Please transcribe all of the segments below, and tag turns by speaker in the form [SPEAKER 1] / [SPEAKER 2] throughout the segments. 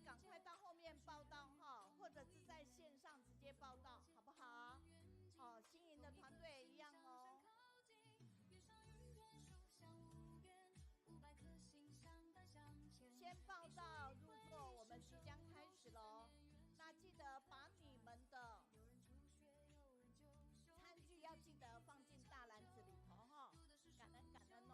[SPEAKER 1] 赶快到后面报道哈，或者是在线上直接报道，好不好？哦，新营的团队也一样哦。先报道入座，我们即将开始喽。那记得把你们的餐具要记得放进大篮子里头哈，感恩感恩哦。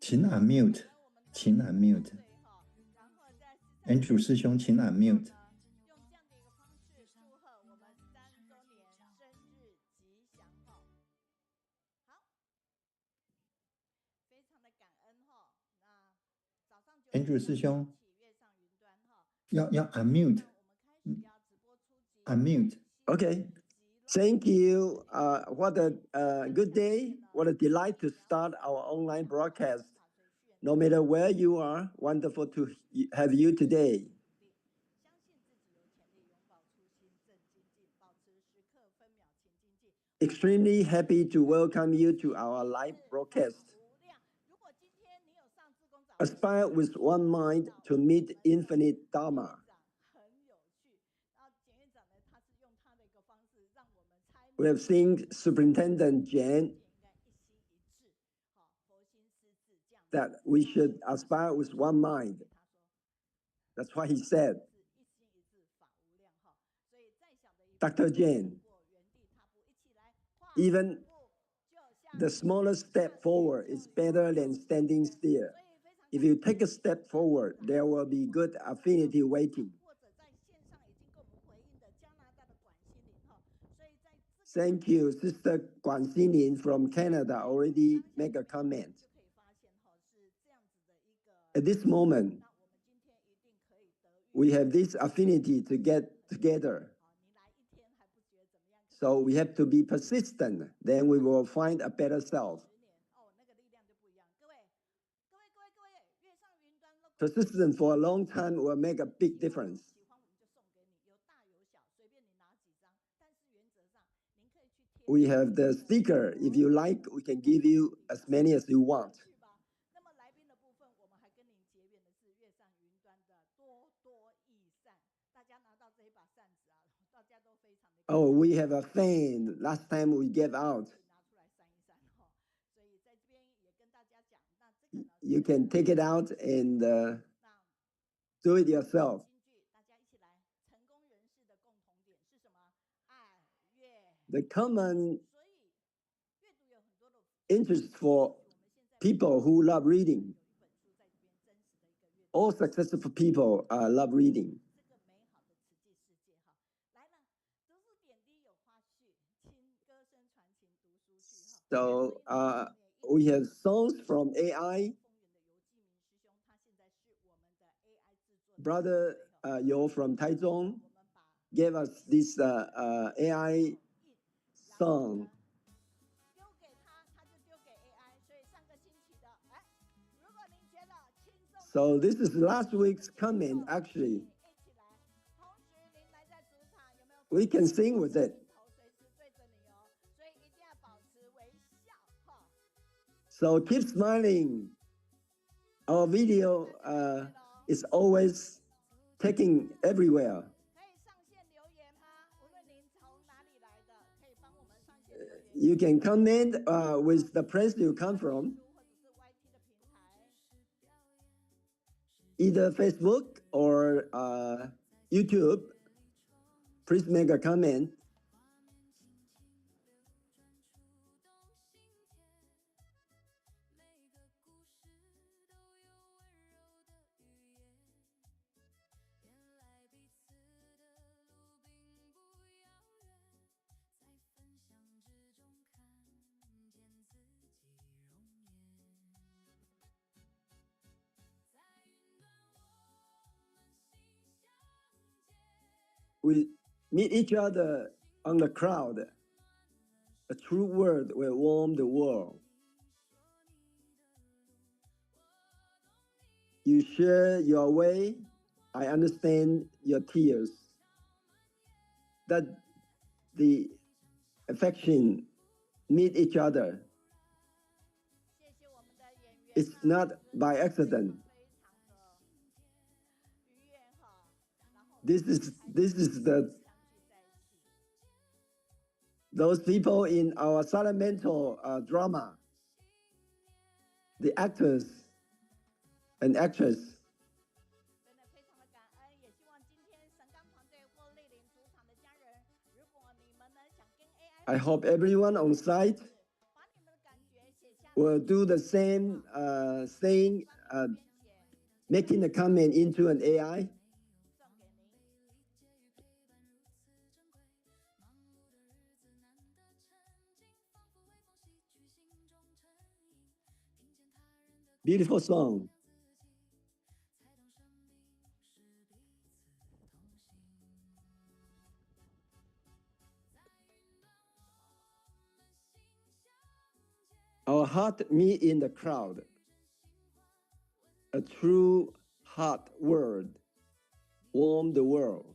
[SPEAKER 2] 请 unmute， 请 unmute。Andrew 师兄，请 unmute。
[SPEAKER 1] 用这样的一个方式祝贺我们3周年生日吉祥哈。好，非常的感恩哈。那早上9点
[SPEAKER 2] Andrew 师兄，
[SPEAKER 1] 跃上云端哈。
[SPEAKER 2] 要 unmute。unmute。Okay.
[SPEAKER 3] Thank you. What a good day. What a delight to start our online broadcast. No matter where you are, wonderful to have you today. Extremely happy to welcome you to our live broadcast. Aspire with one mind to meet infinite Dharma. We have seen Superintendent Jing that we should aspire with one mind. That's what he said. Dr. Jing, even the smallest step forward is better than standing still. If you take a step forward, there will be good affinity waiting. Thank you, Sister Guan Xinlin from Canada already make a comment. At this moment, we have this affinity to get together. So we have to be persistent, then we will find a better self. Persistence for a long time will make a big difference. We have the sticker. If you like, we can give you as many as you want. Oh, we have a fan. Last time we gave out. You can take it out and do it yourself. The common interest for people who love reading. All successful people love reading. So we have songs from AI. Brother Yo from Taichung gave us this AI song. So this is last week's comment, actually. We can sing with it. So keep smiling. Our video is always taking everywhere. You can comment with the place you come from. Either Facebook or YouTube. Please make a comment. we meet each other on the crowd. A true word will warm the world. You share your way, I understand your tears. That the affection meet each other. It's not by accident. This is those people in our sentimental drama, the actors and actress. I hope everyone on site will do the same thing, making a comment into an AI. Beautiful song. Our heart meet in the crowd. A true heart word warm the world.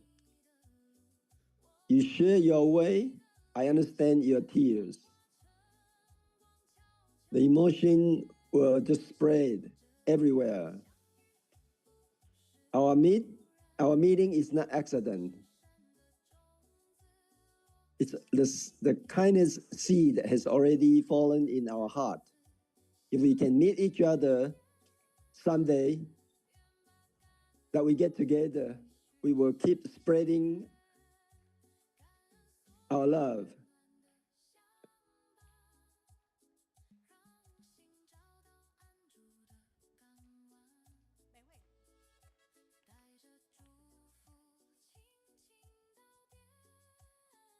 [SPEAKER 3] You share your way, I understand your tears. The emotion will just spread everywhere. Our meeting is not accident. It's the kindness seed has already fallen in our heart. If we can meet each other someday, that we get together, we will keep spreading our love.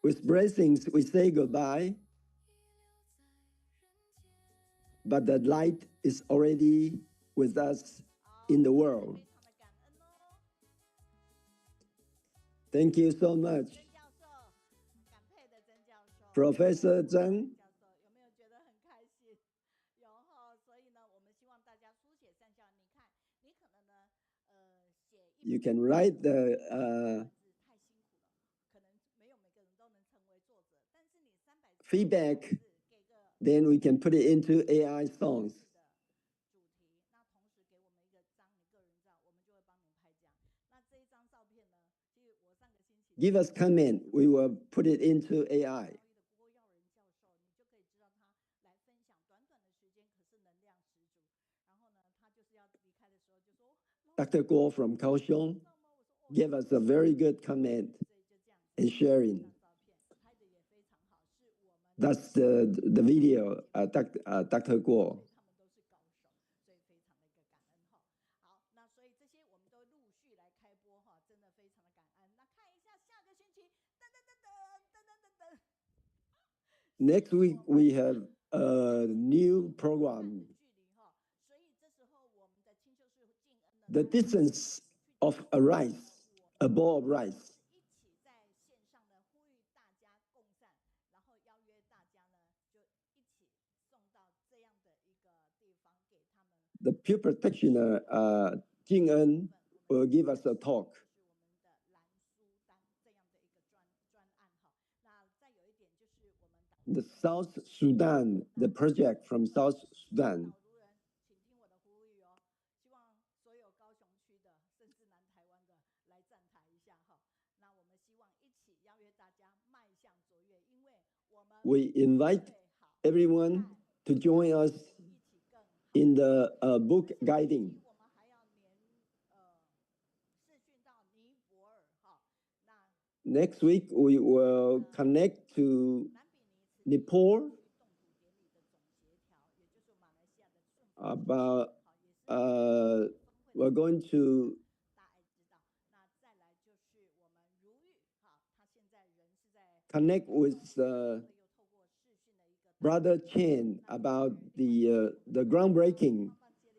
[SPEAKER 3] With blessings, we say goodbye, but the light is already with us in the world. Thank you so much, Professor Zhang. You can write the feedback, then we can put it into AI songs. Give us comment, we will put it into AI. Dr. Guo from Kaohsiung gave us a very good comment and sharing. That's the video, Dr. Guo. Next week, we have a new program. The distance of a rice, a bowl of rice. The peer practitioner, Jing will give us a talk. The South Sudan, the project from South Sudan. We invite everyone to join us in the book guiding. Next week, we will connect to Nepal about, we're going to connect with Brother Chen about the groundbreaking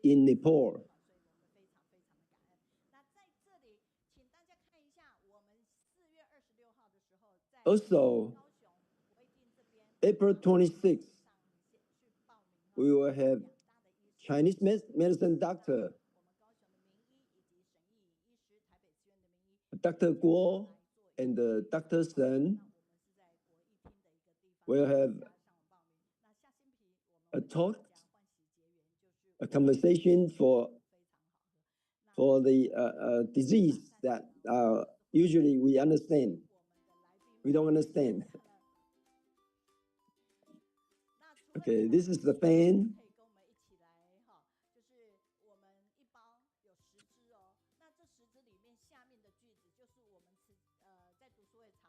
[SPEAKER 3] in Nepal. Also, April 26th, we will have Chinese medicine doctor, Dr. Guo and Dr. Shen will have a talk, a conversation for the disease that usually we understand. We don't understand. Okay, this is the fan.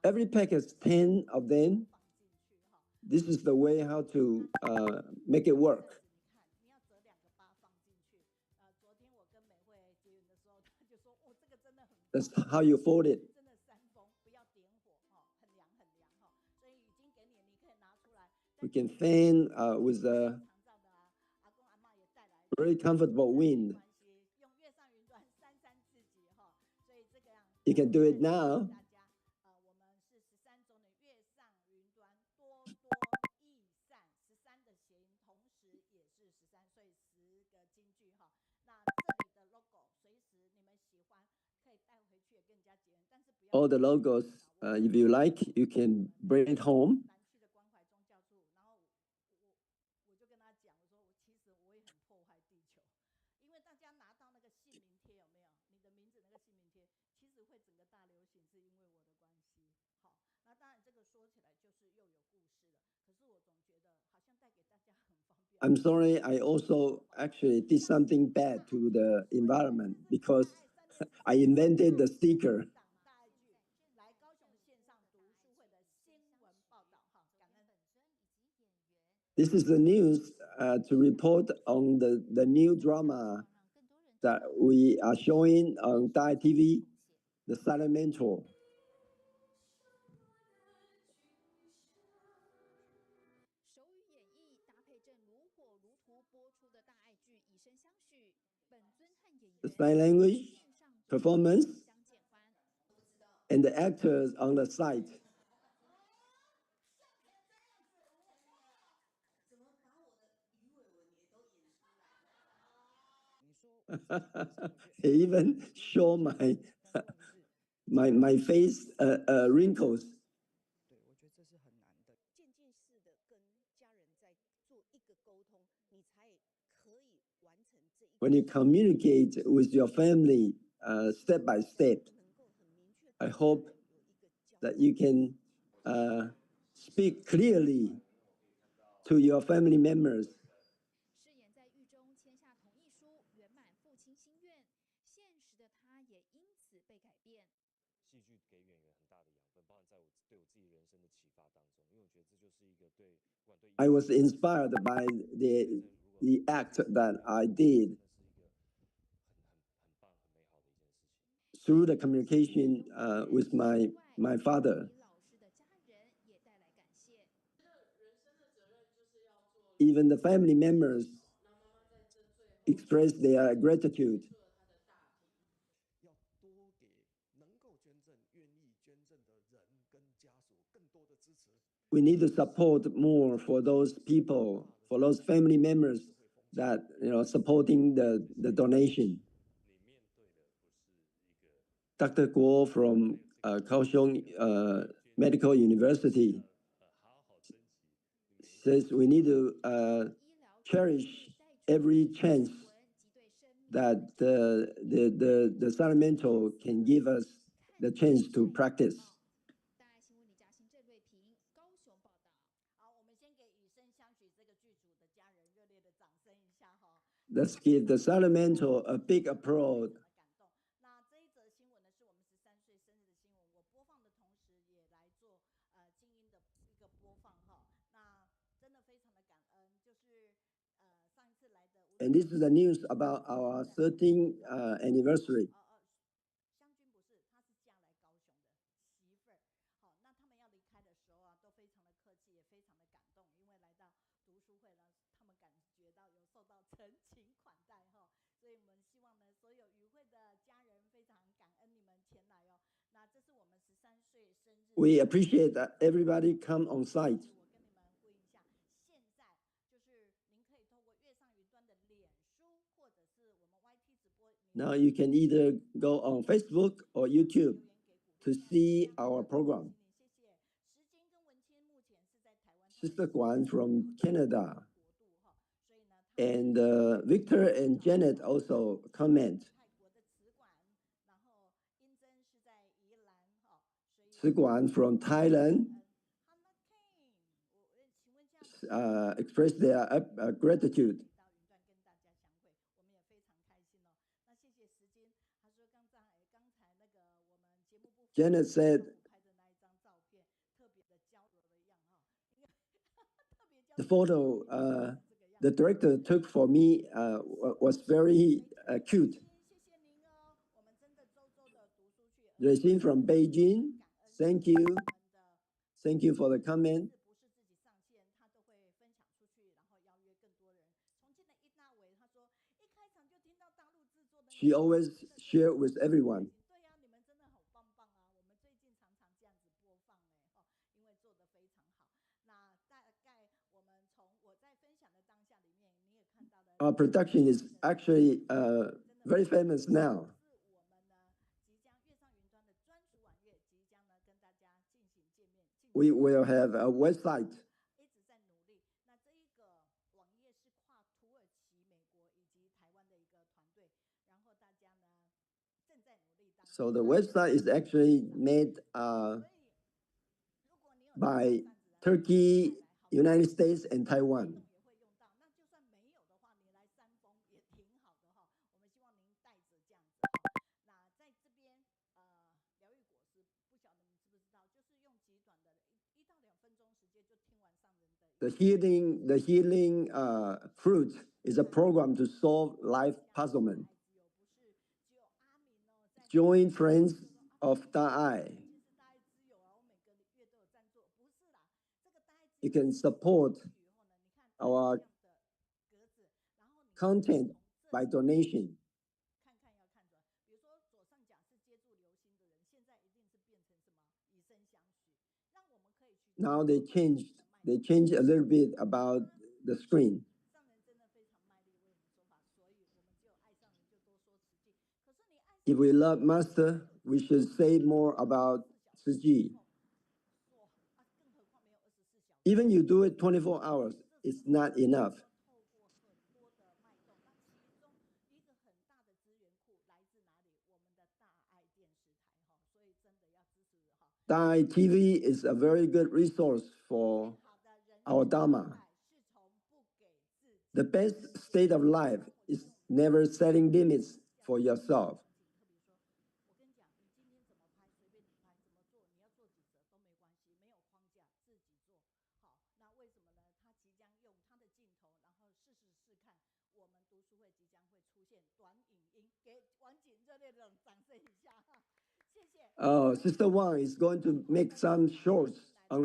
[SPEAKER 3] Every pack has 10 of them. This is the way how to make it work. That's how you fold it. We can fan with a very comfortable wind. You can do it now. All the logos, if you like, you can bring it home. I'm sorry, I also actually did something bad to the environment because I invented the sticker. This is the news to report on the new drama that we are showing on Thai TV, The Silent Mentor. The sign language, performance, and the actors on the site. They even show my face wrinkles. When you communicate with your family step by step, I hope that you can speak clearly to your family members. I was inspired by the act that I did through the communication with my father. Even the family members express their gratitude. We need to support more for those people, for those family members that supporting the donation. Dr. Guo from Kaohsiung Medical University says we need to cherish every chance that the Silent Mentor can give us the chance to practice. Let's give the Silent Mentor a big applause. And this is the news about our 13th anniversary. We appreciate that everybody come on site. Now you can either go on Facebook or YouTube to see our program. Sister Guan from Canada. And Victor and Janet also comment. Guan from Thailand express their gratitude. Janet said, the photo the director took for me was very cute. Regine from Beijing, thank you. Thank you for the comment. She always shared with everyone. Our production is actually very famous now. We will have a website. So the website is actually made by Turkey, United States, and Taiwan. The healing fruit is a program to solve life puzzlement. Join friends of Da'ai. You can support our content by donation. Now they changed a little bit about the screen. If we love Master, we should say more about Tzu Chi. Even you do it 24 hours, it's not enough. Dai TV is a very good resource for our Dharma. The best state of life is never setting limits for yourself. Oh, Sister Wang is going to make some shorts on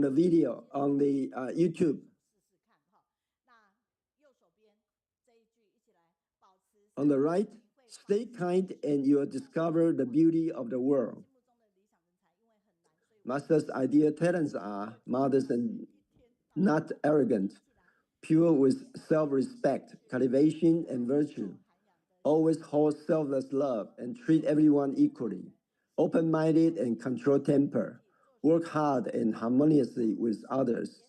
[SPEAKER 3] the video on the YouTube. On the right, stay kind and you will discover the beauty of the world. Master's ideal talents are modest and not arrogant, pure with self-respect, cultivation, and virtue. Always hold selfless love and treat everyone equally. Open-minded and control temper. Work hard and harmoniously with others.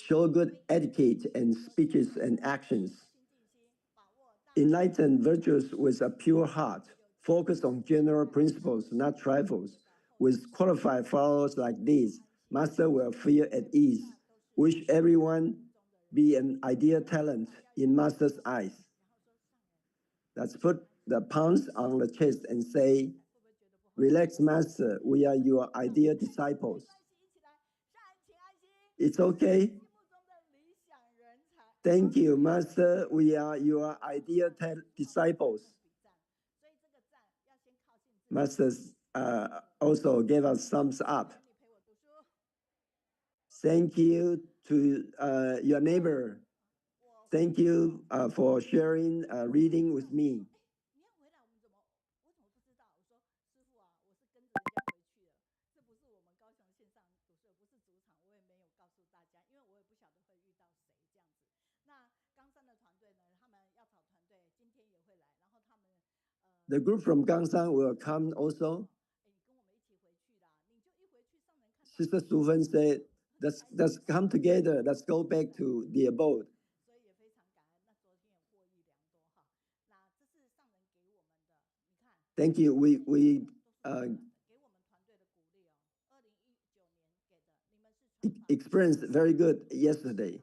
[SPEAKER 3] Show good etiquette and speeches and actions. Enlightened, virtuous with a pure heart. Focus on general principles, not trifles. With qualified followers like these, Master will feel at ease. Wish everyone be an ideal talent in Master's eyes. Let's put the palms on the chest and say, relax, Master, we are your ideal disciples. It's okay. Thank you, Master, we are your ideal disciples. Master also gave us thumbs up. Thank you to your neighbor. Thank you for sharing reading with me.
[SPEAKER 1] 告诉大家，因为我也不晓得会遇到谁这样子。那冈山的团队呢，他们药草团队今天也会来，然后他们
[SPEAKER 3] The group from Gangshan will come also. Sister Suven said, let's come together. Let's go back to the abode. Thank you. We experienced very good yesterday.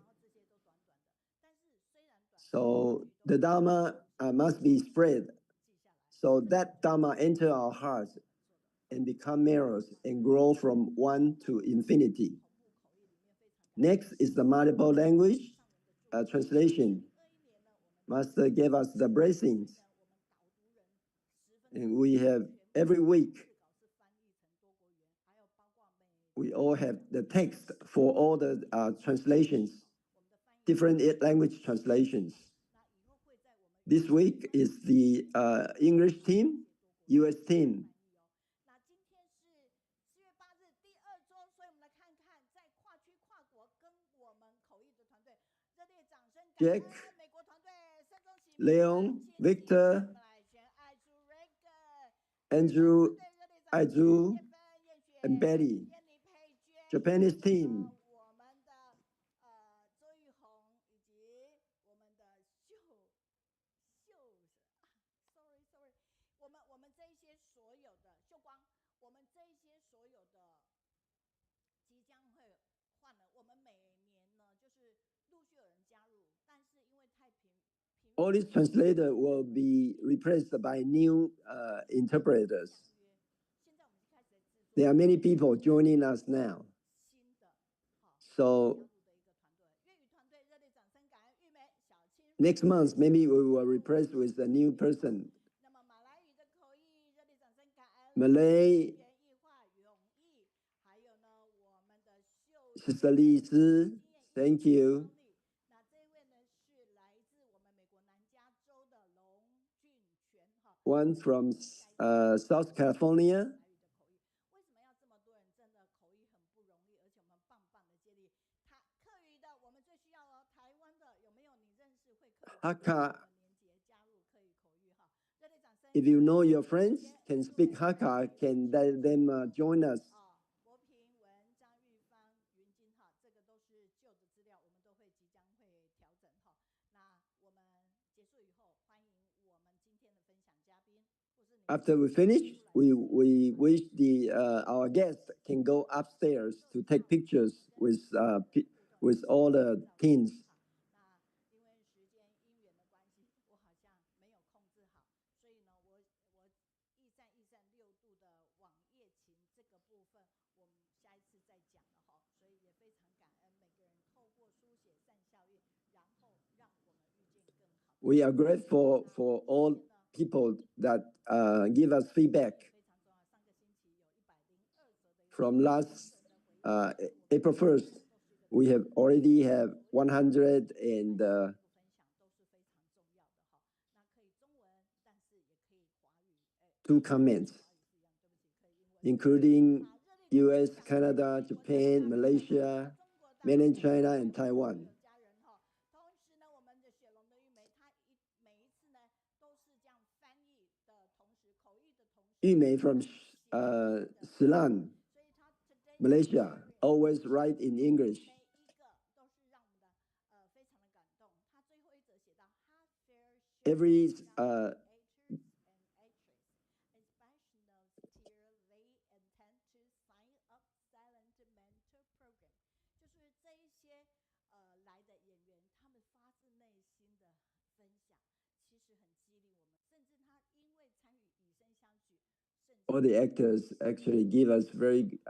[SPEAKER 3] So the Dharma must be spread. So that Dharma enter our hearts and become mirrors and grow from one to infinity. Next is the multiple language translation. Master gave us the blessings. And we have every week, we all have the text for all the translations, different language translations. This week is the English team, US team. Jack, Leon, Victor, Andrew, Aizu, and Betty. Japanese team. All these translators will be replaced by new interpreters. There are many people joining us now. So next month, maybe we will replace with a new person. Malay, Sister Li Si, thank you. One from South California. Hakka. If you know your friends can speak Hakka, can let them join us. After we finish, we wish our guests can go upstairs to take pictures with all the teams. We are grateful for all people that give us feedback. From last April 1st, we have already have 102 comments, including US, Canada, Japan, Malaysia, mainland China, and Taiwan. Yumei from Silan, Malaysia, always write in English. Every all the actors actually give us very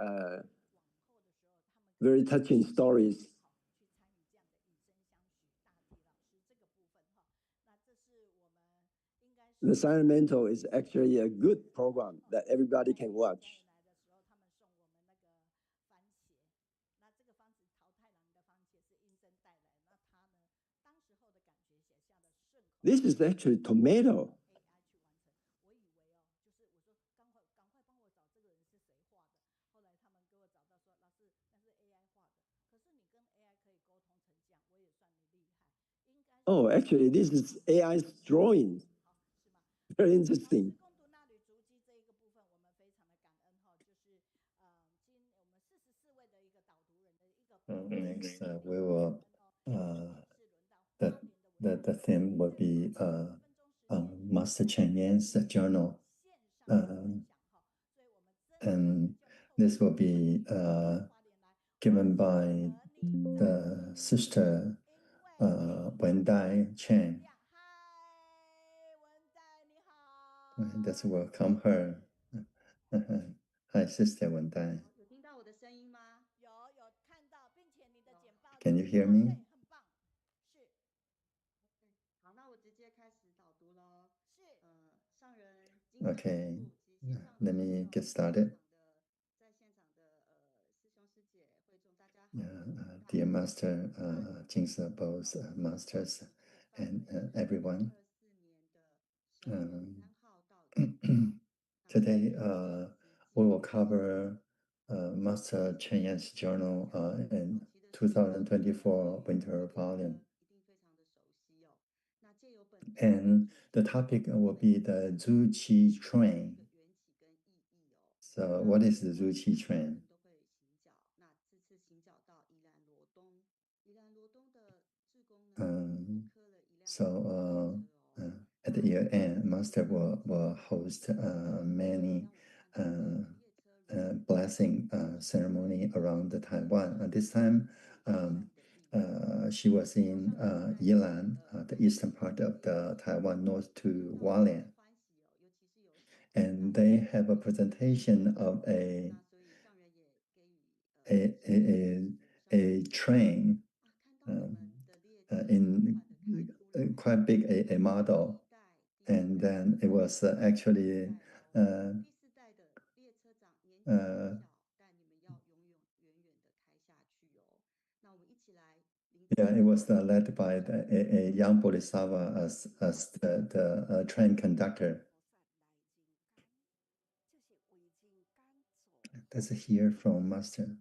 [SPEAKER 3] touching stories. The Silent Mentor is actually a good program that everybody can watch. This is actually tomato. Oh, actually, this is AI's drawing. Very interesting.
[SPEAKER 2] Next, we will the theme will be Master Chen Yan's journal, and this will be given by the sister Wendai Chen. Let's welcome her. Hi, Sister Wendai. Can you hear me? Okay, let me get started. Dear Master, Jing's both masters and everyone. Today, we will cover Master Chen Yan's journal in 2024 winter volume. And the topic will be the Zhu Qi train. So what is the Zhu Qi train? At the year end, Master will host many blessing ceremony around Taiwan. At this time, she was in Yilan, the eastern part of the Taiwan, north to Hualien. And they have a presentation of a train in quite big a model, and then it was actually it was led by a young Bodhisattva as the train conductor. Let's hear from Master.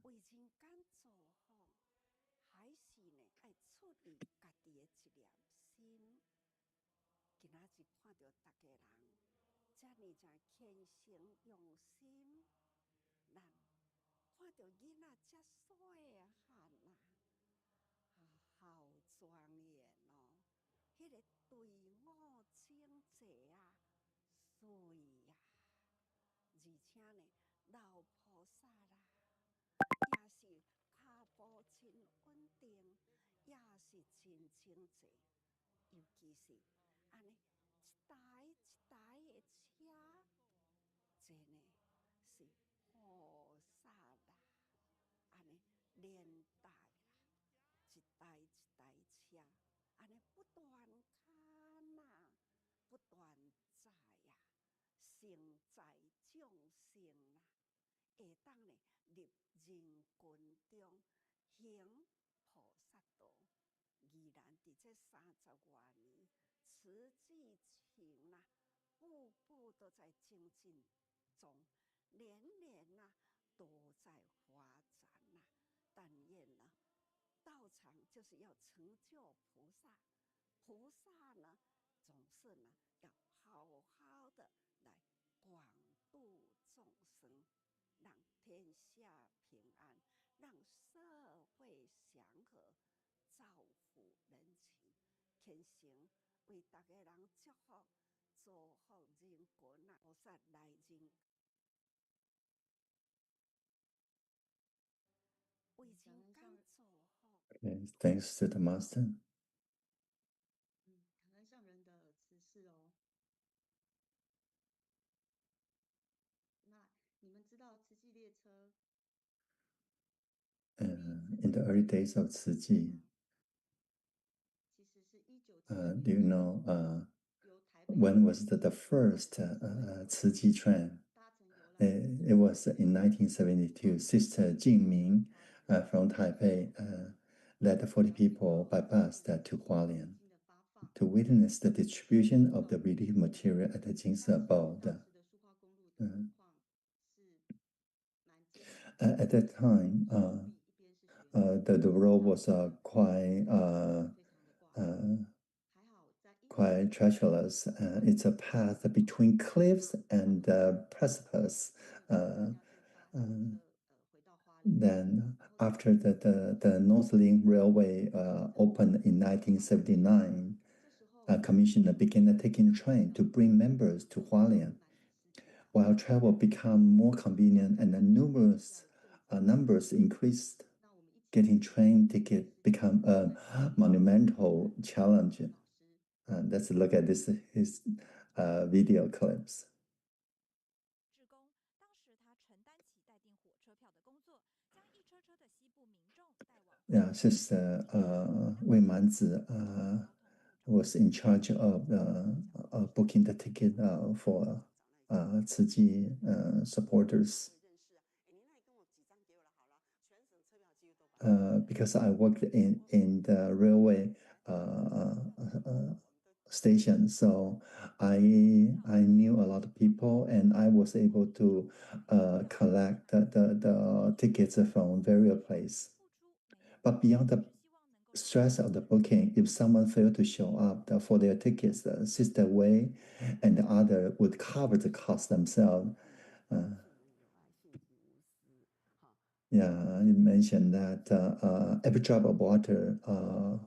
[SPEAKER 2] Okay, thanks to the Master. In the early days of Ciji, do you know when was the first Ciji train? It was in 1972. Sister Jinling from Taipei led 40 people by bus to Hualien to witness the distribution of the relief material at the Jing's abode. At that time, the road was quite treacherous. It's a path between cliffs and precipice. Then after the North Link Railway opened in 1979, commissioner began taking train to bring members to Hualien. While travel became more convenient and the numbers increased, getting train ticket became a monumental challenge. Let's look at his video clips. Yeah, Sister Wei Manzi was in charge of booking the ticket for Tzu Chi supporters. Because I worked in the railway station, so I knew a lot of people, and I was able to collect the tickets from various places. But beyond the stress of the booking, if someone failed to show up for their tickets, Sister Wei and the other would cover the cost themselves. Yeah, you mentioned that every drop of water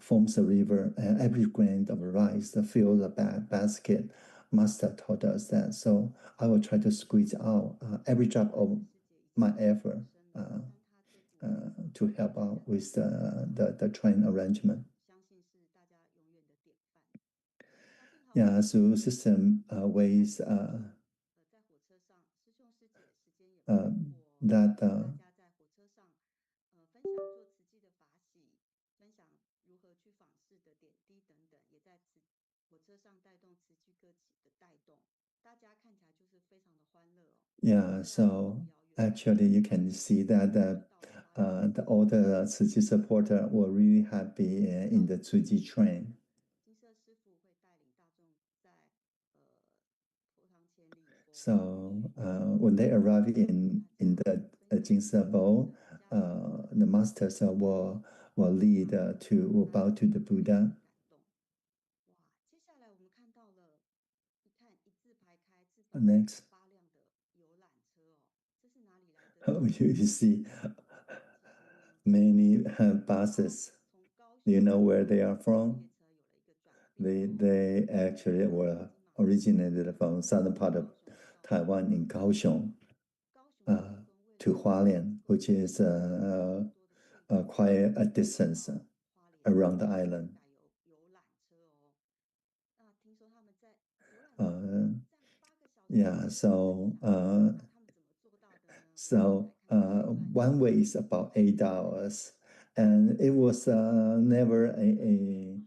[SPEAKER 2] forms a river, and every grain of rice fills a basket. Master taught us that. So I will try to squeeze out every drop of my effort to help out with the train arrangement. Yeah, so system ways that yeah, so actually you can see that all the Tzu Chi supporters were really happy in the Tzu Chi train. So when they arrived in the Jing bowl, the masters will lead to bow to the Buddha. Next. You see many buses. Do you know where they are from? They actually were originated from southern part of Taiwan in Kaohsiung to Hualien, which is quite a distance around the island. Yeah, so one way is about 8 hours, and it was never a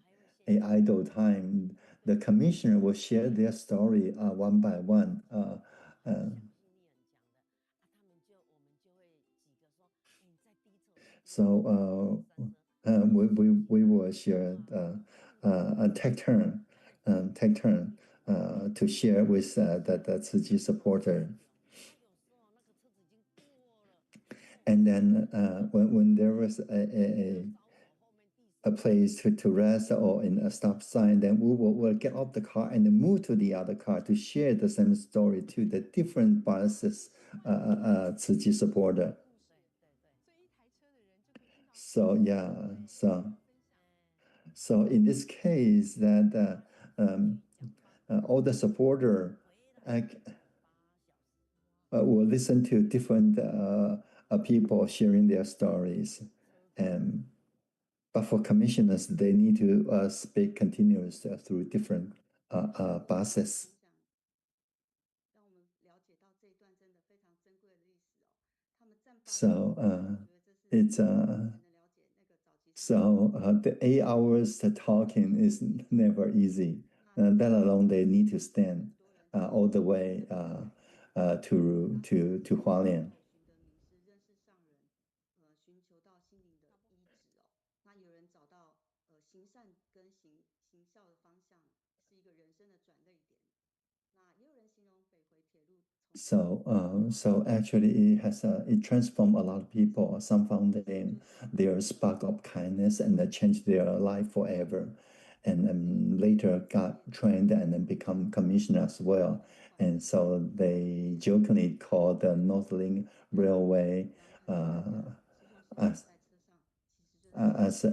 [SPEAKER 2] idle time. The commissioner will share their story one by one. So we will share take turn to share with the Tzu Chi supporter. And then when there was a place to rest or in a stop sign, then we will get off the car and move to the other car to share the same story to the different buses Tzu Chi supporter. So yeah, so in this case that all the supporter will listen to different people sharing their stories, but for commissioners, they need to speak continuously through different buses. So it's the 8 hours talking is never easy. Let alone they need to stand all the way to Hualien. So actually, it transformed a lot of people. Some found their spark of kindness and that changed their life forever, and later got trained and then become commissioner as well. And so they jokingly called the Northlink Railway as as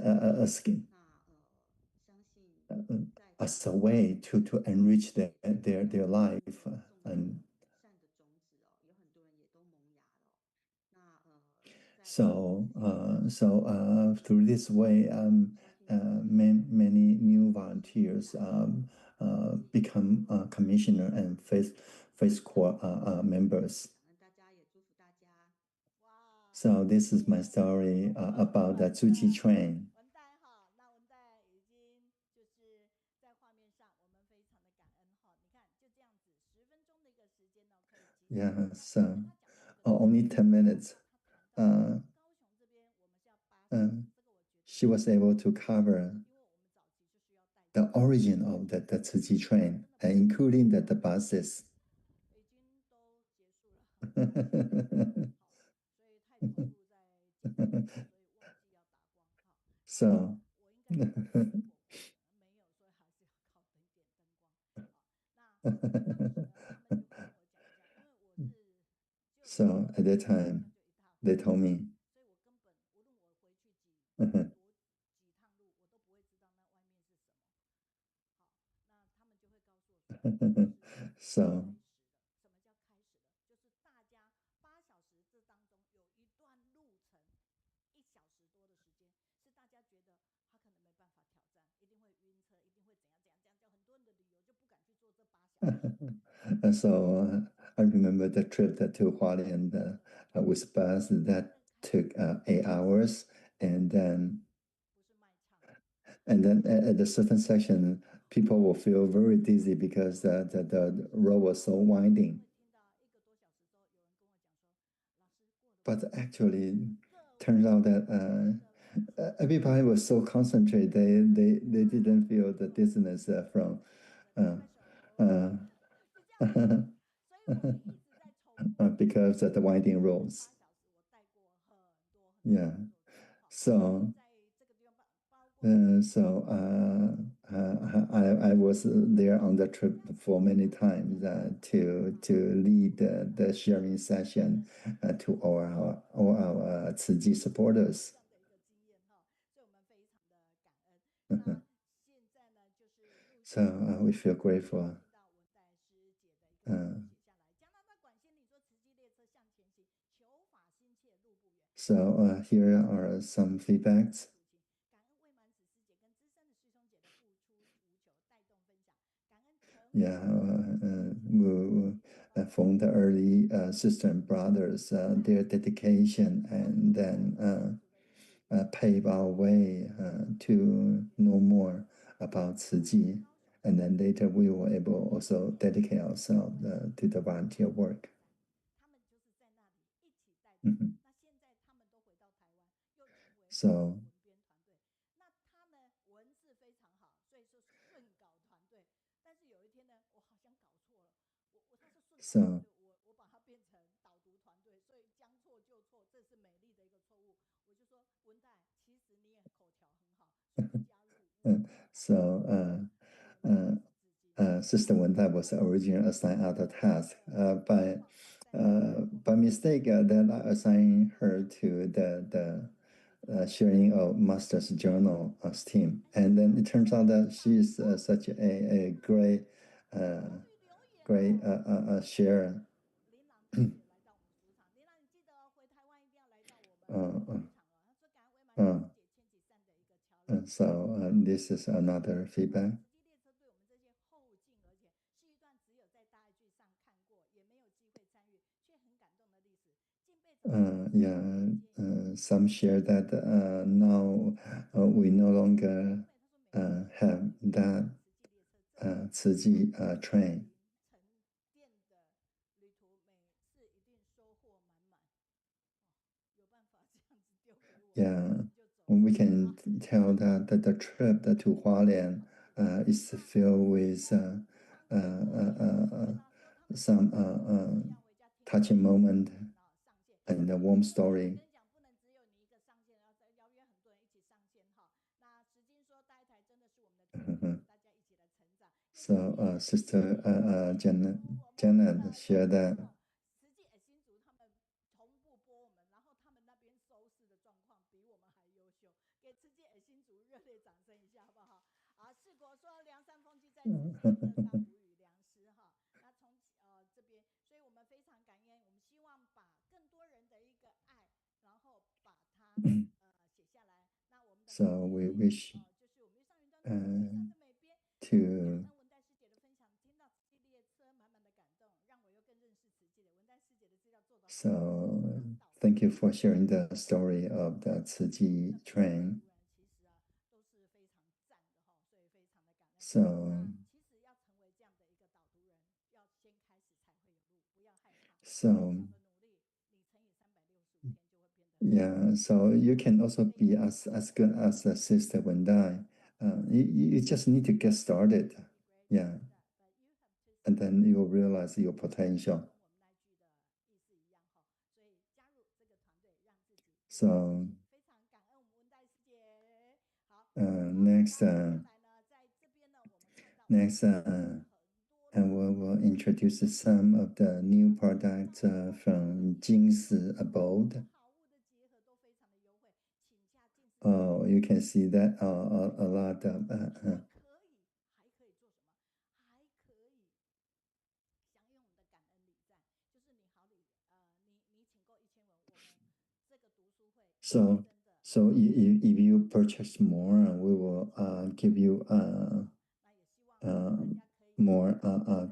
[SPEAKER 2] a way to enrich their life and. So through this way, many new volunteers become commissioner and face corps members. So this is my story about the Zhuji train. Yeah, so only 10 minutes. She was able to cover the origin of the Tzu train, including the buses. So, so at that time, they told me. So so I remember the trip to Hualien with bus that took 8 hours, and then at a certain section, people will feel very dizzy because the road was so winding. But actually, turns out that everybody was so concentrated, they didn't feel the dizziness from. Because of the winding roads. Yeah. So I was there on the trip for many times to lead the sharing session to all our Tzu Chi supporters. So we feel grateful. So here are some feedbacks. Yeah, from the early sister and brothers, their dedication, and then pave our way to know more about Tzu Chi. And then later we were able also dedicate ourselves to the volunteer work. So. So. So Sister Wendai was originally assigned other task. By mistake, then I assigned her to the sharing of master's journal team, and then it turns out that she's such a great sharer. So this is another feedback. Some share that now we no longer have that Tzu Chi train. Yeah, we can tell that the trip to Hualien is filled with some touching moment and a warm story. So Sister Janet shared that so we wish to so thank you for sharing the story of the Ciji train. So yeah, so you can also be as good as Sister Wendai. You just need to get started, yeah, and then you will realize your potential. So next, and we'll introduce some of the new products from Jing's abode. Oh, you can see that a lot of so if you purchase more, we will give you more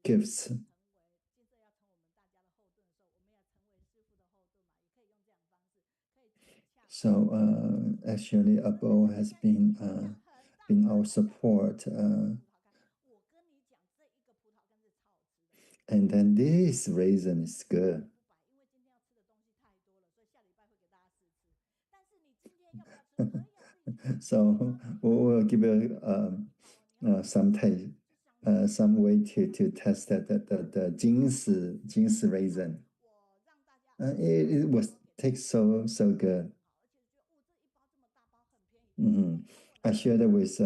[SPEAKER 2] gifts. So actually, Abo has been our support, and then this raisin is good. So we'll give you some way to test the Jing's raisin. It was tastes so good. I shared it with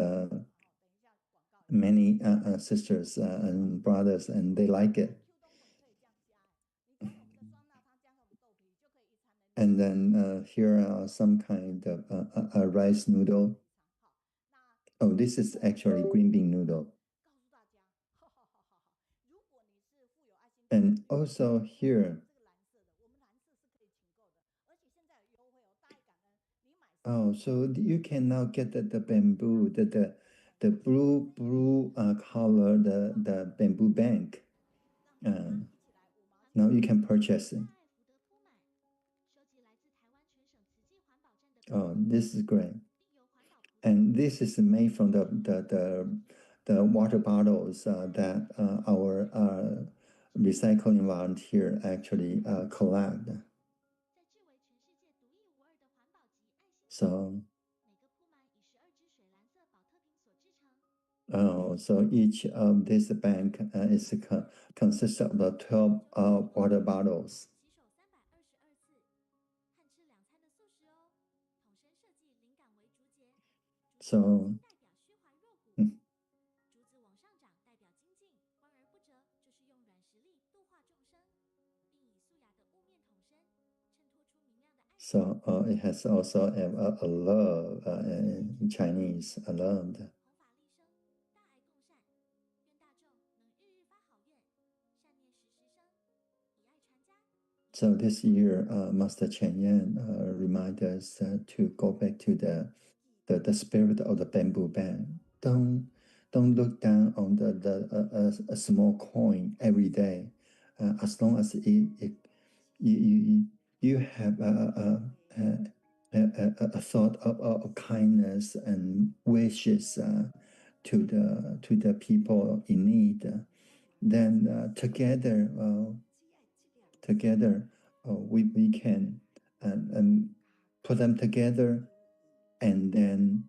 [SPEAKER 2] many sisters and brothers, and they like it. And then here are some kind of a rice noodle. Oh, this is actually green bean noodle. And also here, oh, so you can now get the bamboo, the blue color, the bamboo bank. Now you can purchase it. Oh, this is great. And this is made from the water bottles that our recycling volunteer actually collect. So so each of this bank is consists of 12 water bottles. So so it has also a love in Chinese, a love. So this year, Master Chen Yan reminded us to go back to the spirit of the bamboo band. Don't look down on a small coin every day. As long as you have a thought of kindness and wishes to the people in need, then together we can put them together and then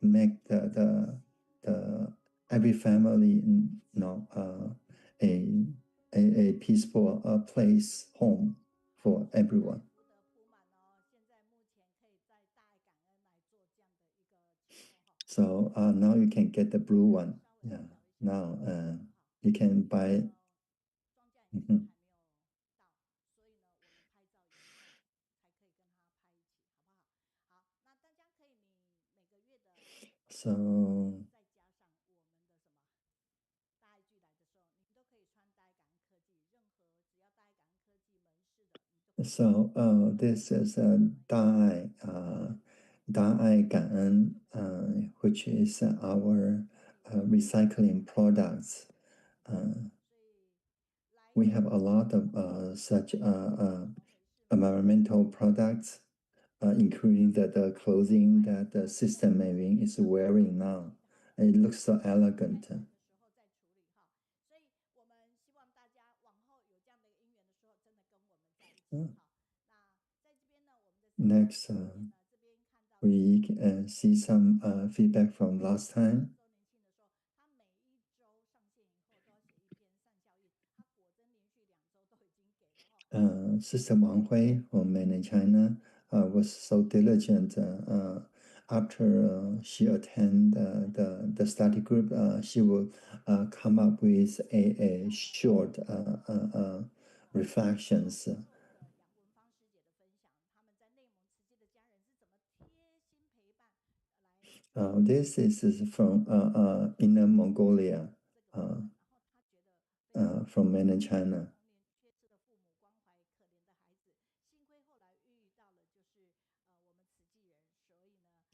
[SPEAKER 2] make every family, a peaceful place, home for everyone. So now you can get the blue one. Yeah. Now you can buy. So this is Dai Gan En, which is our recycling products. We have a lot of such environmental products, including the clothing that the Sister Meiyun is wearing now. It looks so elegant. Next, we can see some feedback from last time. Sister Wang Hui from mainland China was so diligent. After she attended the study group, she will come up with a short reflections. This is from Inner Mongolia, from mainland China.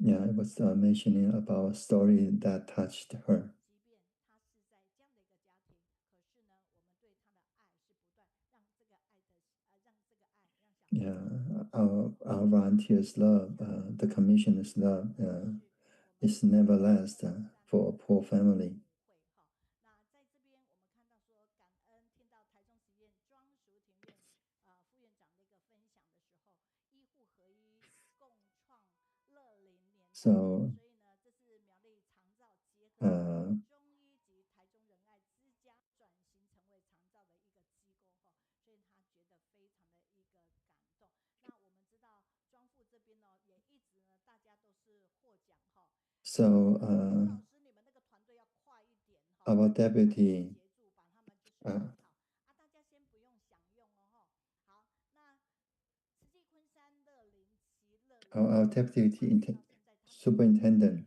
[SPEAKER 2] Yeah, I was mentioning about a story that touched her. Yeah, our volunteers' love, the commissioners' love, is never last for a poor family. So, our deputy, our deputy superintendent,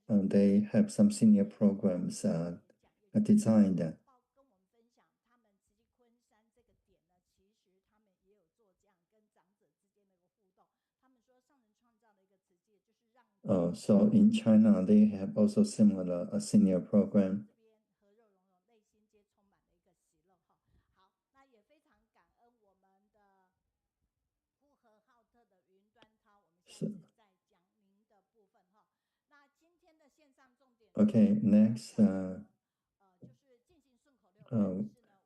[SPEAKER 2] they have some senior programs designed. So in China, they have also similar a senior program. Okay, next,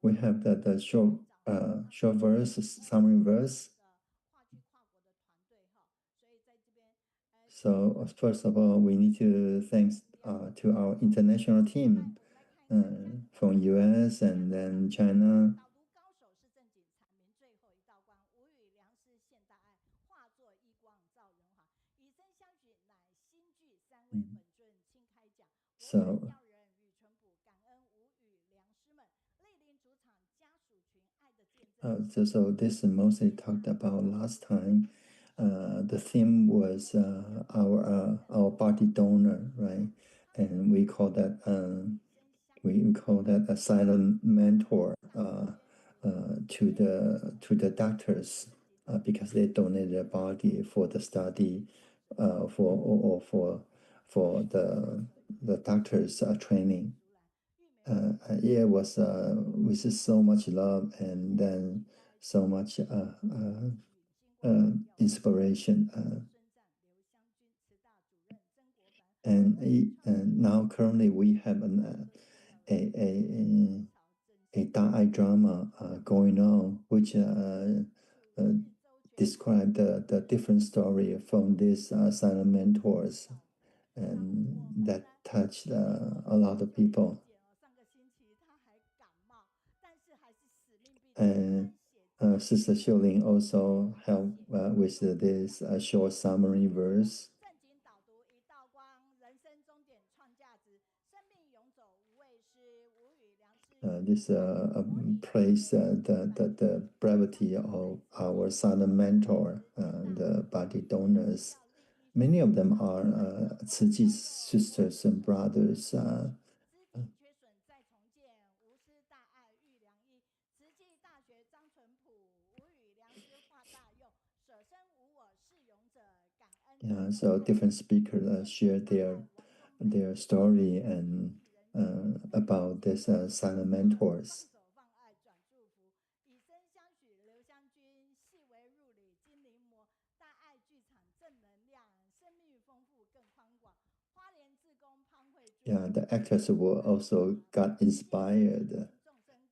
[SPEAKER 2] we have the short verse, summary verse. So first of all, we need to thanks to our international team from US and then China. So this is mostly talked about last time. The theme was our body donor, right? And we call that a silent mentor to the doctors because they donated their body for the study for the doctors training. It was with so much love and then so much inspiration. And now currently we have a Da'ai drama going on, which describe the different story from these silent mentors, and that touched a lot of people. And Sister Xiuling also helped with this short summary verse. This praise the brevity of our silent mentor, the body donors. Many of them are Tzu Chi sisters and brothers. Yeah, so different speakers share their story and about this silent mentors. Yeah, the actors will also got inspired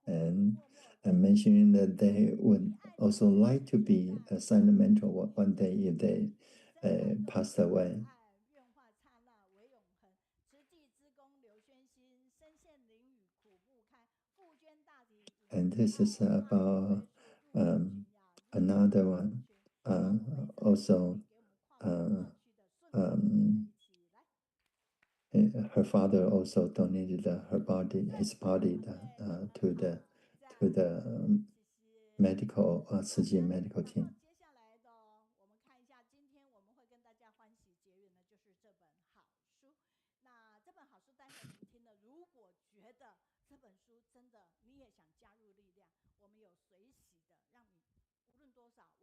[SPEAKER 2] and mentioning that they would also like to be a silent mentor one day if they passed away. And this is about another one. Also, her father also donated his body to the medical Tzu Chi medical team.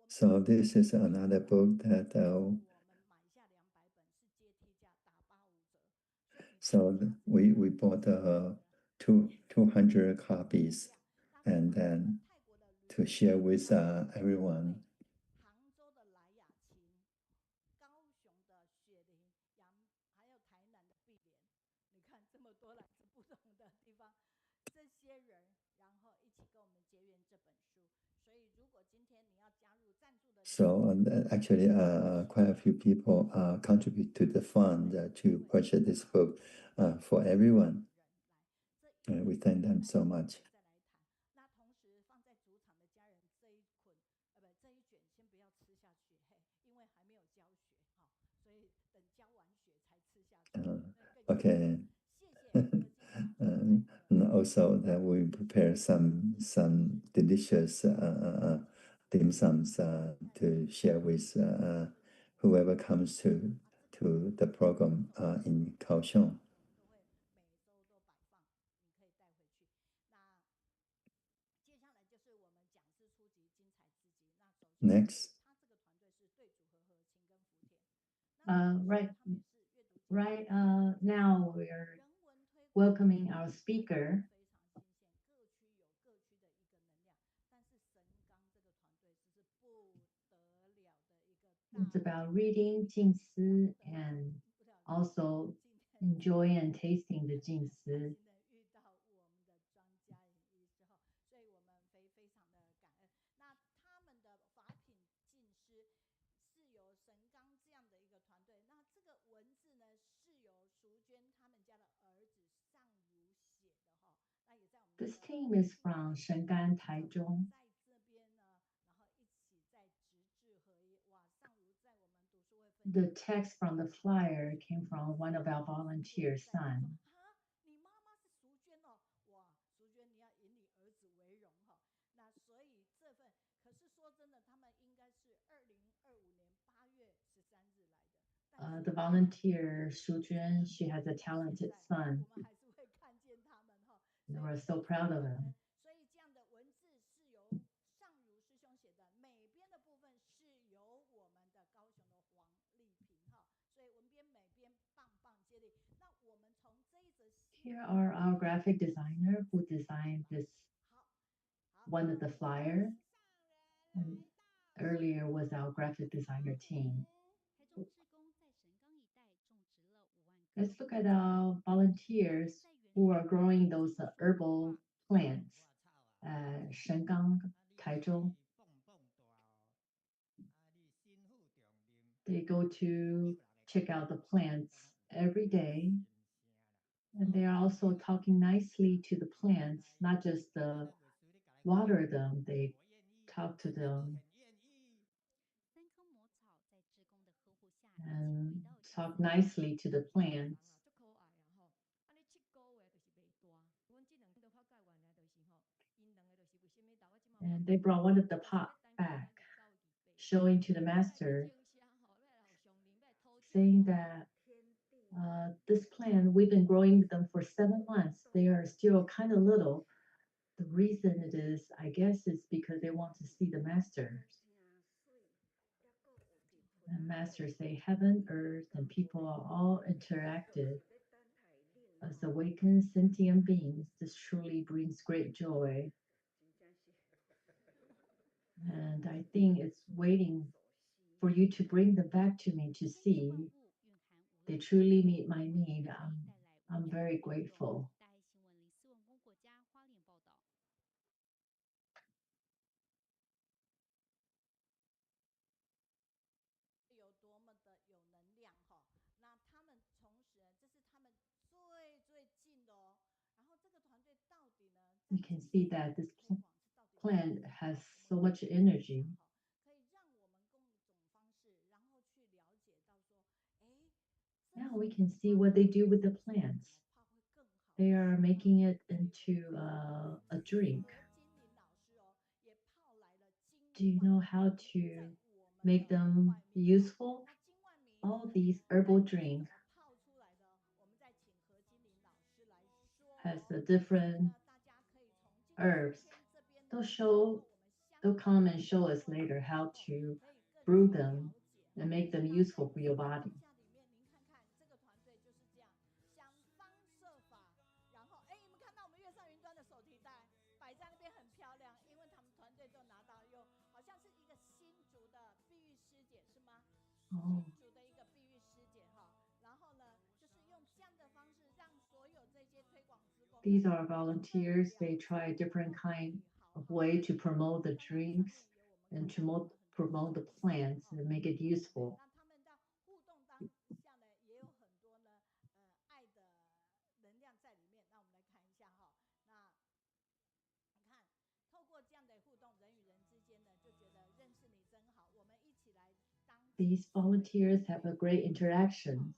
[SPEAKER 2] So this is another book that so we bought 200 copies, and then to share with everyone. So actually, quite a few people contribute to the fund to purchase this book for everyone. We thank them so much. Okay. And also that we prepare some delicious dim sums to share with whoever comes to the program in Kaohsiung. Next.
[SPEAKER 4] Right now we're welcoming our speaker. It's about reading Jing Si and also enjoy and tasting the Jing Si. This team is from Shengan, Taichung. The text from the flyer came from one of our volunteers' son. The volunteer, Shujuan, she has a talented son. And we're so proud of him. Here are our graphic designer who designed this one of the flyer. And earlier was our graphic designer team. Let's look at our volunteers who are growing those herbal plants. Shengang, Taichung. They go to check out the plants every day. And they are also talking nicely to the plants, not just water them, they talk to them and talk nicely to the plants. And they brought one of the pot back, showing to the master, saying that this plant, we've been growing them for 7 months. They are still kind of little. The reason it is, I guess, is because they want to see the masters. And masters say heaven, earth, and people are all interacted as awakened sentient beings. This truly brings great joy. And I think it's waiting for you to bring them back to me to see. They truly meet my need. I'm very grateful. You can see that this plant has so much energy. Now we can see what they do with the plants. They are making it into a drink. Do you know how to make them useful? All these herbal drink has a different herbs. They'll come and show us later how to brew them and make them useful for your body. Oh. These are volunteers. They try a different kind of way to promote the drinks and to promote the plants and make it useful. These volunteers have a great interaction.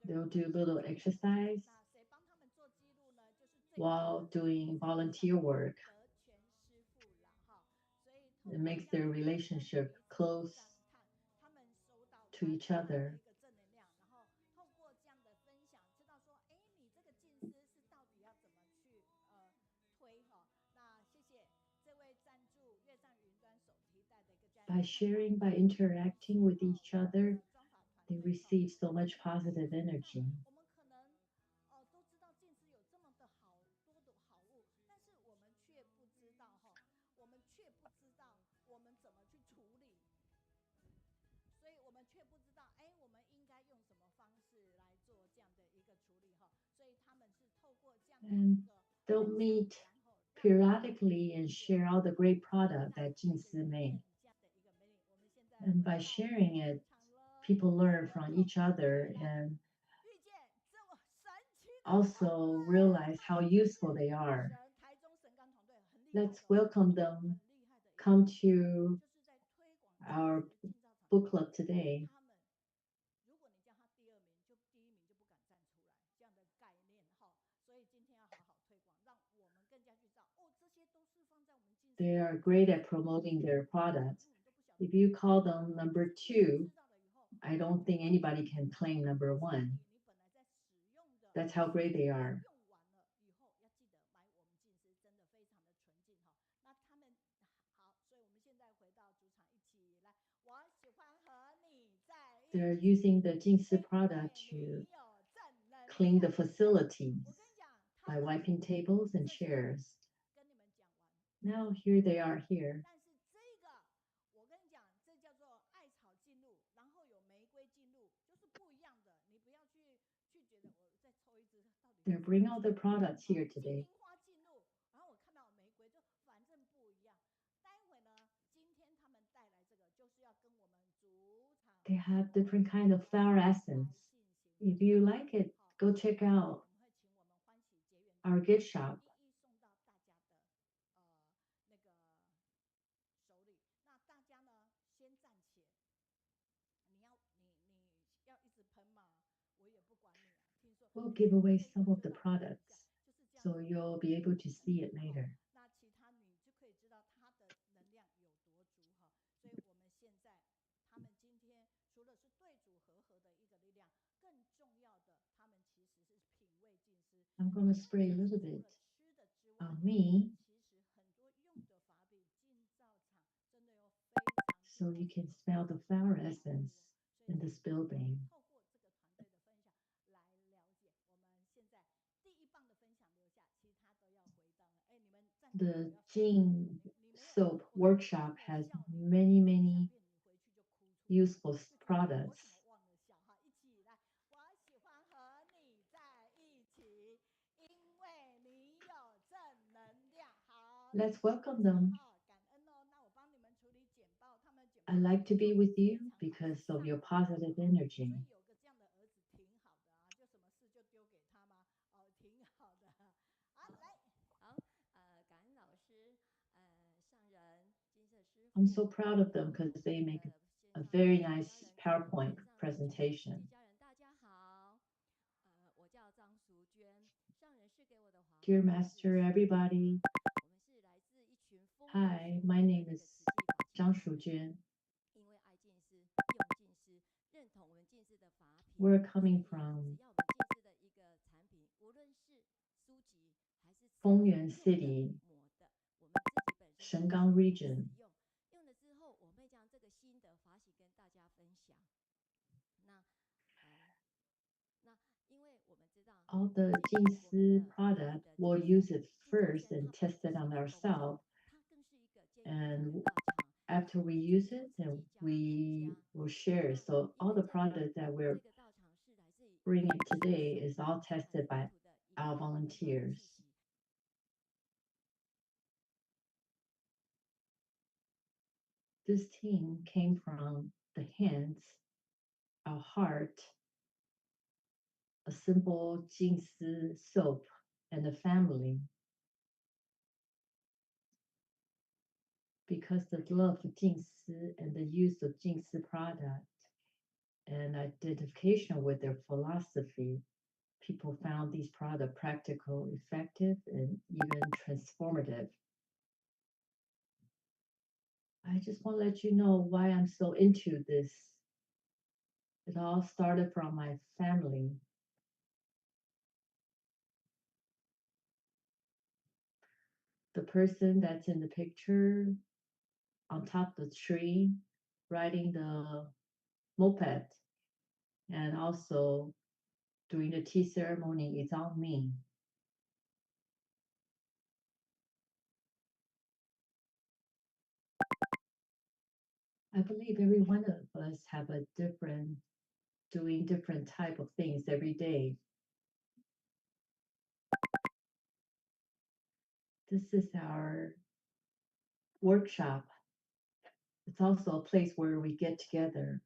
[SPEAKER 4] They'll do a little exercise while doing volunteer work. It makes their relationship close to each other. By sharing, by interacting with each other, they receive so much positive energy. And they'll meet periodically and share all the great product that Jing made. And by sharing it, people learn from each other and also realize how useful they are. Let's welcome them. Come to our book club today. They are great at promoting their products. If you call them number 2, I don't think anybody can claim number 1. That's how great they are. They're using the Jingsi product to clean the facilities by wiping tables and chairs. Now here they are here. They bring all the products here today. have different kind of flower essence. If you like it, go check out our gift shop. We'll give away some of the products, so you'll be able to see it later. I'm going to spray a little bit on me so you can smell the flower essence in this building. The Jing soap workshop has many useful products. Let's welcome them. I like to be with you because of your positive energy. I'm so proud of them because they make a very nice PowerPoint presentation. Dear Master, everybody. Hi, my name is Zhang Shujuan. We're coming from Fengyuan City, Shengang region. All the Jingsi product, we'll use it first and test it on ourselves. And after we use it, then we will share. So all the product that we're bringing today is all tested by our volunteers. This team came from the hands, our heart, a simple Jingsi soap, and a family. Because the love for Jingsi and the use of Jingsi product and identification with their philosophy, people found these products practical, effective, and even transformative. I just want to let you know why I'm so into this. It all started from my family. The person that's in the picture on top of the tree riding the moped and also during the tea ceremony, it's all me. I believe every one of us have a doing different type of things every day. This is our workshop. It's also a place where we get together.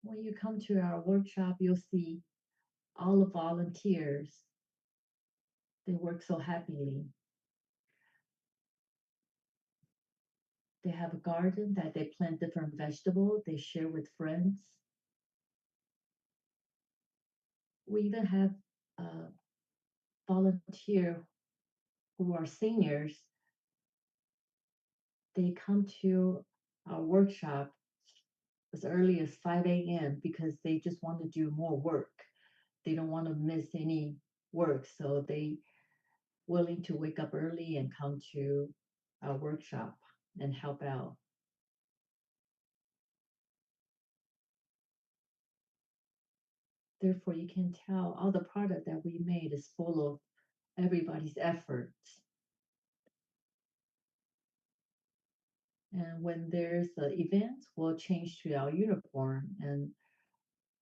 [SPEAKER 4] When you come to our workshop, you'll see all the volunteers. They work so happily. They have a garden that they plant different vegetables. They share with friends. We even have volunteers who are seniors. They come to our workshop as early as 5 a.m. because they just want to do more work. They don't want to miss any work, so they willing to wake up early and come to our workshop and help out. Therefore, you can tell all the product that we made is full of everybody's efforts. And when there's an event, we'll change to our uniform and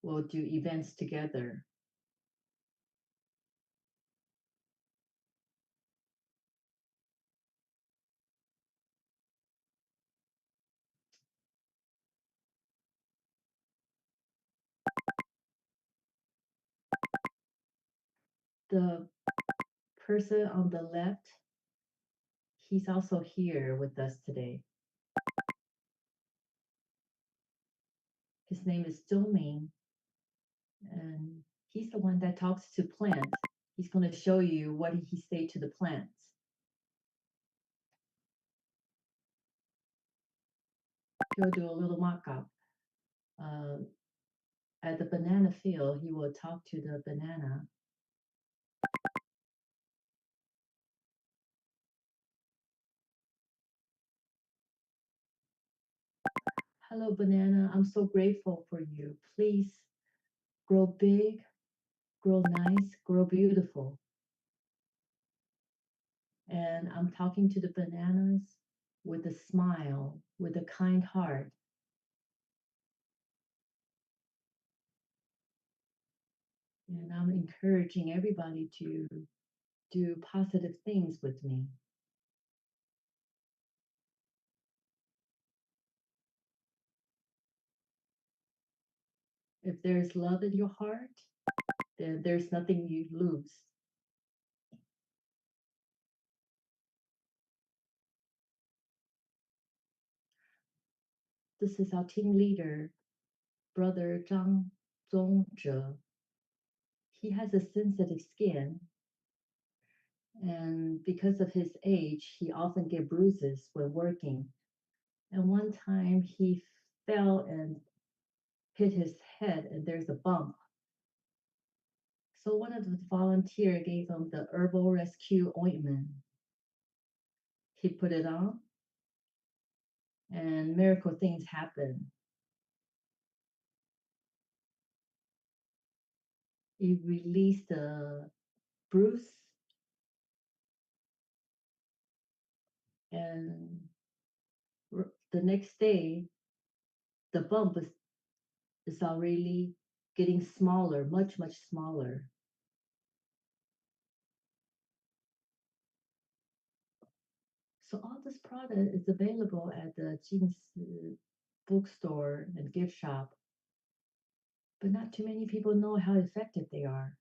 [SPEAKER 4] we'll do events together. The person on the left, he's also here with us today. His name is Zhongmin, and he's the one that talks to plants. He's going to show you what he say to the plants. He'll do a little mock-up. At the banana field, he will talk to the banana. Hello, banana. I'm so grateful for you. Please grow big, grow nice, grow beautiful. And I'm talking to the bananas with a smile, with a kind heart. And I'm encouraging everybody to do positive things with me. If there's love in your heart, then there's nothing you lose. This is our team leader, brother Zhang Zongzhe. He has a sensitive skin, and because of his age, he often gets bruises when working. And one time he fell and hit his head, and there's a bump. So one of the volunteers gave him the herbal rescue ointment. He put it on, and miracle things happen. He released the bruise, and the next day, the bump is already getting smaller, much, much smaller. So all this product is available at the Jing's bookstore and gift shop, but not too many people know how effective they are.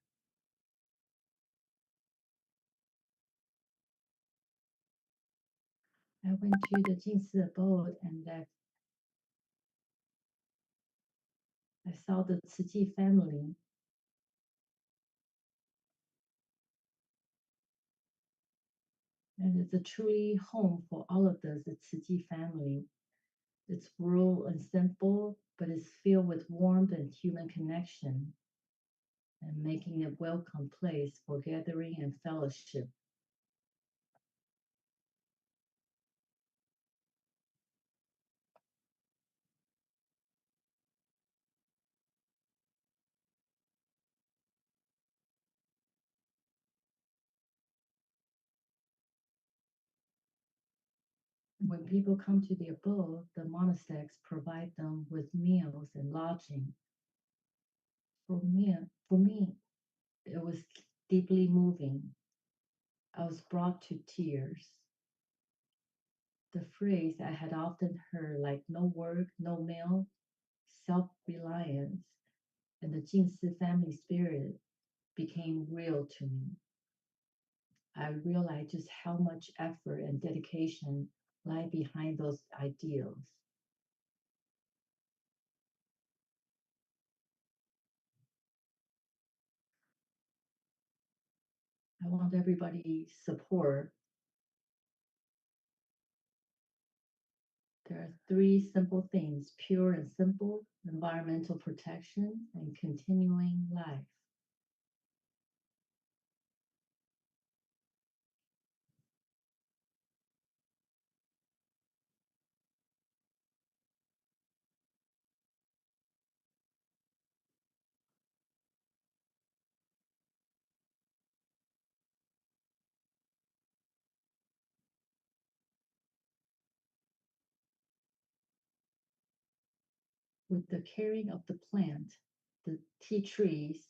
[SPEAKER 4] I went to the Jing's abode and I saw the Ciji family. And it's a truly home for all of us, the Ciji family. It's rural and simple, but it's filled with warmth and human connection, and making a welcome place for gathering and fellowship. When people come to the abode, the monastics provide them with meals and lodging. For me, it was deeply moving. I was brought to tears. The phrase I had often heard, like no work, no meal, self-reliance, and the Jingsi family spirit became real to me. I realized just how much effort and dedication lie behind those ideals. I want everybody's support. There are three simple things: pure and simple, environmental protection, and continuing life. With the caring of the plant, the tea trees,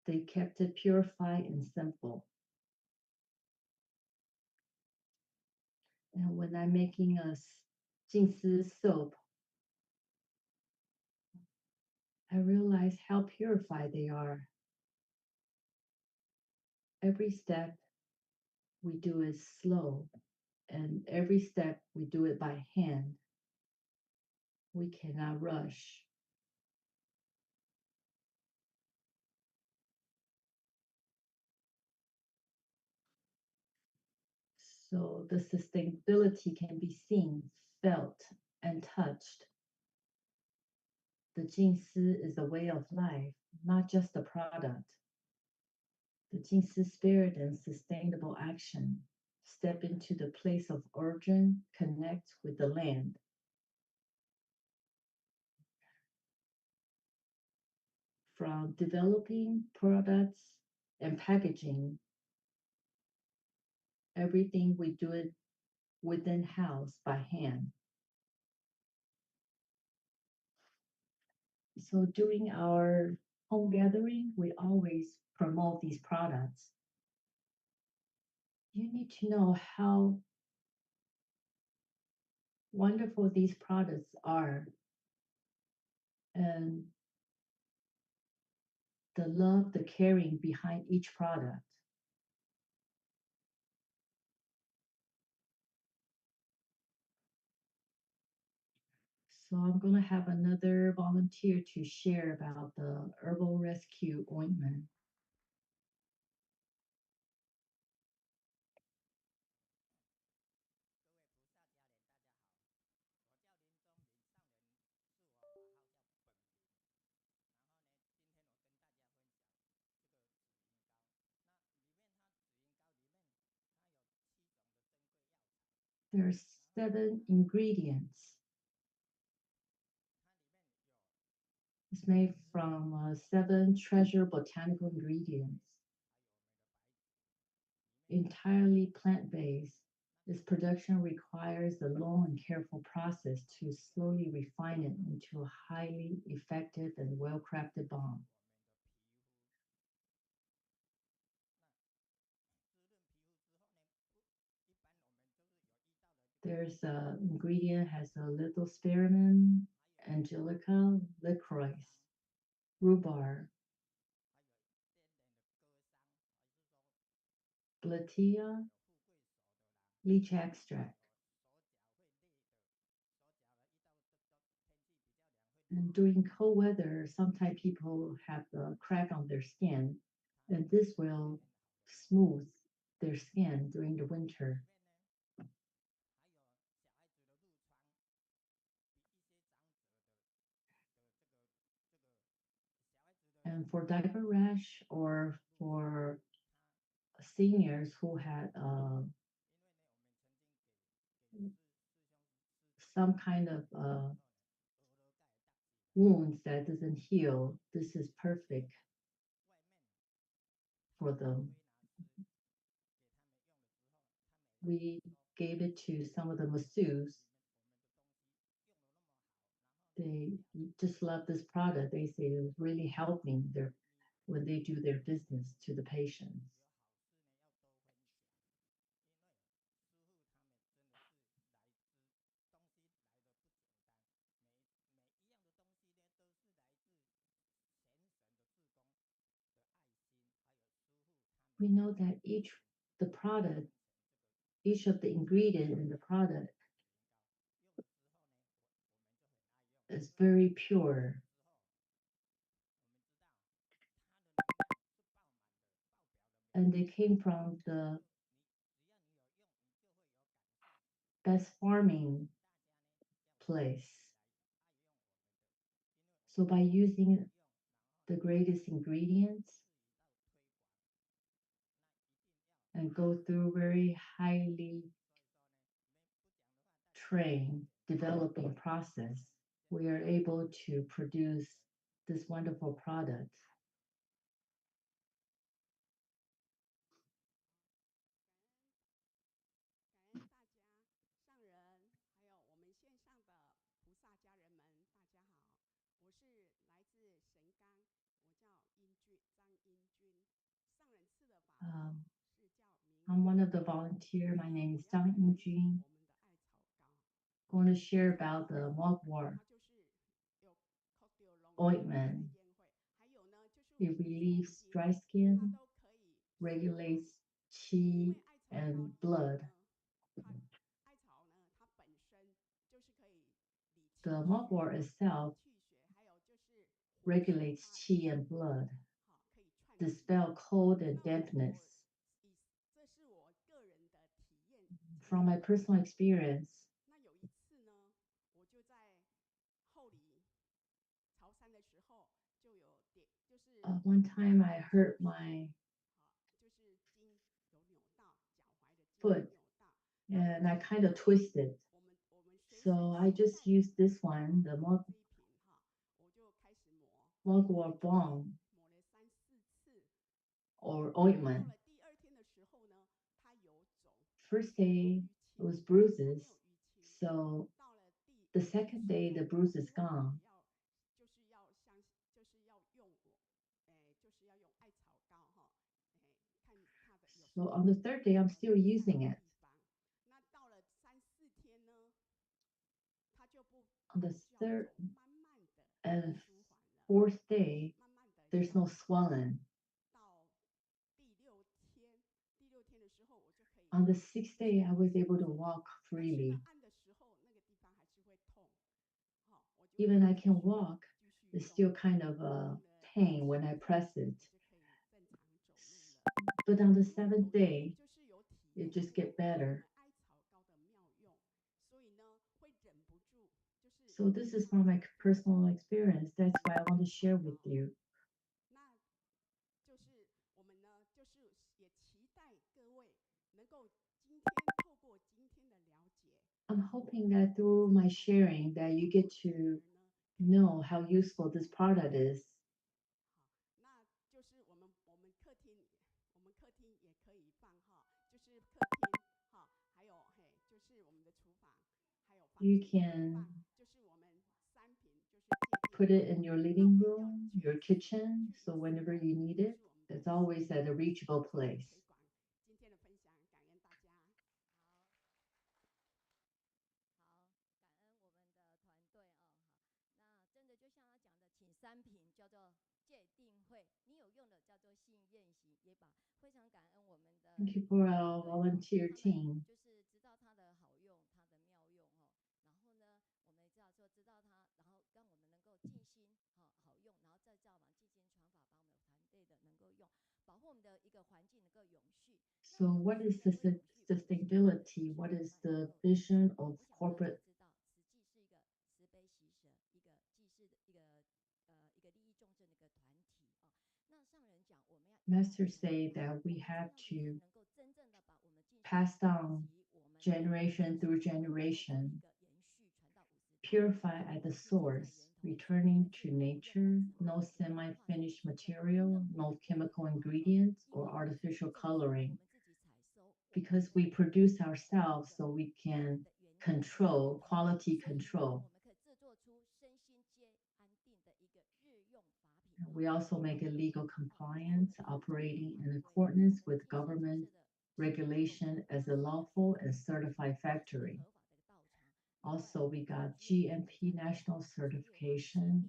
[SPEAKER 4] they kept it purified and simple. And when I'm making a Jingsi soap, I realize how purified they are. Every step we do is slow, and every step we do it by hand. We cannot rush. So the sustainability can be seen, felt, and touched. The Jingsi is a way of life, not just a product. The Jingsi spirit and sustainable action step into the place of origin, connect with the land. From developing products and packaging, everything we do it within house by hand. So during our home gathering, we always promote these products. You need to know how wonderful these products are and the love, the caring behind each product. So I'm going to have another volunteer to share about the herbal rescue ointment. There's 7 ingredients. It's made from 7 treasure botanical ingredients. Entirely plant-based, its production requires a long and careful process to slowly refine it into a highly effective and well-crafted balm. There's a ingredient has a little spearmint, angelica, licorice, rhubarb, blatia, leech extract. And during cold weather, sometimes people have a crack on their skin, and this will smooth their skin during the winter. And for diaper rash or for seniors who had some kind of wounds that doesn't heal, this is perfect for them. We gave it to some of the masseuses. They just love this product. They say it was really helping their when they do their business to the patients. We know that each of the ingredient in the product is very pure. And they came from the best farming place. So by using the greatest ingredients and go through very highly trained developing process, we are able to produce this wonderful product. I'm one of the volunteers. My name is Zhang Jing. Going to share about the mugwort. ointment. It relieves dry skin, regulates qi and blood. The mugwort itself regulates qi and blood, dispel cold and dampness. From my personal experience, one time I hurt my foot and I kind of twisted. So I just used this one, the mugwort balm or ointment. First day it was bruises, so the second day the bruise is gone. So on the third day I'm still using it. On the third and fourth day, there's no swelling. On the sixth day, I was able to walk freely. Even I can walk, there's still kind of a pain when I press it. But on the seventh day, it just get better. So this is from my personal experience. That's why I want to share with you. I'm hoping that through my sharing that you get to know how useful this product is. You can put it in your living room, your kitchen, so whenever you need it, it's always at a reachable place. Thank you for our volunteer team. So what is sustainability? What is the vision of corporate? Masters say that we have to pass down generation through generation, purify at the source, returning to nature, no semi-finished material, no chemical ingredients or artificial coloring. Because we produce ourselves so we can control, quality control. We also make it legal compliance, operating in accordance with government regulation as a lawful and certified factory. Also, we got GMP national certification.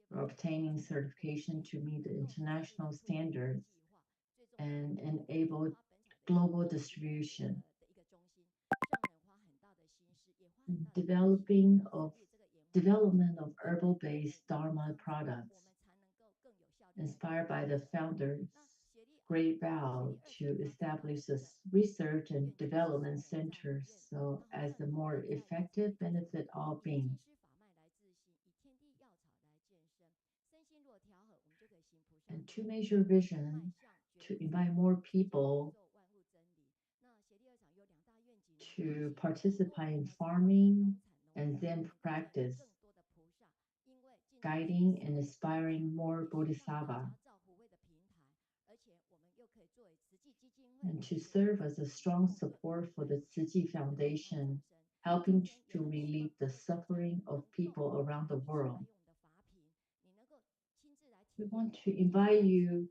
[SPEAKER 4] We're obtaining certification to meet the international standards and enable global distribution. Development of herbal-based Dharma products, inspired by the founder's great vow to establish a research and development center so as the more effective benefit all beings. And two major visions to invite more people to participate in farming and Zen practice, guiding and inspiring more bodhisattva, and to serve as a strong support for the Tzu Chi Foundation, helping to relieve the suffering of people around the world. We want to invite you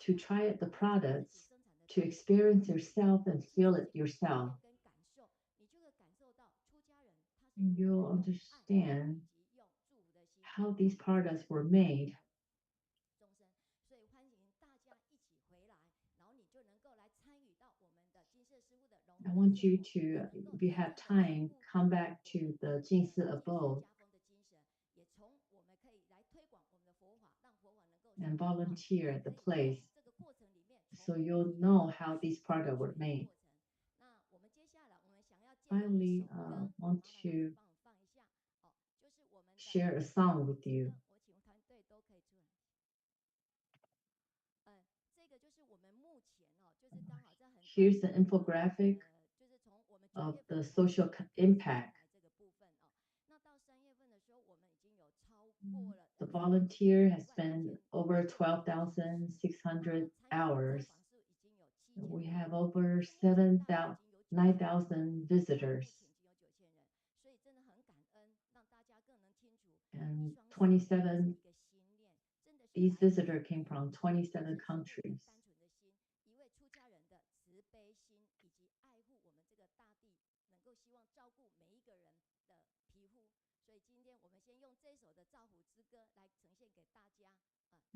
[SPEAKER 4] to try the products, to experience yourself and feel it yourself. And you'll understand how these products were made. I want you to, if you have time, come back to the Jing abode and volunteer at the place so you'll know how these products were made. Finally, want to share a song with you. Here's the infographic of the social impact. The volunteer has spent over 12,600 hours. We have over 9,000 visitors. And 27, these visitors came from 27 countries.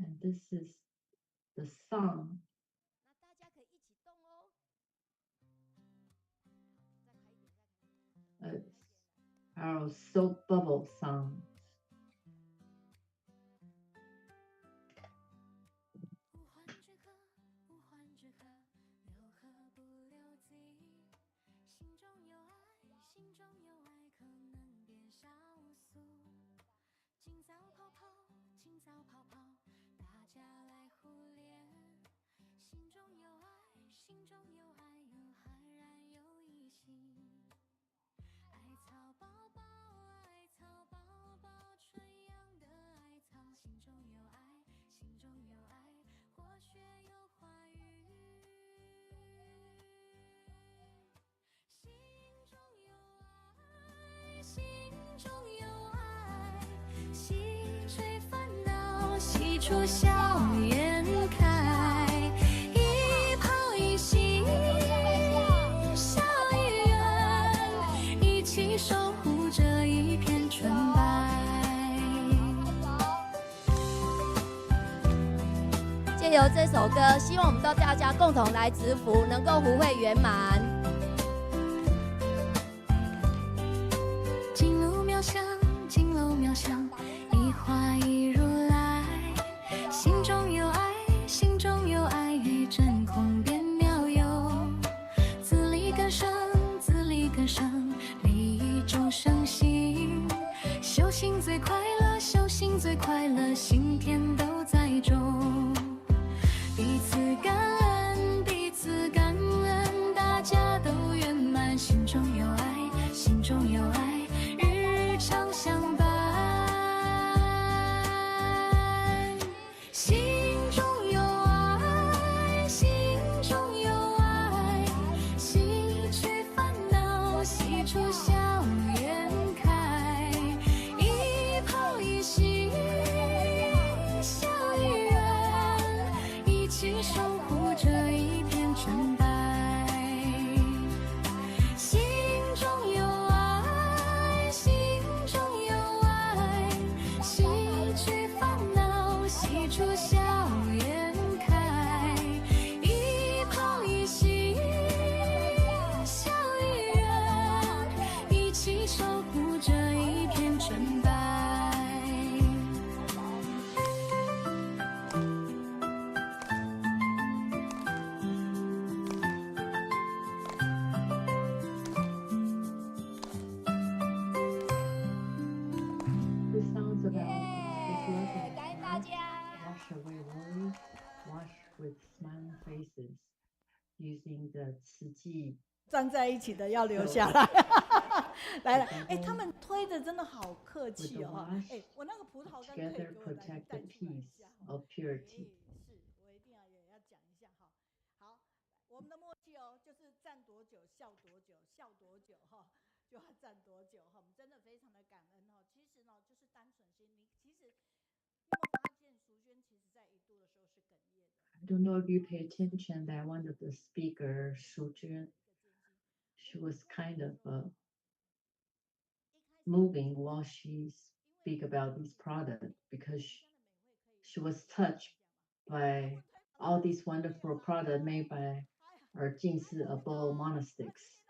[SPEAKER 4] And this is the song. Our soap bubble song.
[SPEAKER 5] 出笑颜开，一抛一心，笑一人，一起守护这一片纯白。借由这首歌，希望我们大家共同来植福，能够福慧圆满。金炉妙香，金楼妙香，一花一如来。心中有爱，心中有爱，真空变妙有。自力更生，自力更生，利益众生心。修行最快乐，修行最快乐，心田都在种。彼此感恩，彼此感恩，大家都圆满。心中有爱，心中有爱，日常相伴。心中有爱，心中有爱，洗去烦恼，洗出笑颜开。一抛一心，笑一人，一起守护这一片纯白。心中有爱，心中有爱，洗去烦恼，洗出笑颜开。一抛一心，笑一人，一起守护这一片纯白。
[SPEAKER 4] This song's about this love
[SPEAKER 1] 感恩
[SPEAKER 4] and
[SPEAKER 1] 大
[SPEAKER 4] life.
[SPEAKER 1] 家。
[SPEAKER 4] Wash away worries, wash with smiling faces, using the 慈济
[SPEAKER 1] 站在一起的要留下来。来了，哎，他们推的真的好客
[SPEAKER 4] with
[SPEAKER 1] 气
[SPEAKER 4] the
[SPEAKER 1] 哦。
[SPEAKER 4] wash
[SPEAKER 1] 哎，我那个葡萄干可以
[SPEAKER 4] together
[SPEAKER 1] 给我来
[SPEAKER 4] protect
[SPEAKER 1] 带
[SPEAKER 4] the
[SPEAKER 1] 出来一
[SPEAKER 4] peace
[SPEAKER 1] 下。
[SPEAKER 4] of
[SPEAKER 1] 哎，
[SPEAKER 4] purity.
[SPEAKER 1] 是我一定也要讲一下哈。好，我们的默契哦，就是站多久笑多久，笑多久哈，就要站多久哈。我们真的非常的感恩哈。其实呢，就是单纯心，你其实有没有发现淑娟其实在一度的时候是哽咽的。
[SPEAKER 4] I don't know if you pay attention that one of the speakers, Shujuan, she was kind of moving while she's speak about these products because she was touched by all these wonderful products made by our Jingsi Abo monastics.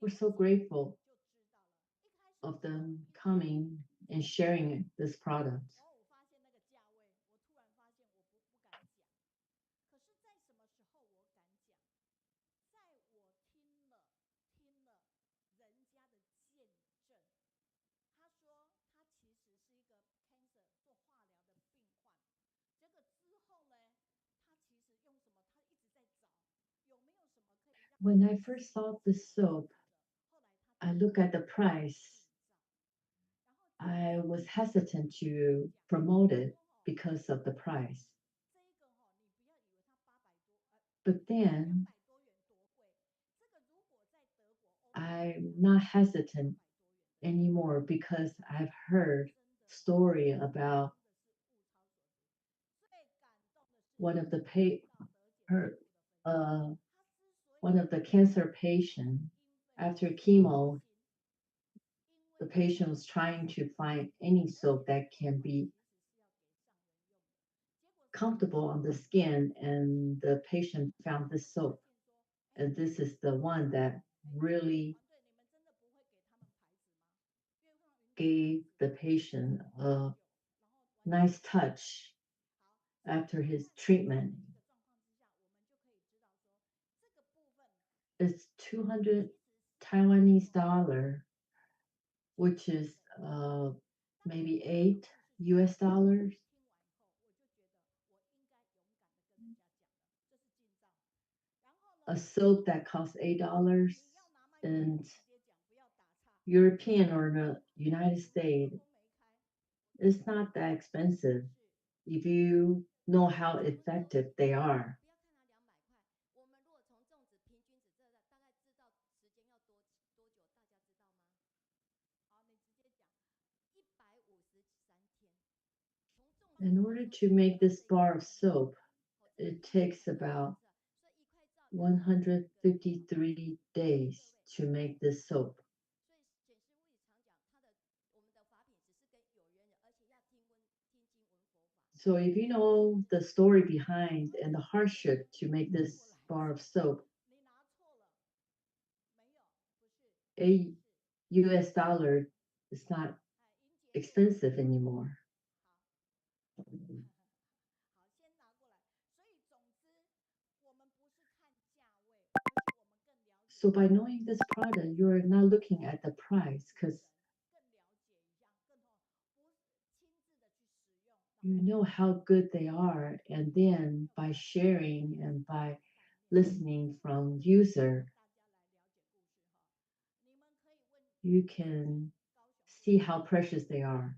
[SPEAKER 4] We're so grateful of them coming and sharing this product. When I first saw this soap, I look at the price. I was hesitant to promote it because of the price. But then I'm not hesitant anymore because I've heard story about one of the one of the cancer patient after chemo. The patient was trying to find any soap that can be comfortable on the skin, and the patient found this soap. And this is the one that really gave the patient a nice touch after his treatment. It's 200 Taiwanese dollar, which is maybe $8 US. A soap that costs $8 in European or the United States, it's not that expensive if you know how effective they are. In order to make this bar of soap, it takes about 153 days to make this soap. So if you know the story behind and the hardship to make this bar of soap, $8 is not expensive anymore. So by knowing this product, you're not looking at the price because you know how good they are. And then by sharing and by listening from user, you can see how precious they are.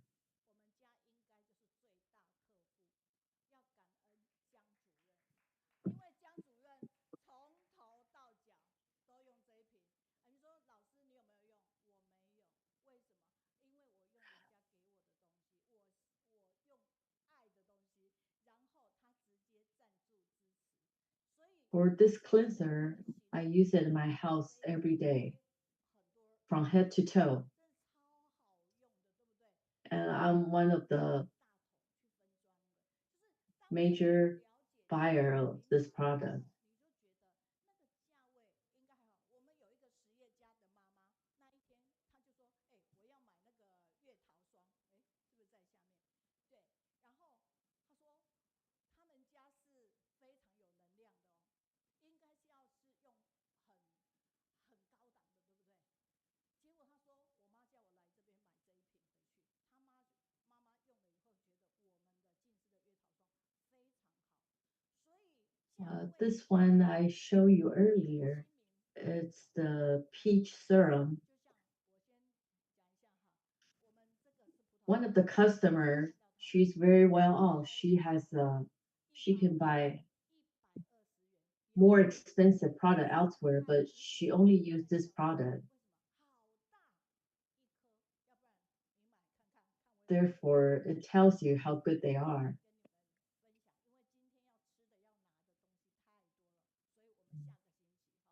[SPEAKER 4] For this cleanser, I use it in my house every day from head to toe. And I'm one of the major buyer of this product. This one I showed you earlier, it's the peach serum. One of the customer, she's very well off. She can buy more expensive product elsewhere, but she only used this product. Therefore, it tells you how good they are.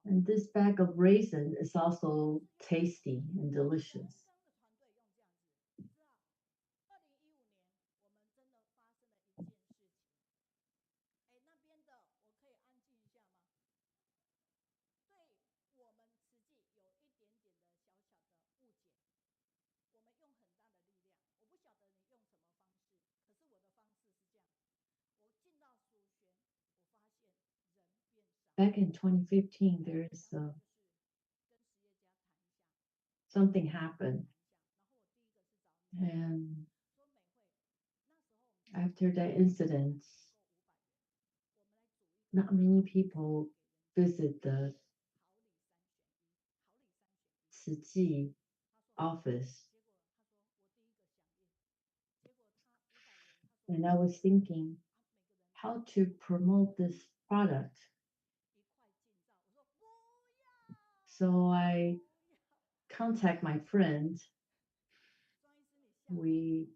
[SPEAKER 4] And this bag of raisin is also tasty and delicious. Back in 2015, there's something happened. And after that incident, not many people visit the Tzu Ji office. And I was thinking how to promote this product. So I contact my friend. We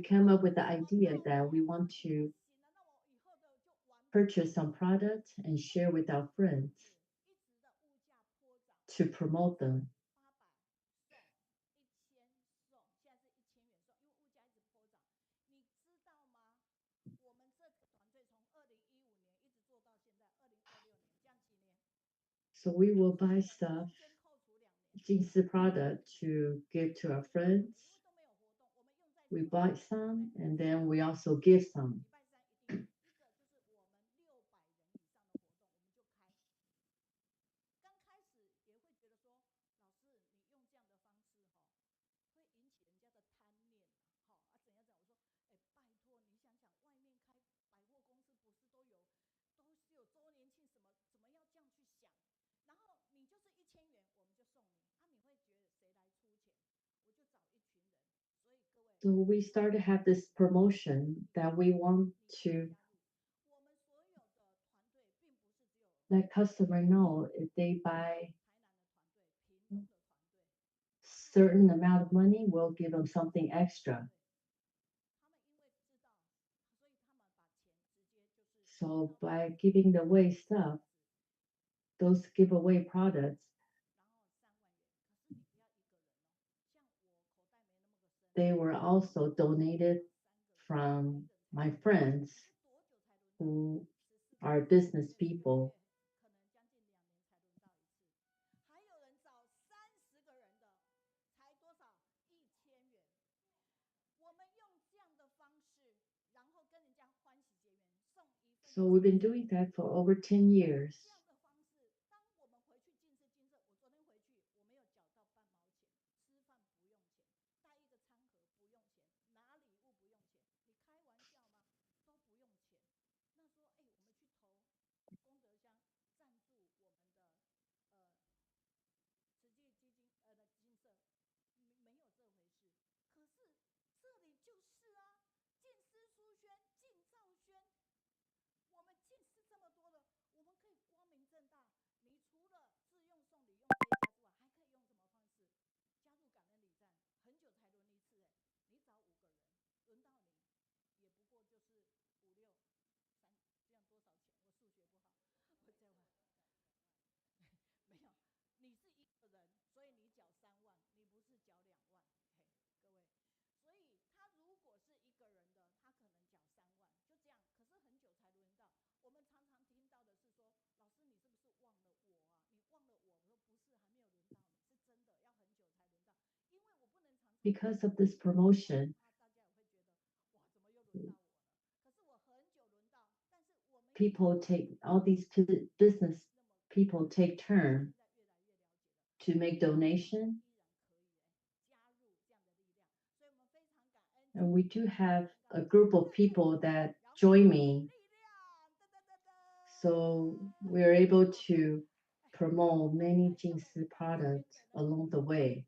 [SPEAKER 4] came up with the idea that we want to purchase some products and share with our friends to promote them. So we will buy stuff, Jing's product to give to our friends. We buy some and then we also give some. So we started to have this promotion that we want to let customer know if they buy certain amount of money, we'll give them something extra. So by giving away stuff, those giveaway products, they were also donated from my friends who are business people. So we've been doing that for over 10 years. Because of this promotion, people take, all these business people take turn to make donation. And we do have a group of people that join me. So we're able to promote many Jing's products along the way.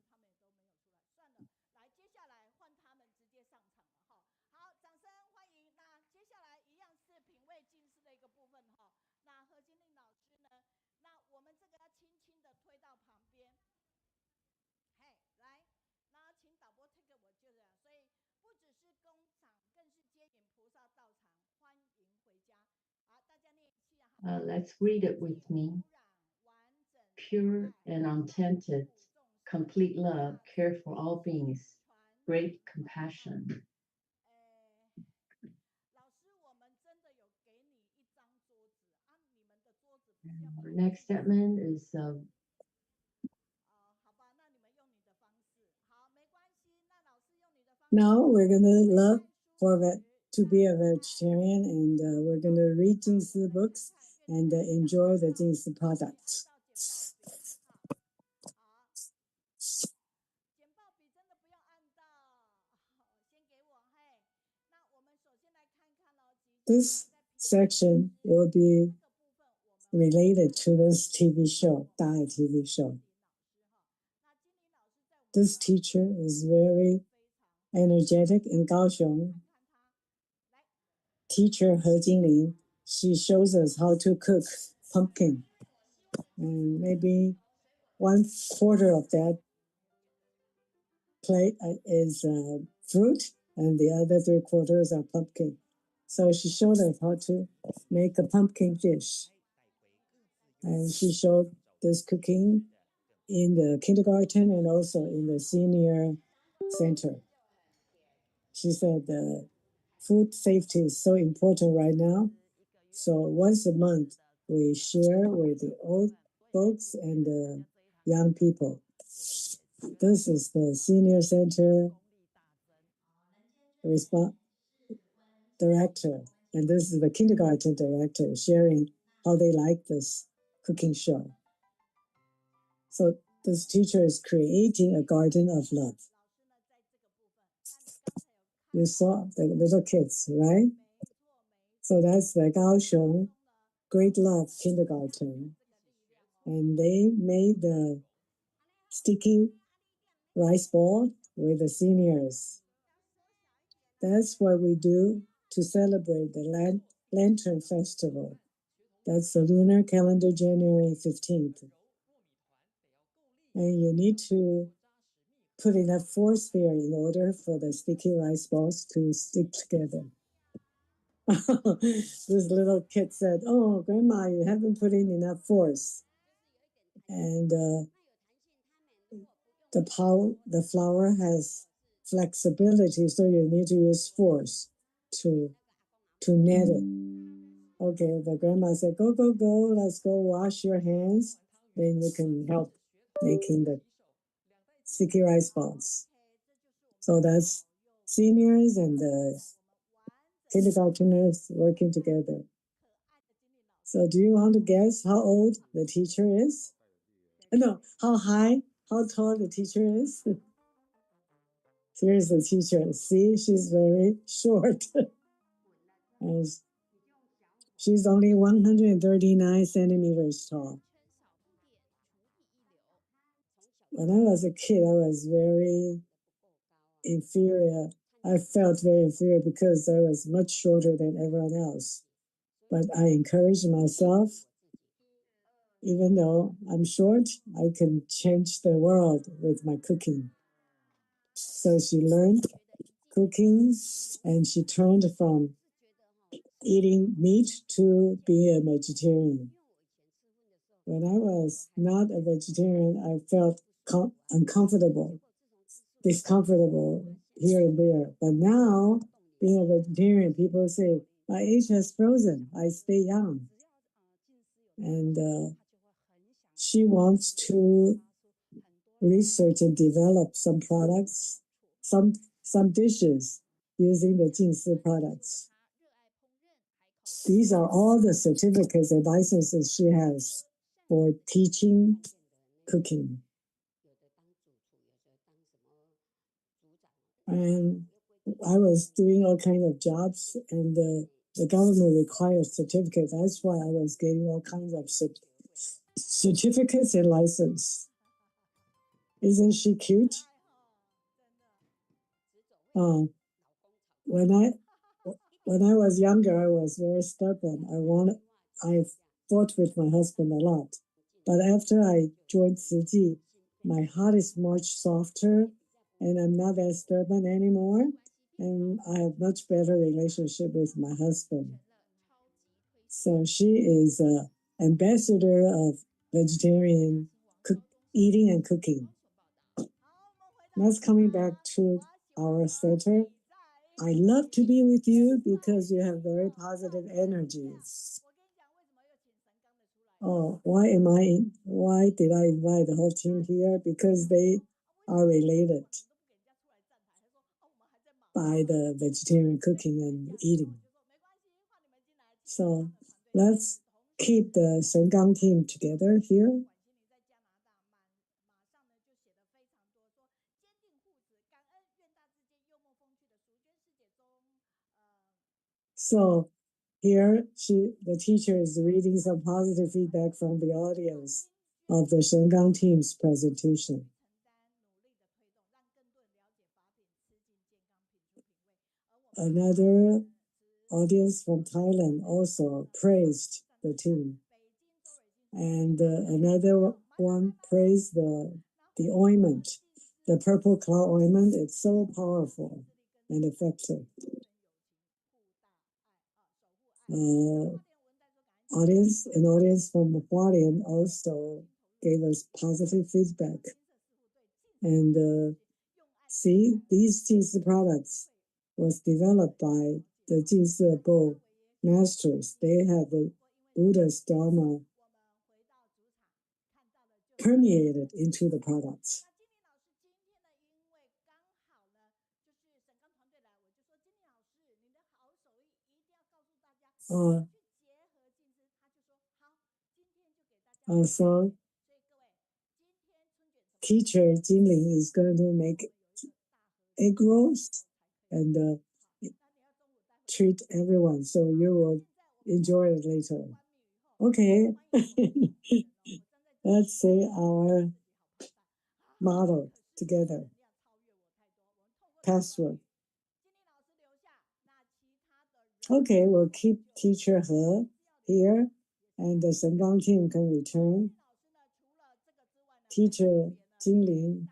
[SPEAKER 4] Let's read it with me. Pure and untainted, complete love, care for all beings, great compassion. Our next statement is
[SPEAKER 6] now we're going to love to be a vegetarian, and we're going to read Jing's books and enjoy the Jing's products. This section will be related to this TV show, Dai TV show. This teacher is very energetic in Kaohsiung. Teacher He Jinling, she shows us how to cook pumpkin. And maybe 1/4 of that plate is fruit, and the other 3/4 are pumpkin. So she showed us how to make a pumpkin dish. And she showed this cooking in the kindergarten and also in the senior center. She said food safety is so important right now. So once a month, we share with the old folks and the young people. This is the senior center director, and this is the kindergarten director sharing how they like this cooking show. So this teacher is creating a garden of love. You saw the little kids, right? So that's the Kaohsiung Great Love Kindergarten. And they made the sticky rice ball with the seniors. That's what we do to celebrate the Lantern Festival. That's the lunar calendar, January 15th. And you need to put enough force there in order for the sticky rice balls to stick together. This little kid said, "Oh, Grandma, you haven't put in enough force." And the flour has flexibility, so you need to use force to net it. Okay, the grandma said, "Go, go, go, let's go wash your hands. Then you can help making the sticky rice balls." So that's seniors and the kindergarteners working together. So do you want to guess how old the teacher is? No, how tall the teacher is? Here's the teacher. See, she's very short. And she's only 139 centimeters tall. When I was a kid, I was very inferior. I felt very inferior because I was much shorter than everyone else. But I encouraged myself, even though I'm short, I can change the world with my cooking. So she learned cooking, and she turned from eating meat to being a vegetarian. When I was not a vegetarian, I felt uncomfortable, discomfortable here and there. But now, being a vegetarian, people say, "My age has frozen. I stay young." And she wants to research and develop some products, some dishes using the Jingsi products. These are all the certificates and licenses she has for teaching cooking. And I was doing all kinds of jobs, and the government requires certificates. That's why I was getting all kinds of certificates and license. Isn't she cute? When I was younger, I was very stubborn. I fought with my husband a lot. But after I joined Tzu my heart is much softer, and I'm not as stubborn anymore. and I have much better relationship with my husband. So she is an ambassador of vegetarian eating and cooking. That's coming back to our center. I love to be with you because you have very positive energies. Oh, why did I invite the whole team here? Because they are related by the vegetarian cooking and eating. So let's keep the Shengang team together here. So here the teacher is reading some positive feedback from the audience of the Shengang team's presentation. Another audience from Thailand also praised the team. And another one praised the ointment, the purple cloud ointment. It's so powerful and effective. An audience from Hualien also gave us positive feedback. And see, these Jingsi products was developed by the Jingsi Bo masters. They have the Buddha's Dharma permeated into the products. So teacher Jinling is going to make egg rolls and treat everyone, so you will enjoy it later. Okay, let's say our motto together. Password. Okay, we'll keep teacher He here, and the Shengang team can return. Teacher Jinling.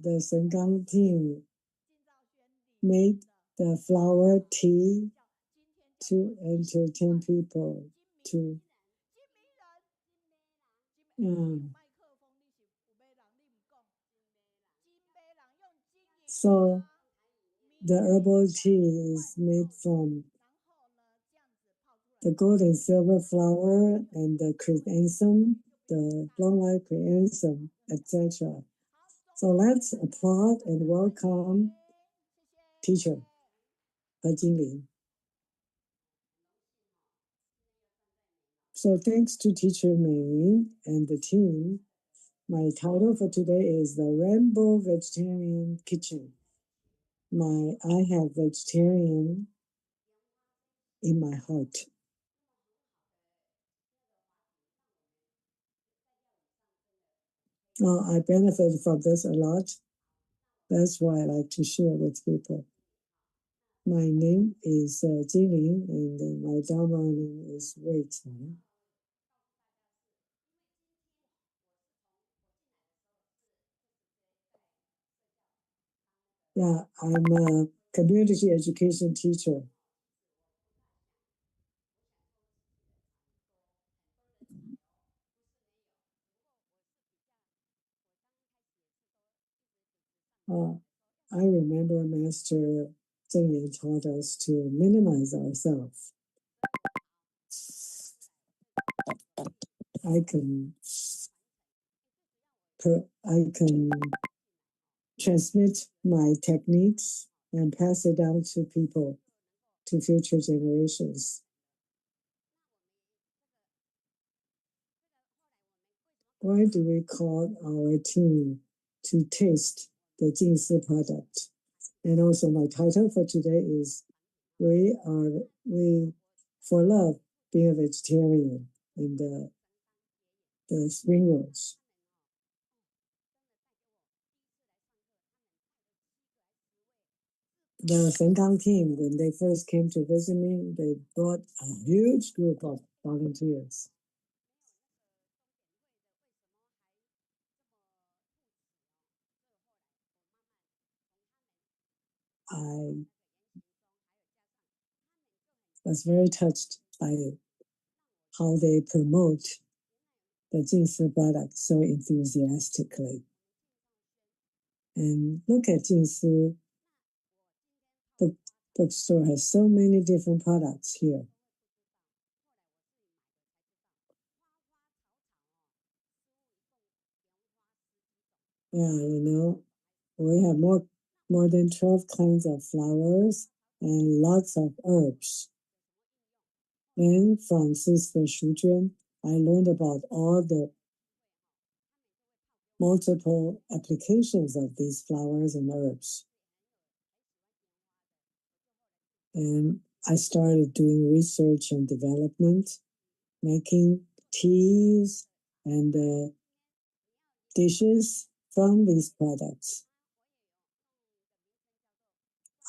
[SPEAKER 6] The Shengang team made the flower tea to entertain people. So the herbal tea is made from the gold and silver flower and the chrysanthemum, the long life chrysanthemum, etc. So let's applaud and welcome teacher Jinling. So thanks to teacher Meiyun and the team, my title for today is The Rainbow Vegetarian Kitchen. I have vegetarian in my heart. I benefit from this a lot. That's why I like to share with people. My name is Jinling, and my Dharma name is Wei Cai. Yeah, I'm a community education teacher. I remember Master Zheng taught us to minimize ourselves. I can transmit my techniques and pass it down to people, to future generations. Why do we call our team to taste the Jingsi product? And also my title for today is We for Love Being a Vegetarian in the Spring Rolls. The Shengang team, when they first came to visit me, they brought a huge group of volunteers. I was very touched by how they promote the Jingsi product so enthusiastically. And look at Jingsi bookstore has so many different products here. Yeah, you know, we have more than 12 kinds of flowers and lots of herbs. Then from Sister Shujuan, I learned about all the multiple applications of these flowers and herbs. And I started doing research and development, making teas and dishes from these products.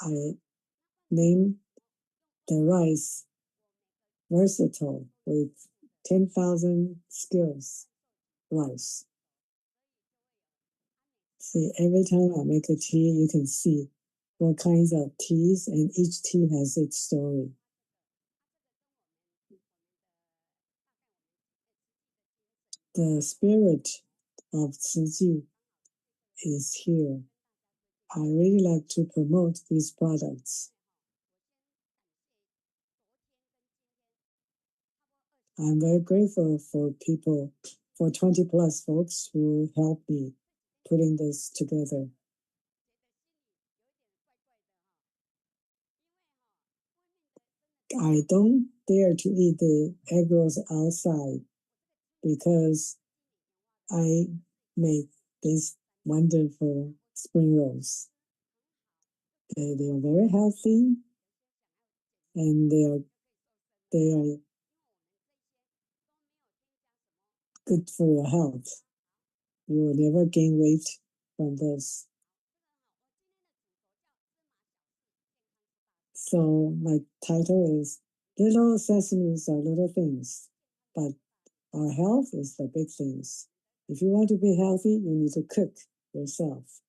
[SPEAKER 6] I named the rice versatile with 10,000 skills rice. See, every time I make a tea, you can see what kinds of teas, and each tea has its story. The spirit of Ciji is here. I really like to promote these products. I'm very grateful for people, for 20 plus folks who helped me putting this together. I don't dare to eat the egg rolls outside because I make these wonderful spring rolls. They are very healthy and they are good for your health. You will never gain weight from this. So my title is Little Sesames Are Little Things, but our health is the big things. If you want to be healthy, you need to cook yourself.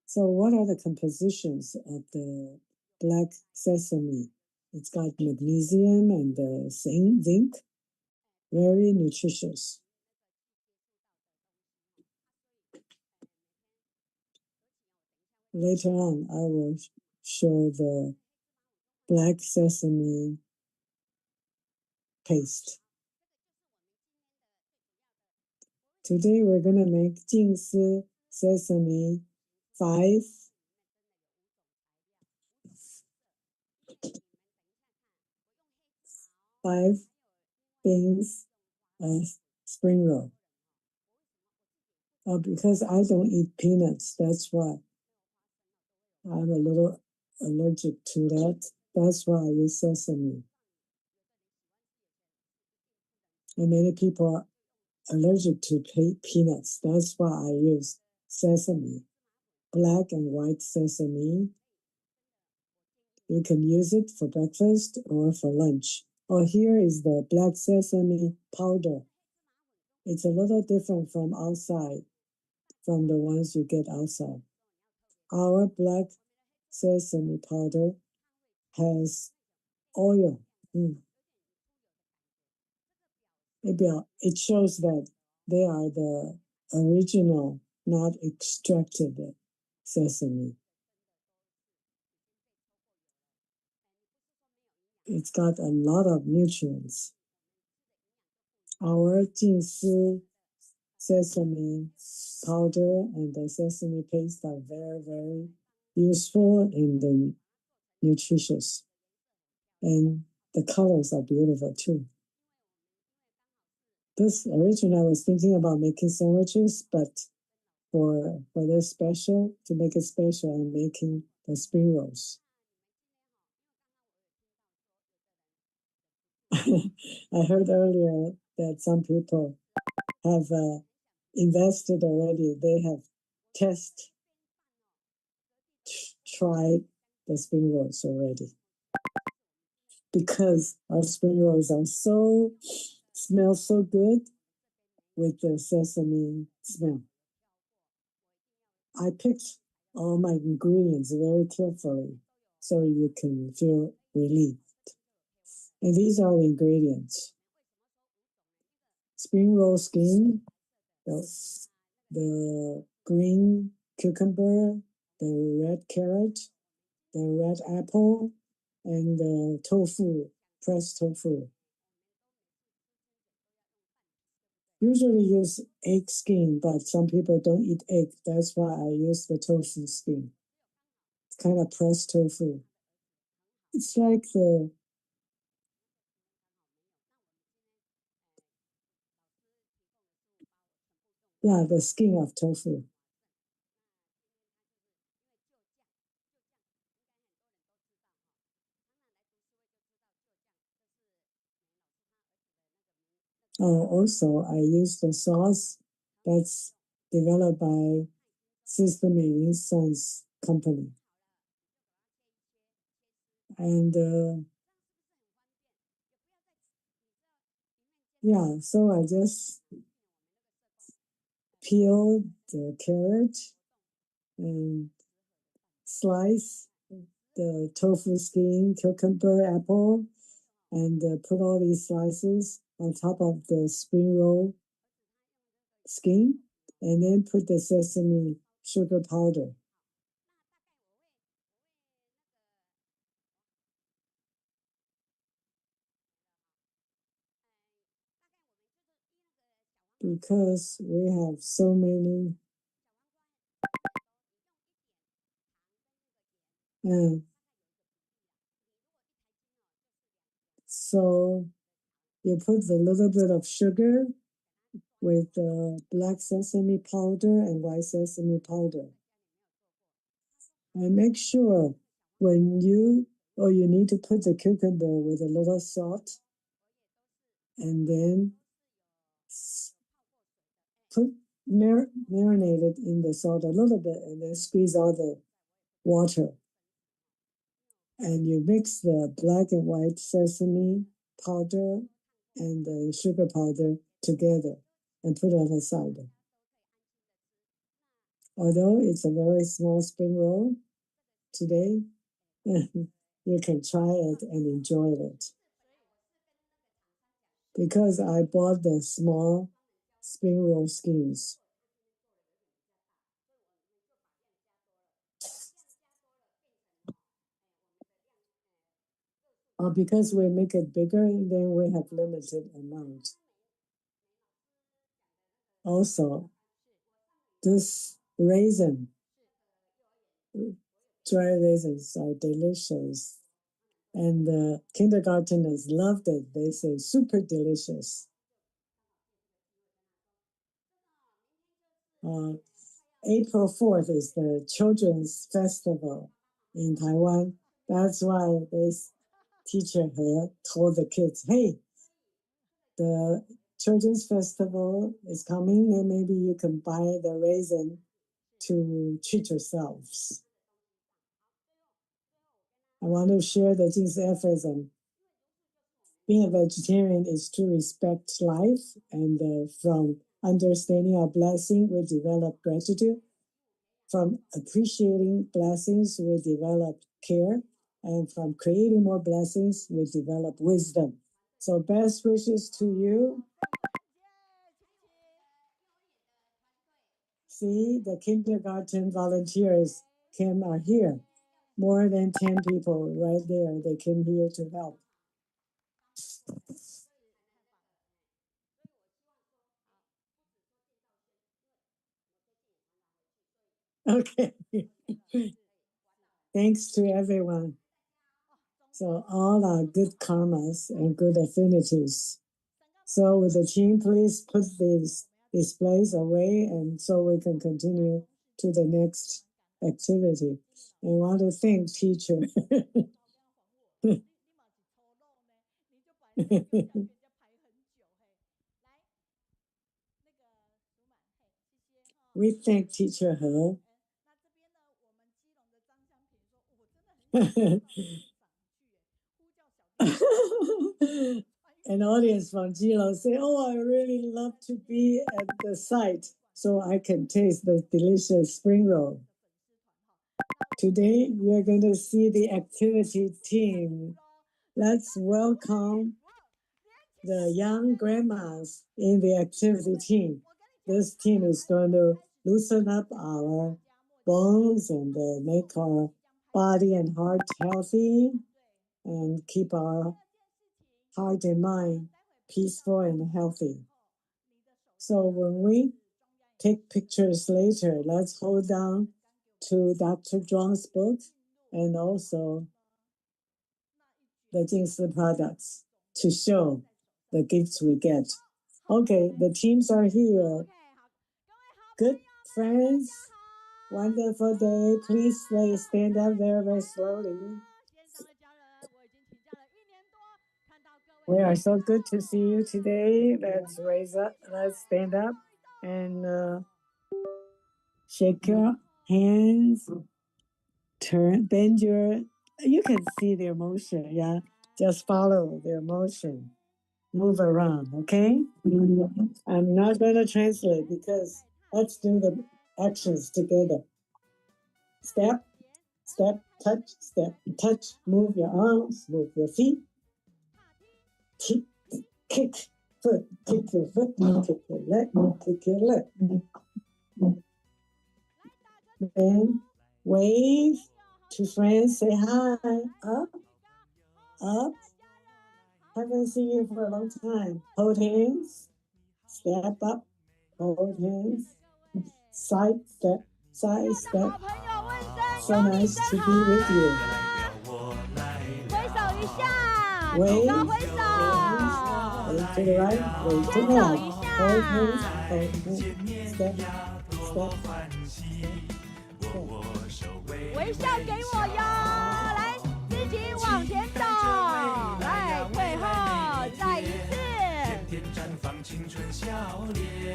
[SPEAKER 6] So what are the compositions of the black sesame? It's got magnesium and zinc, very nutritious. Later on, I will show the black sesame paste. Today we're going to make Jingsi sesame 5 beans spring roll. Because I don't eat peanuts, that's why I'm a little allergic to that. That's why I use sesame. And many people are allergic to peanuts. That's why I use sesame. Black and white sesame. You can use it for breakfast or for lunch. Oh, here is the black sesame powder. It's a little different from outside, from the ones you get outside. Our black sesame powder has oil. It shows that they are the original, not extracted sesame. It's got a lot of nutrients. Our Jingsi sesame powder and the sesame paste are very, very useful and nutritious. And the colors are beautiful too. This originally I was thinking about making sandwiches, but for this special, to make it special, I'm making the spring rolls. I heard earlier that some people have invested already. They have tried the spring rolls already. Because our spring rolls smell so good with the sesame smell. I picked all my ingredients very carefully so you can feel relieved. And these are the ingredients. Spring roll skin, the green cucumber, the red carrot, the red apple, and the tofu, pressed tofu. Usually use egg skin, but some people don't eat egg. That's why I use the tofu skin. It's kind of pressed tofu. It's like the skin of tofu. Oh, also, I use the sauce that's developed by Sesame Son's company. And so I just peel the carrot and slice the tofu skin, cucumber, apple, and put all these slices on top of the spring roll skin, and then put the sesame sugar powder. Because we have so many. So you put a little bit of sugar with black sesame powder and white sesame powder. And make sure when you need to put the cucumber with a little salt, and then marinate it in the salt a little bit, and then squeeze out the water. And you mix the black and white sesame powder and the sugar powder together and put it on the side. Although it's a very small spring roll today, you can try it and enjoy it. Because I bought the small spring roll skins. Because we make it bigger, then we have limited amount. Also, this raisin, dry raisins are delicious. And the kindergarteners loved it. They say super delicious. April 4th is the Children's Festival in Taiwan. That's why this teacher here told the kids, hey, the Children's Festival is coming and maybe you can buy the raisin to treat yourselves. I want to share the Jing's efforts on being a vegetarian is to respect life, and from understanding our blessing, we develop gratitude. From appreciating blessings, we develop care. And from creating more blessings, we develop wisdom. So best wishes to you. See, the kindergarten volunteers are here. More than 10 people right there. They came here to help. Okay. Thanks to everyone. So all are good karmas and good affinities. So with the team, please put these displays away, and so we can continue to the next activity. I want to thank teacher. We thank teacher He. An audience from Jilo say, oh, I really love to be at the site so I can taste the delicious spring roll. Today, we are going to see the activity team. Let's welcome the young grandmas in the activity team. This team is going to loosen up our bones and make our body and heart healthy and keep our heart and mind peaceful and healthy. So when we take pictures later, let's hold down to Dr. Zhuang's book and also the Jing products to show the gifts we get. Okay, the teams are here. Good friends, wonderful day. Please stand up very, very slowly. We are so good to see you today. Let's raise up, let's stand up and shake your hands. Bend you can see their motion, yeah. Just follow their motion. Move around, okay? I'm not going to translate because let's do the actions together. Step, step, touch, move your arms, move your feet. Kick foot, kick your foot, kick your leg, kick your leg. Then wave to friends, say hi, up. Haven't seen you for a long time. Hold hands, step up, hold hands, side step. So nice to be with you.
[SPEAKER 1] 挥手一下，
[SPEAKER 6] Wave,
[SPEAKER 1] 举高挥手，
[SPEAKER 6] wave to the right, wave to
[SPEAKER 1] 牵
[SPEAKER 6] the
[SPEAKER 1] 手
[SPEAKER 6] left.
[SPEAKER 1] 一
[SPEAKER 6] Hold hands,
[SPEAKER 1] 下，
[SPEAKER 6] hold hands, step.
[SPEAKER 1] 微笑给我哟，来，自己往前走，来，退后，再一次，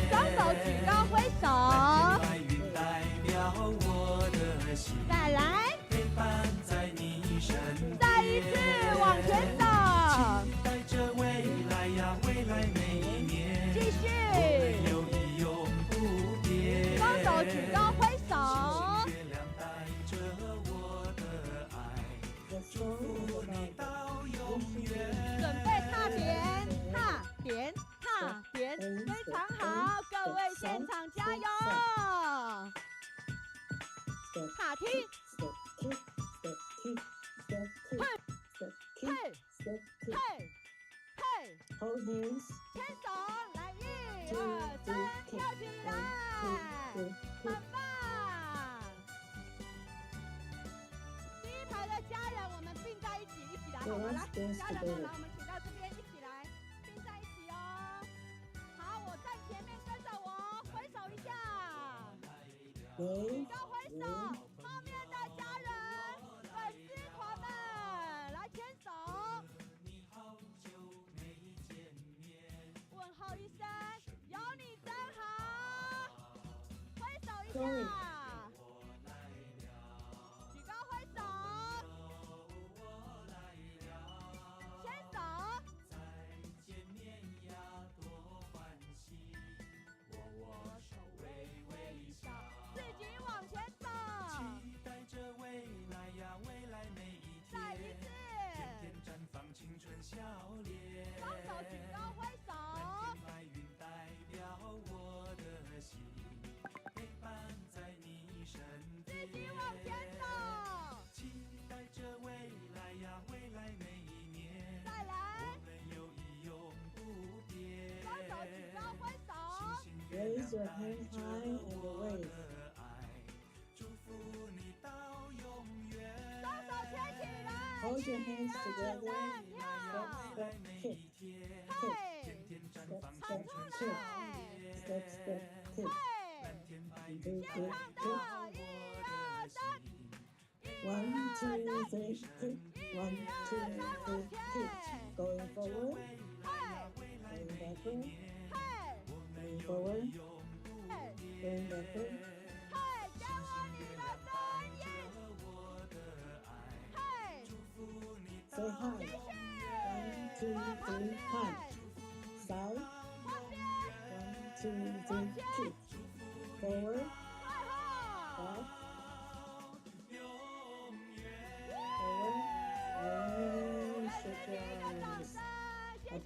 [SPEAKER 1] 双手举高挥手，再来，再一次往前走，继续，双手举高挥手。 准备踏点，踏点，踏点，非常好，各位现场加油！踏踢，嘿，嘿，嘿，牵手，来1、2、3，跳起来，很棒！第一排的家人，我们并在一起，一起来好吗？来，家人们来，我们请到这边一起来，并在一起哦。好，我站前面跟着我，挥手一下，举高挥手，后面的家人、粉丝团们来牵手，问候一声，有你真好，挥手一下。 双手举高挥手，自己往前走，再来，双手举高挥手
[SPEAKER 6] Raise your hand high and wave.
[SPEAKER 1] 双手牵起来
[SPEAKER 6] Hold your hands together. Step, kick.
[SPEAKER 1] Step,
[SPEAKER 6] kick.
[SPEAKER 1] 健康的1、2、3。
[SPEAKER 6] 1, 2, 3, kick. 1, 2, 3, kick. Going forward. Going backward. Going forward. Going backward.
[SPEAKER 1] 给我你的声音。
[SPEAKER 6] Say hi. 1, 2, 3, hi. Side. 1, 2, 3, kick. Forward. Back.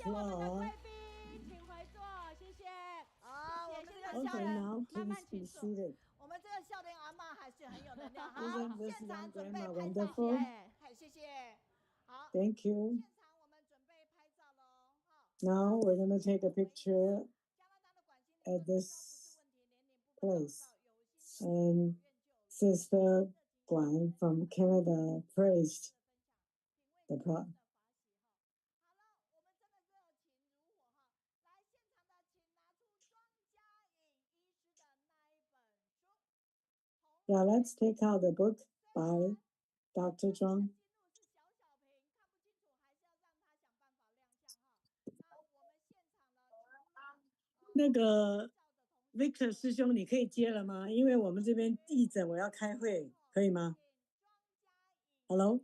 [SPEAKER 6] floor. Okay, now please be seated. Isn't this young grandma wonderful? Thank you. Now we're going to take a picture at this place. And Sister Guan from Canada praised the pro. Yeah, let's take out the book by Dr. Zhang. 那个 Victor 师兄，你可以接了吗？因为我们这边义诊，我要开会，可以吗 ？Hello?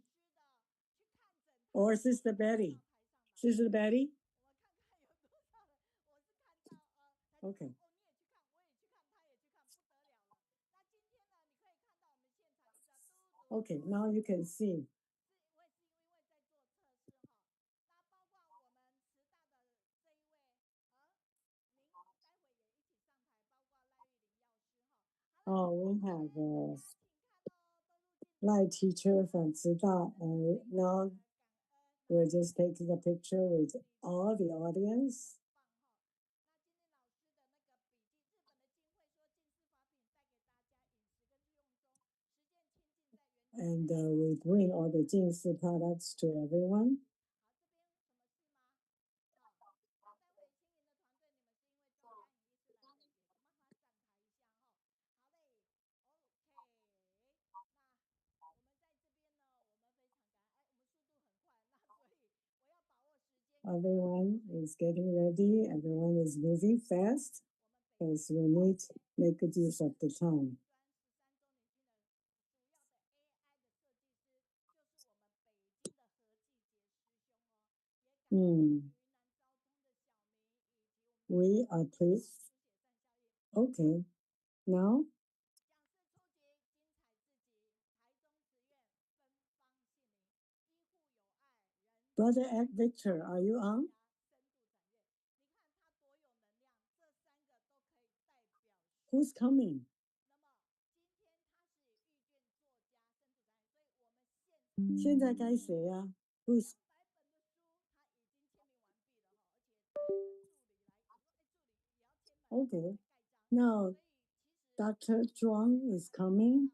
[SPEAKER 6] Or Sister Betty? Sister Betty? Okay. Okay, now you can see. Oh, we have a live teacher from Cida, and now we're just taking a picture with all the audience. And we bring all the Jingsi products to everyone. Everyone is getting ready. Everyone is moving fast because we need to make good use of the time. We are pleased. Okay, now. Brother Victor, are you on? Who's coming? 现在该谁呀 ？Who's? Okay, now Dr. Zhuang is coming.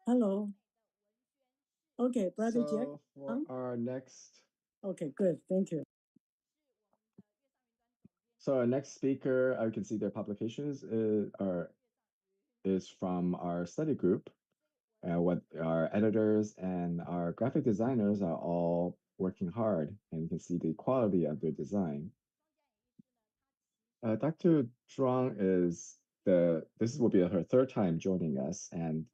[SPEAKER 6] Hello. Okay, Brother Jack.
[SPEAKER 3] For our next.
[SPEAKER 6] Okay, good. Thank you.
[SPEAKER 3] So our next speaker, I can see their publications is from our study group. What our editors and our graphic designers are all working hard, and you can see the quality of their design. Dr. Zhuang this will be her third time joining us, and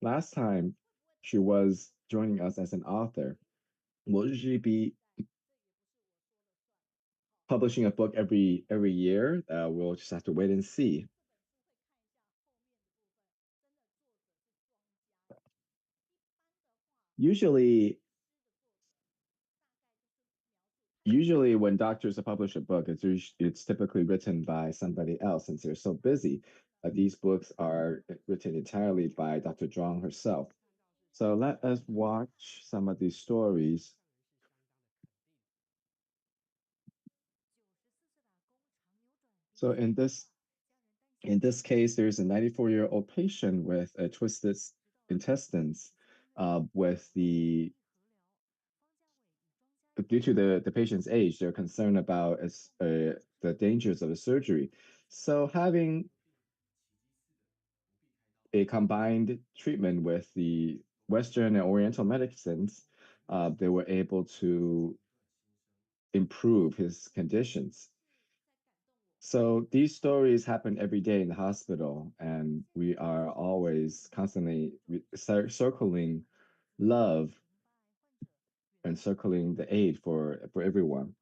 [SPEAKER 3] last time she was joining us as an author. Will she be publishing a book every year? We'll just have to wait and see. Usually when doctors publish a book, it's typically written by somebody else since they're so busy. These books are written entirely by Dr. Zhuang herself. So let us watch some of these stories. So in this case, there's a 94-year-old patient with twisted intestines due to the patient's age, they're concerned about the dangers of the surgery. So having a combined treatment with the Western and Oriental medicines, they were able to improve his conditions. So these stories happen every day in the hospital, and we are always constantly circling love and circling the aid for everyone.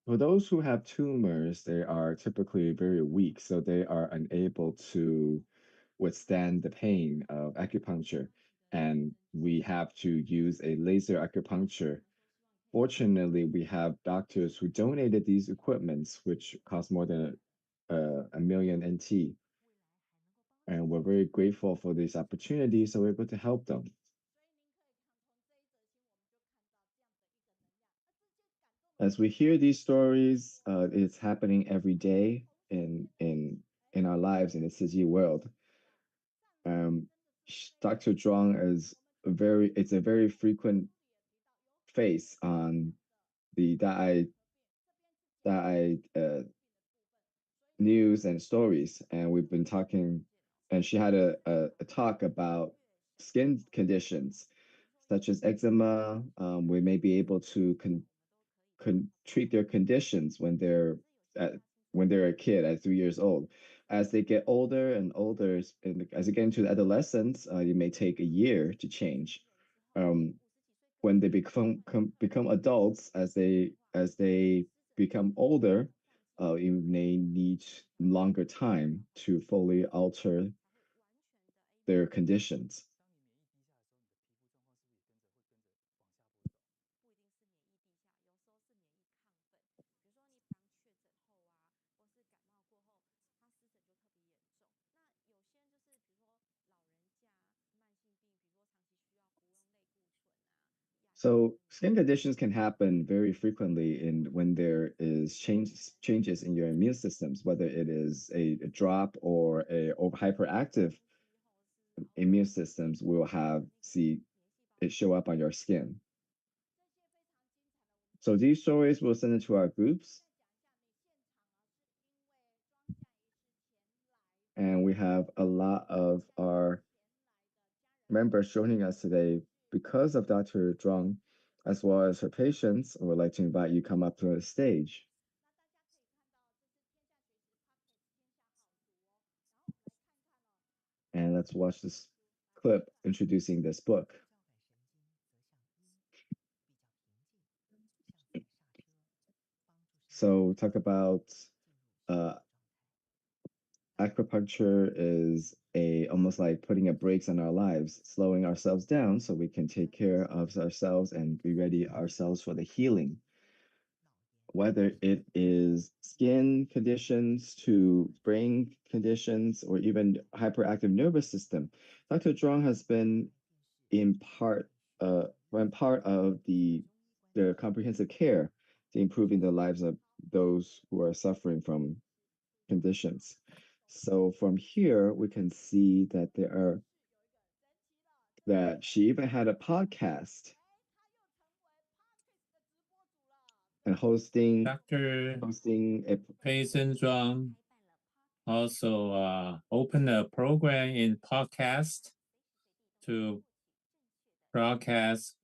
[SPEAKER 7] For those who have tumors, they are typically very weak, so they are unable to withstand the pain of acupuncture, and we have to use a laser acupuncture. Fortunately, we have doctors who donated these equipments, which cost more than a million NT. And we're very grateful for this opportunity, so we're able to help them. As we hear these stories, it's happening every day in our lives in the Siji world. Dr. Zhuang is it's a very frequent face on the Dai news and stories, and we've been talking, and she had a talk about skin conditions such as eczema. We may be able to treat their conditions when they're a kid at 3 years old. As they get older and older, and as they get into adolescence, it may take a year to change. When they become adults, as they become older, you may need longer time to fully alter their conditions. So skin conditions can happen very frequently when there is changes in your immune systems, whether it is a drop or hyperactive immune systems will see it show up on your skin. So these stories we'll send it to our groups. And we have a lot of our members joining us today because of Dr. Zhuang, as well as her patients. I would like to invite you to come up to the stage. And let's watch this clip introducing this book. So talk about acupuncture is almost like putting a brakes on our lives, slowing ourselves down so we can take care of ourselves and be ready ourselves for the healing. Whether it is skin conditions to brain conditions or even hyperactive nervous system, Dr. Zhuang has been part of the comprehensive care to improving the lives of those who are suffering from conditions. So from here, we can see that she even had a podcast and hosting a
[SPEAKER 8] Payson Zhuang also opened a program in podcast to broadcast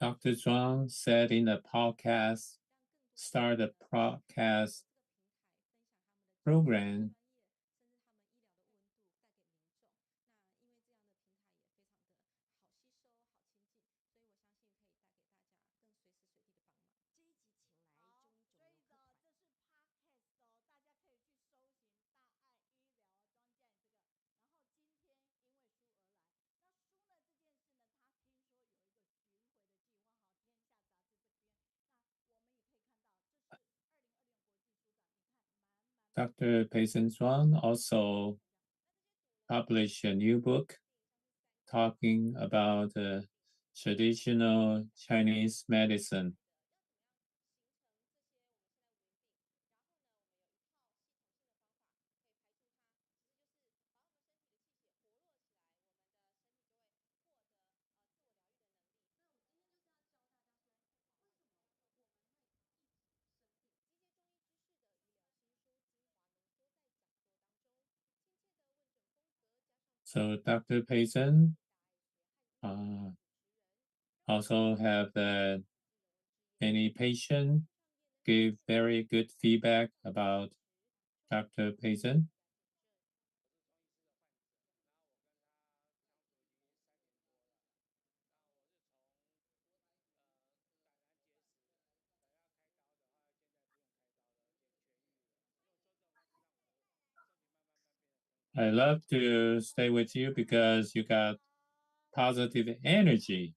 [SPEAKER 8] Dr. Zhuang said in the podcast, start a podcast program Dr. Payson Zhuang also published a new book talking about traditional Chinese medicine. So Dr. Payson also have that many patients give very good feedback about Dr. Payson. I love to stay with you because you got positive energy.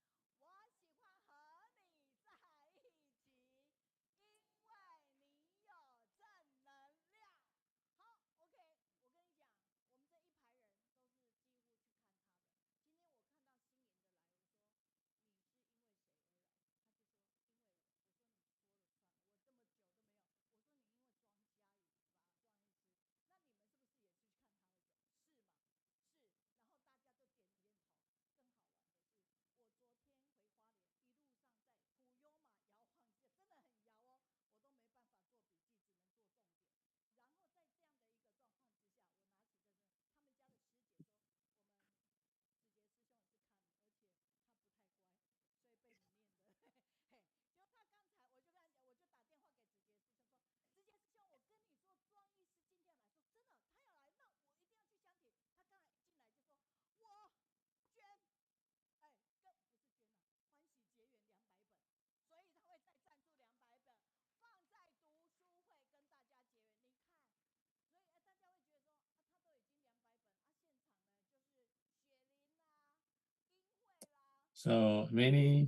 [SPEAKER 8] So many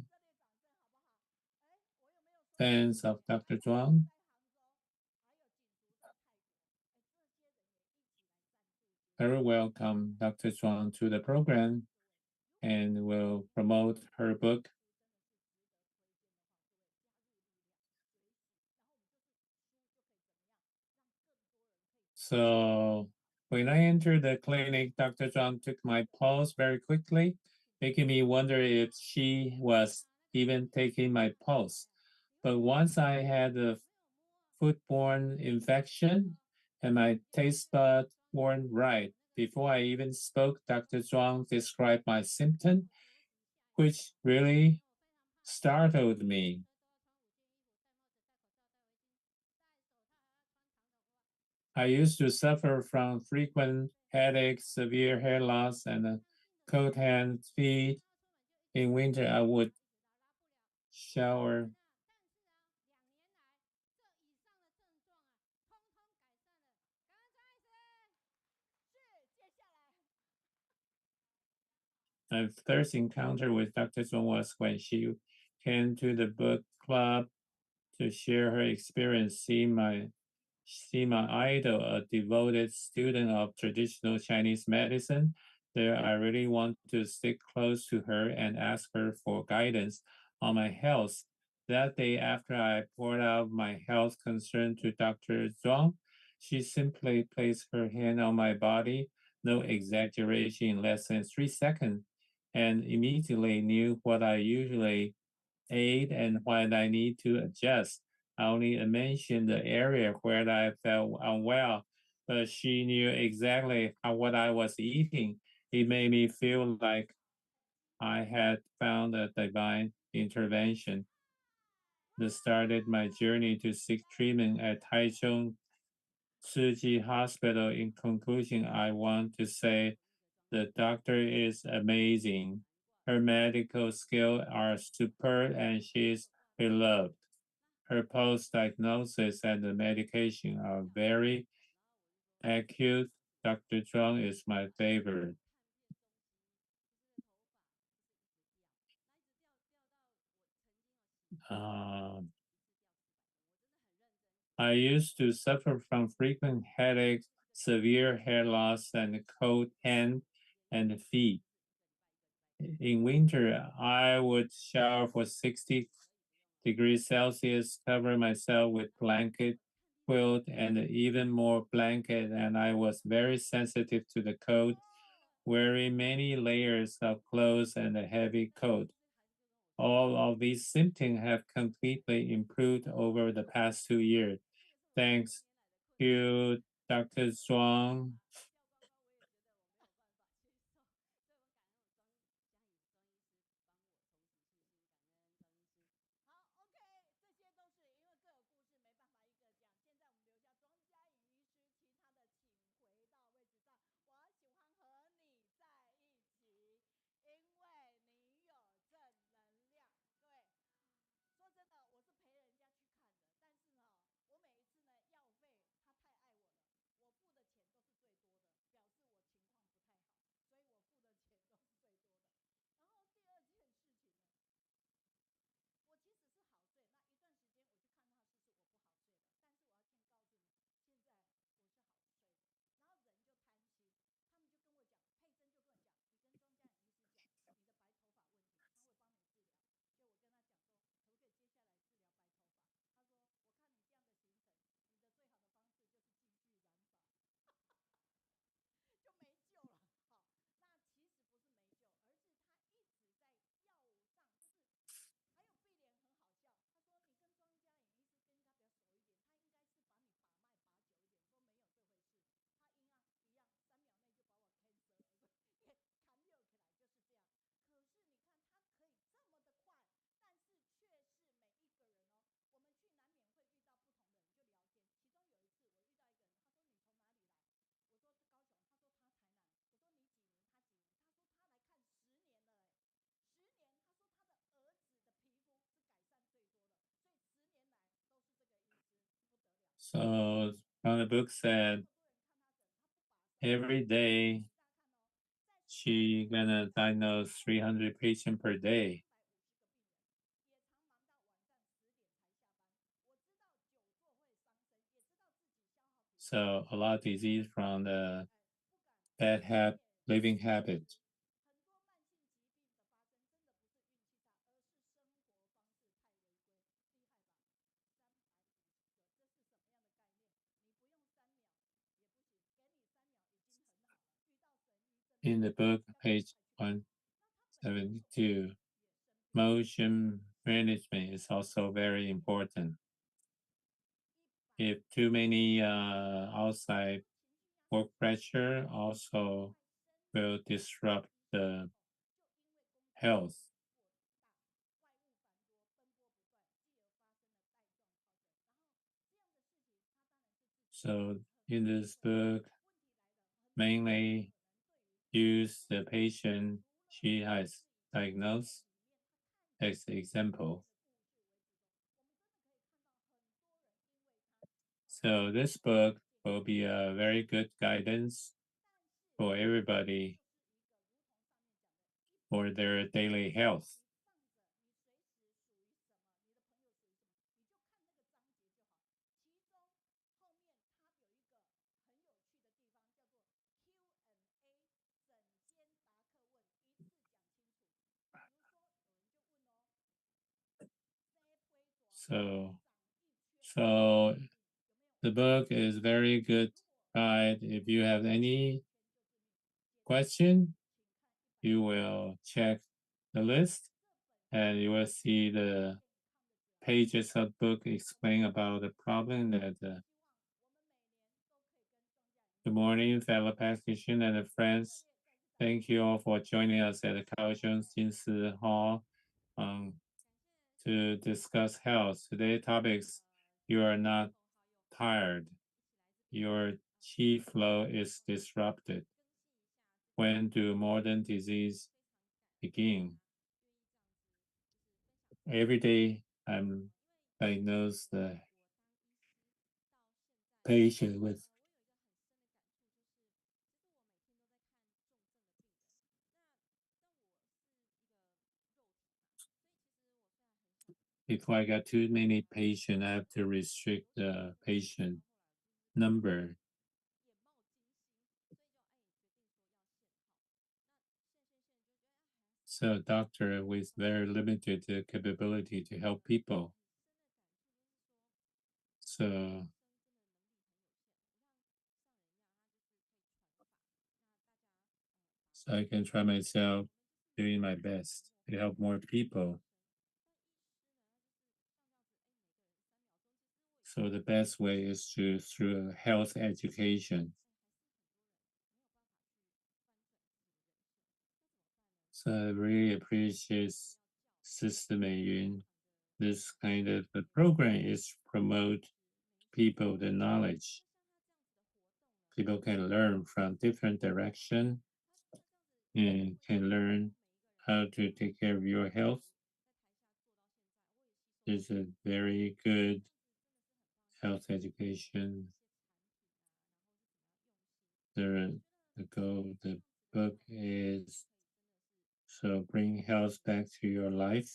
[SPEAKER 8] fans of Dr. Zhuang very welcome Dr. Zhuang to the program and will promote her book. So when I entered the clinic, Dr. Zhuang took my pulse very quickly, making me wonder if she was even taking my pulse. But once I had a foodborne infection and my taste bud weren't right, before I even spoke, Dr. Zhuang described my symptom, which really startled me. I used to suffer from frequent headaches, severe hair loss, and cold hands, feet. In winter, I would shower. My first encounter with Dr. Zhong was when she came to the book club to share her experience seeing my idol, a devoted student of traditional Chinese medicine. There, I really want to stick close to her and ask her for guidance on my health. That day, after I poured out my health concern to Dr. Zhuang, she simply placed her hand on my body, no exaggeration, in less than 3 seconds, and immediately knew what I usually ate and what I need to adjust. I only mentioned the area where I felt unwell, but she knew exactly what I was eating. It made me feel like I had found a divine intervention that started my journey to seek treatment at Taichung Hospital. In conclusion, I want to say the doctor is amazing. Her medical skills are superb and she is beloved. Her post-diagnosis and the medication are very accurate. Dr. Zhuang is my favorite. I used to suffer from frequent headaches, severe hair loss, and cold hands and feet. In winter, I would shower for 60 degrees Celsius, cover myself with blanket, quilt, and even more blanket, and I was very sensitive to the cold, wearing many layers of clothes and a heavy coat. All of these symptoms have completely improved over the past 2 years. Thanks to Dr. Zhuang. So from the book said every day she gonna diagnose 300 patients per day. So a lot of disease from the bad living habit. In the book, page 172, motion management is also very important. If too many outside work pressure also will disrupt the health. So in this book, mainly use the patient she has diagnosed as example. So this book will be a very good guidance for everybody for their daily health. So the book is very good guide. If you have any question, you will check the list and you will see the pages of book explain about the problem that good morning, fellow practitioners and friends. Thank you all for joining us at the Kaohsiung Jinsi Hall to discuss health. Today's topics, you are not tired. Your chi flow is disrupted. When do modern disease begin? Every day I'm diagnosed the patient with if I got too many patients, I have to restrict the patient number. So doctor with very limited capability to help people. So I can try myself doing my best to help more people. So the best way is through health education. So I really appreciate Sister Meiyun. This kind of a program is promote people the knowledge. People can learn from different direction and can learn how to take care of your health. There's a very good health education. The the book is so bring health back to your life.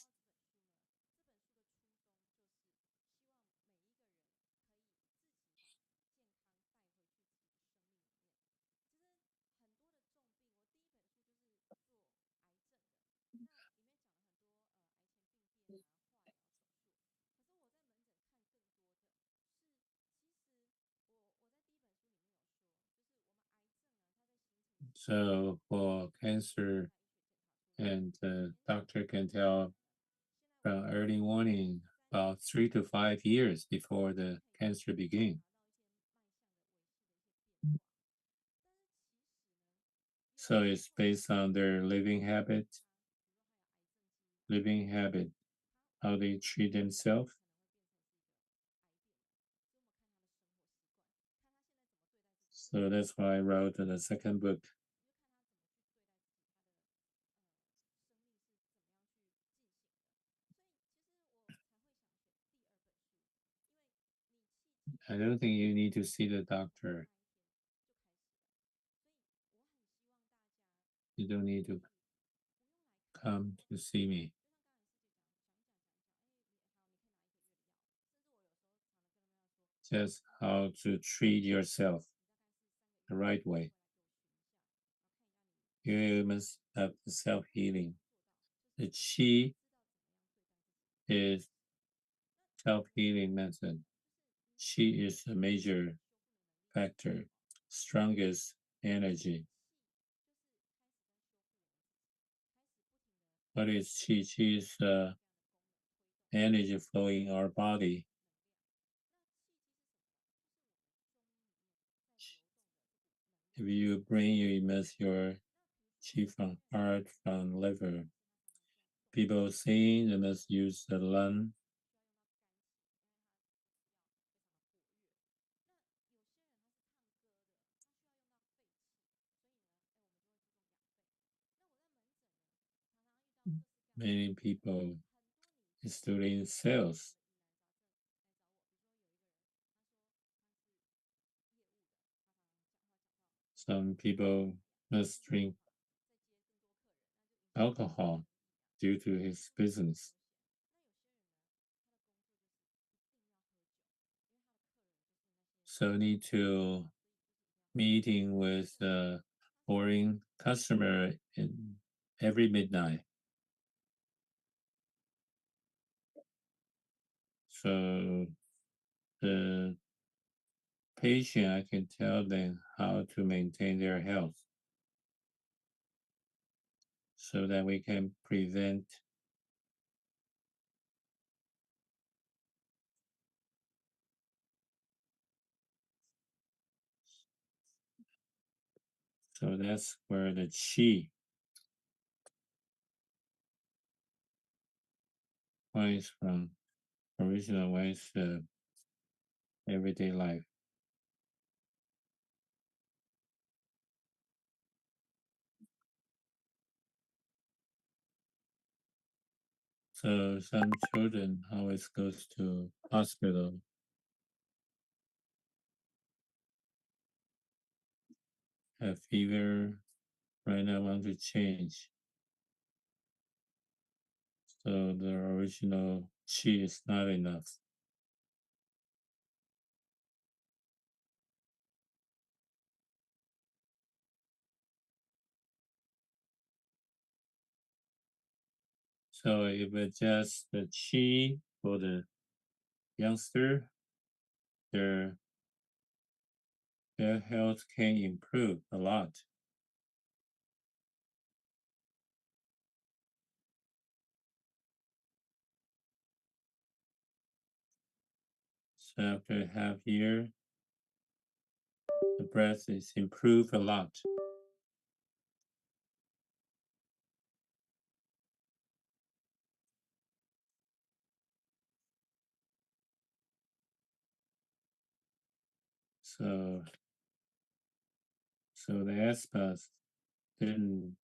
[SPEAKER 8] So for cancer, and the doctor can tell from early warning about 3 to 5 years before the cancer begins. So it's based on their living habit, how they treat themselves. So that's why I wrote the second book. I don't think you need to see the doctor. You don't need to come to see me. Just how to treat yourself the right way. You must have the self-healing. The Qi is self-healing method. Qi is a major factor, strongest energy. What is Qi? Qi is energy flowing in our body. If you bring, you immerse your Qi from heart, from liver. People saying they must use the lung. Many people, including sales, some people must drink alcohol due to his business. So need to meeting with the foreign customer in every midnight. So the patient, I can tell them how to maintain their health so that we can prevent so that's where the Qi comes from. Original ways everyday life. So some children always goes to hospital. Have fever, right now want to change. So the original Qi is not enough. So if adjust the Qi for the youngster, their health can improve a lot. So after half year, the breath is improved a lot. So the aspas didn't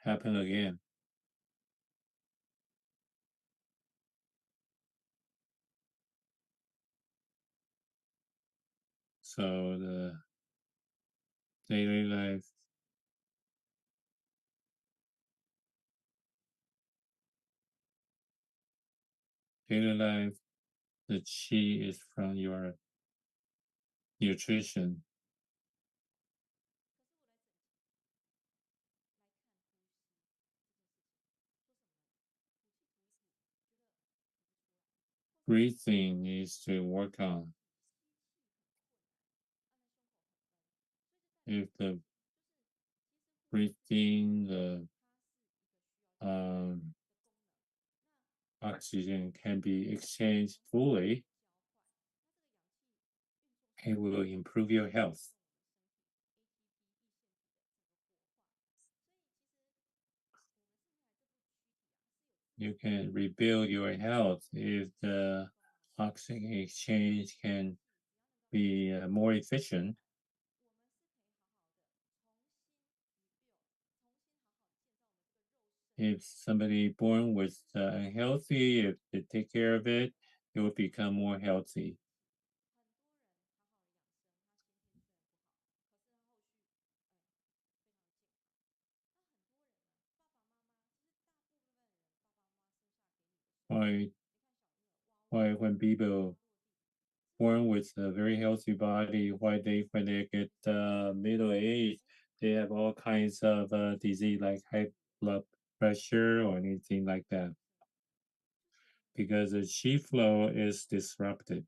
[SPEAKER 8] happen again. So the daily life the Qi is from your nutrition. Breathing needs to work on. If the breathing, the oxygen can be exchanged fully, it will improve your health. You can rebuild your health if the oxygen exchange can be more efficient. If somebody born with unhealthy, if they take care of it, it will become more healthy. why when people born with a very healthy body, why when they get middle age, they have all kinds of disease like high blood pressure or anything like that, because the qi flow is disrupted.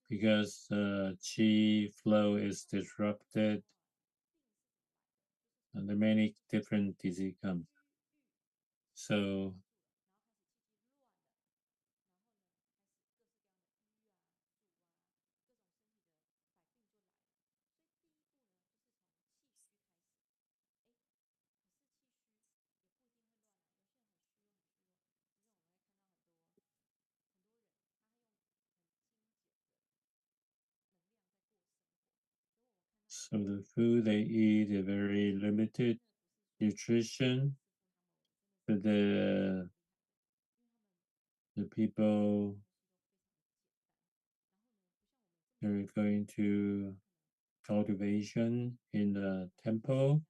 [SPEAKER 8] Because qi flow is disrupted, and there are many different disease comes. So so the food they eat is very limited nutrition. But the people they're going to cultivation in the temple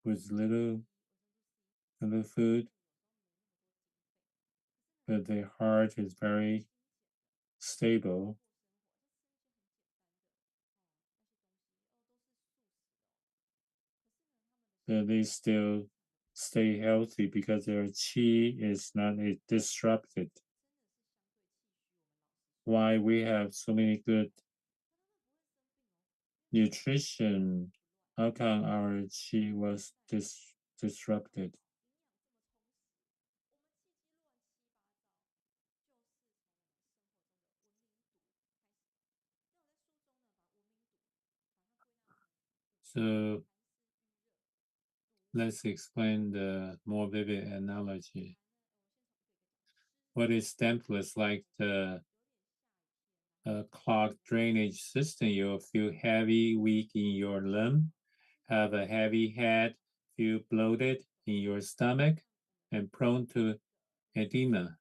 [SPEAKER 8] with little food, but their heart is very stable. But they still stay healthy because their qi is not disrupted. Why we have so many good nutrition? How come our qi was disrupted? So let's explain the more vivid analogy. What is stempless like the clogged drainage system? You'll feel heavy, weak in your limb, have a heavy head, feel bloated in your stomach, and prone to edema,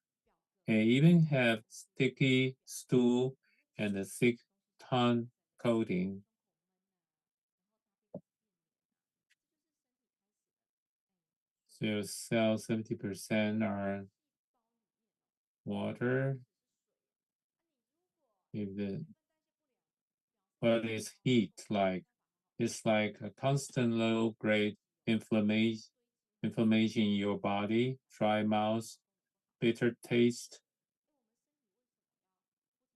[SPEAKER 8] and even have sticky stool and a thick tongue coating. So your cells, 70% are water. What is heat like? It's like a constant low-grade inflammation in your body, dry mouth, bitter taste,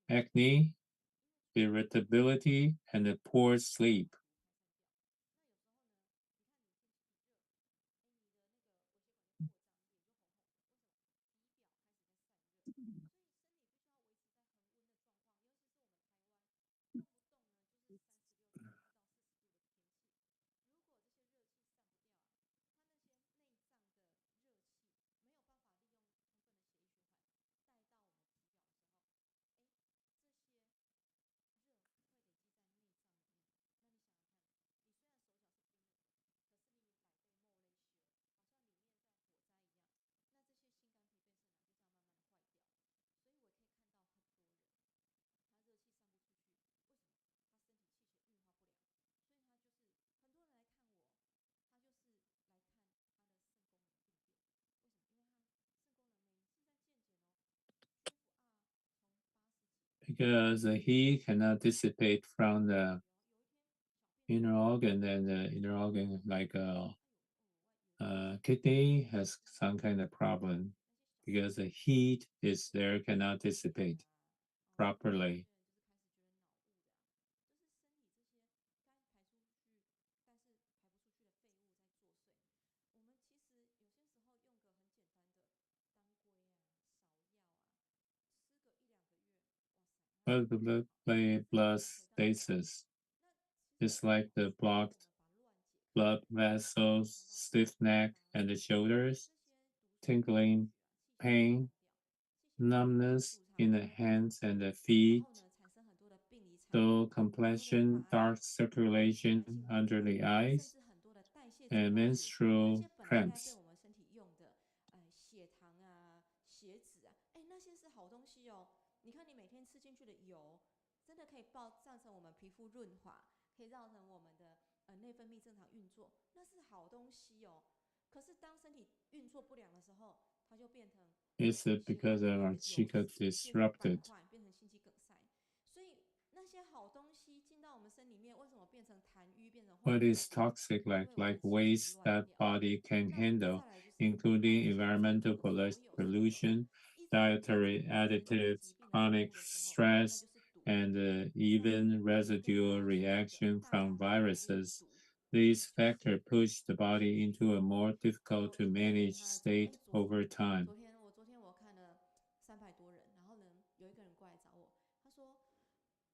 [SPEAKER 8] acne, irritability, and a poor sleep. Because the heat cannot dissipate from the inner organ, and the inner organ, like kidney, has some kind of problem because the heat is there, cannot dissipate properly. But the blood stasis is like the blocked blood vessels, stiff neck and the shoulders, tingling, pain, numbness in the hands and the feet, dull complexion, dark circulation under the eyes, and menstrual cramps.
[SPEAKER 9] 真的可以造成我们皮肤润滑，可以造成我们的内分泌正常运作，那是好东西哦。可是当身体运作不良的时候，它就变成
[SPEAKER 8] Is it because our chi got disrupted?
[SPEAKER 9] 变成心肌梗塞。所以那些好东西进到我们身里面，为什么变成痰瘀，变成坏
[SPEAKER 8] What is toxic like waste that body can handle, including environmental pollution, dietary additives, chronic stress, and even residual reaction from viruses. These factors push the body into a more difficult to manage state over time.
[SPEAKER 9] 昨天我看了300多人，然后呢，有一个人过来找我，他说：“